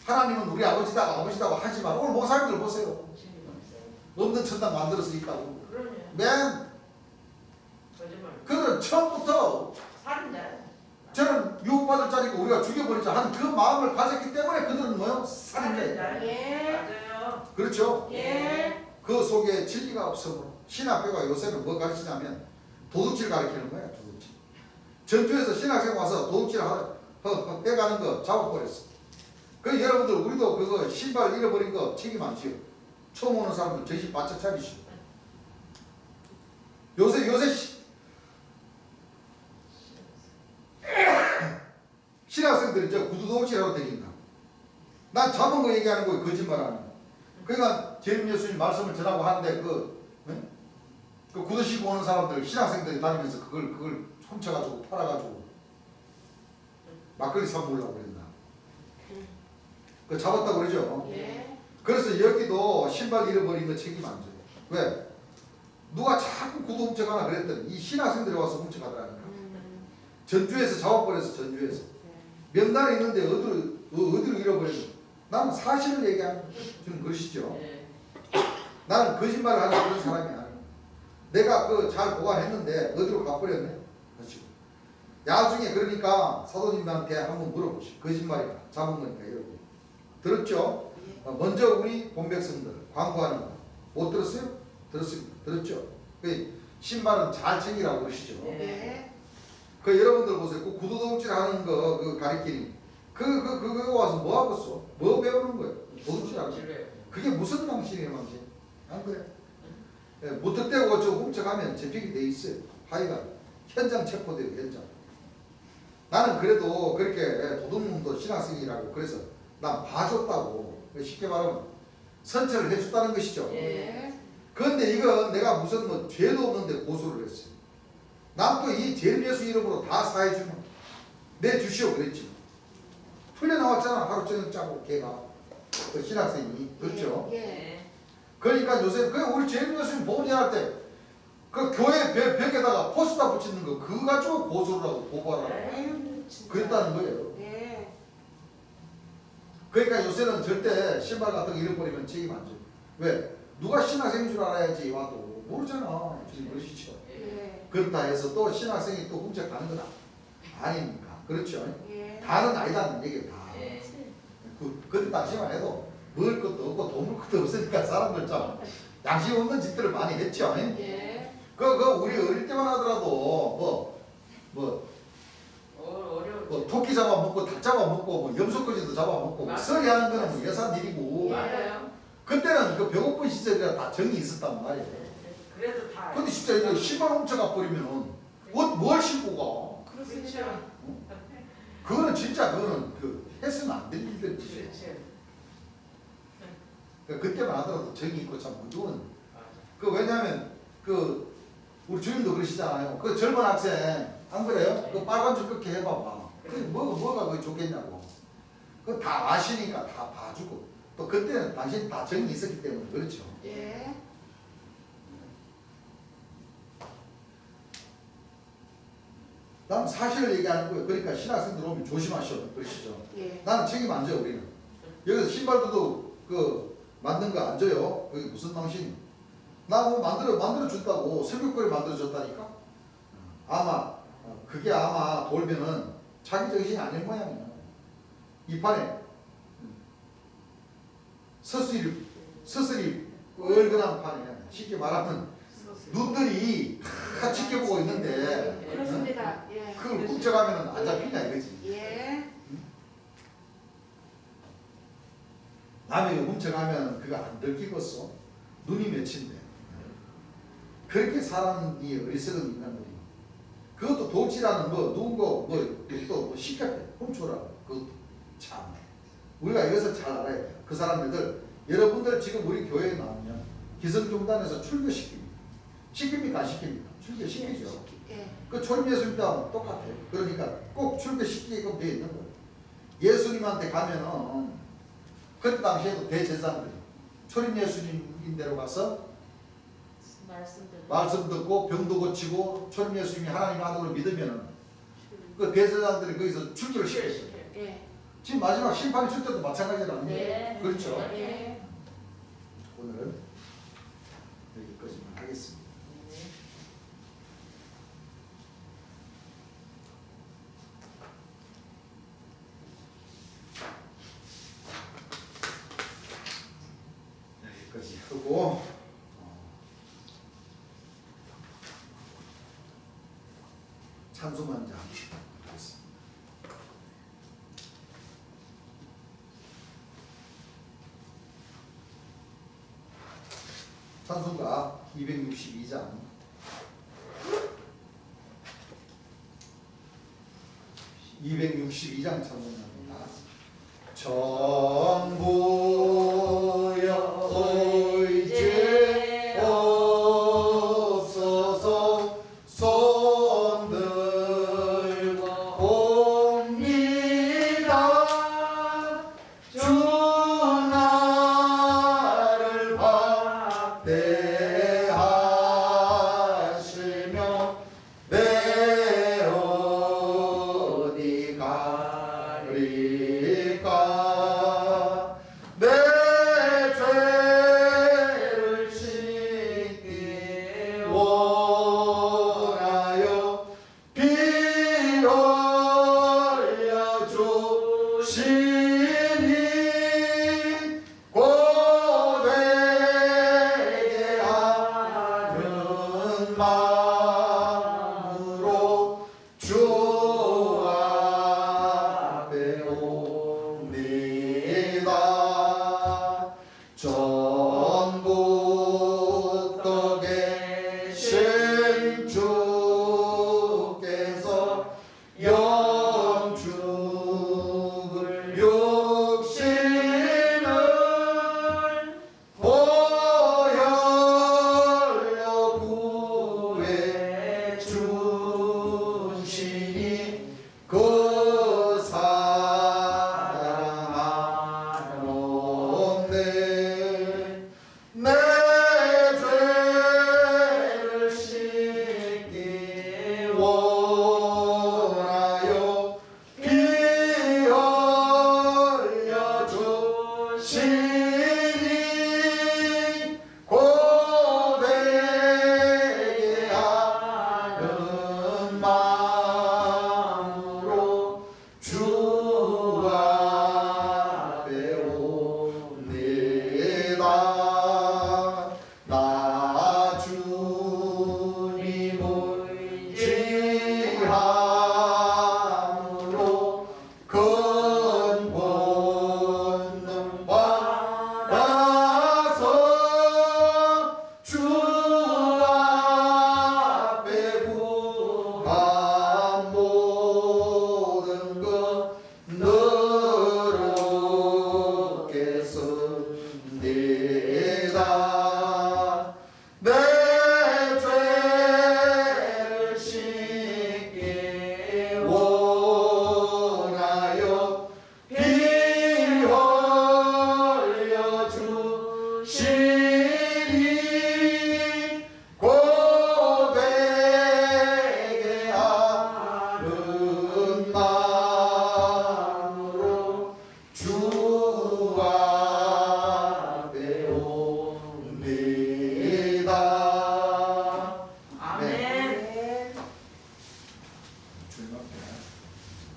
하나님은 우리 아버지다고 하지 마. 오늘 목사님들 보세요. 없는 천당 만들어서 있다고. 그럼요. 맨 거짓말. 그들은 처음부터 살인자. 저는 유혹받을 자리고 우리가 죽여버리자 하는 그 마음을 가졌기 때문에 그들은 뭐요? 살인자예요. 예. 맞아요. 그렇죠? 예. 그 속에 진리가 없어. 신학교가 요새는 뭐 가르치냐면 도둑질 가르치는 거야. 도둑질. 전주에서 신학생 와서 도둑질 해가는 거 잡아버렸어. 그 여러분들 우리도 그거 신발 잃어버린 거 책임 안 지요. 처음 오는 사람들 정신 바짝 차리시오. 요새 신학생들이 저 구두도둑질하러 다닌다. 난 잡은 거 얘기하는 거예요. 거짓말하는 거. 그러니까 재림 예수님 말씀을 전하고 하는데 그 구두 신고 오는 사람들 신학생들이 다니면서 그걸 훔쳐가지고 팔아가지고 막걸리 사 먹으려고 그랬나. 그 잡았다고 그러죠. 예. 그래서 여기도 신발 잃어버린 거 책임 안 져요. 왜? 누가 자꾸 구두 훔쳐가나 그랬더니 이 신학생들이 와서 훔쳐가더라니까. 전주에서 잡아버려서 전주에서. 명단에 있는데 어디로 잃어버려서. 나는 사실을 얘기하는 거예요. 좀 그러시죠. 예. 나는 거짓말을 하는 그런 사람이 아니에요. 내가 잘 보관했는데 어디로 가버렸네. 그렇지. 나중에 그러니까 사도님한테 한번 물어보시오. 거짓말이다. 잡은 거니까 이러고. 들었죠? 먼저 우리 본백성들 광고하는 거 못 들었어요? 들었습니다. 들었죠? 그 신발은 잘 챙기라고 그러시죠? 예. 그 여러분들 보세요. 그 구두도둑질 하는 거 가리키니 그거 와서 뭐 하겠어? 뭐 배우는 거예요? 도둑질하고. 그게 무슨 방식이에요, 방식? 안 그래? 예, 무턱대고 저 훔쳐가면 잡히게 돼 있어요. 하여간 현장 체포돼요, 현장. 나는 그래도 그렇게 도둑놈도 신학생이라고 그래서 난 봐줬다고. 쉽게 말하면 선처를 해줬다는 것이죠. 예. 그런데 이건 내가 무슨 뭐 죄도 없는데 고소를 했어요. 난 또 이 재림 예수 이름으로 다 사해주면 내 주시오 그랬지. 풀려 나왔잖아. 하루 종일 짜고 걔가 그 신학생이 그렇죠. 예. 네. 그러니까 요새 그 우리 재림 교수님 보험제 할때 그 교회 벽에다가 포스터 붙이는 거 그거 가지고 고소를 하고 고발을 하고 아유, 진짜. 그랬다는 거예요. 예. 그러니까 요새는 절대 신발 같은 거 잃어버리면 책임 안 져. 왜? 누가 신학생인 줄 알아야지 와도 모르잖아. 지금 그러시죠. 예. 그렇다 해서 또 신학생이 또 훔쳐가는 건 아니니까. 그렇죠. 예. 다는 아니다는 얘기예요. 다. 네. 그때 당시만 해도 먹을 것도 없고 돈 먹을 것도 없으니까 사람들 참 양심 없는 짓들을 많이 했죠. 예. 그 우리 어릴 때만 하더라도 어려워. 토끼 잡아먹고 닭 잡아먹고 뭐 염소까지도 잡아먹고 뭐 맞아요. 서리하는 거는 뭐 예산 일이고 맞아요. 그때는 그 배고픈 시절이라 다 정이 있었단 말이에요. 그래도 다. 근데 진짜 이거 신발 훔쳐가 버리면은 뭘 신고 가? 그렇습니다. 그거는 진짜 그거는 그 해서는 안 될 일들이지. 그렇지. 그러니까 그때만 하더라도 정이 있고 참 무서운. 맞아. 그 왜냐하면 그 우리 주임도 그러시잖아요. 그 젊은 학생 안 그래요? 그 빨간 줄 끄게 해봐봐. 그 뭐가 그게 좋겠냐고. 그 다 아시니까 다 봐주고 또 그때는 당신 다 정이 있었기 때문에 그렇죠. 예. 난 사실을 얘기하는 거예요. 그러니까 신학생들 오면 조심하시오. 그러시죠. 예. 나는 책임 안 져요. 우리는 여기서 신발도 그 만든 거 안 줘요. 그게 무슨 당신? 나 뭐 만들어 준다고 설교거리 만들어 줬다니까. 아마 그게 아마 돌면은 자기 정신이 아닌 모양이야. 이 판에 서슬이 얼큰한 판이야. 쉽게 말하면 눈들이 다 지켜보고 있는데 그렇습니다. 예. 그걸 훔쳐가면은 안 잡히냐 이거지. 예. 남이 훔쳐가면 그거 안 들키겠어? 눈이 맺힌대. 그렇게 사람이 어리석은 인간들이. 그것도 도치라는 뭐 누군가 또 시켰대. 훔쳐라. 그것도 참. 우리가 이것을 잘 알아야 돼요. 그 사람들 여러분들 지금 우리 교회에 나오면 기성종단에서 출교시킵니다. 시킵니까 안 시킵니까? 출교시키죠. 예. 그 초림 예수님도 똑같아요. 그러니까 꼭 출교시키게끔 되어 있는 거예요. 예수님한테 가면은 그때 당시에도 대제사장들이 초림 예수님인 데로 가서 말씀 듣고 병도 고치고 초림 예수님이 하나님 아들로 믿으면은 그 대제사장들이 거기서 출교를 시켰어요. 예. 지금 마지막 심판이 줄 때도 마찬가지라는 거예요. 네. 그렇죠. 예. 오늘은 여기까지만 하겠습니다. 여기까지 하고 찬송한장 하겠습니다. 찬송가 262장 262장 찬송합니다. 전부여 의지 없어서 손 들고 옵니다. 주 나를 박대하시며 내 어디 가리까 고백하는 마음으로 주 앞에 옵니다. 나 주님을 의지함으로 큰 본능 받아서 주 앞에 구한 모든 것 너롭게 씁니다. 내 죄를 씻기 원하여 피 흘려 주시니 고백의 하는 마음으로 주 앞에 옵니다. 아멘. 주님 앞에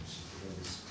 기도하겠습니다.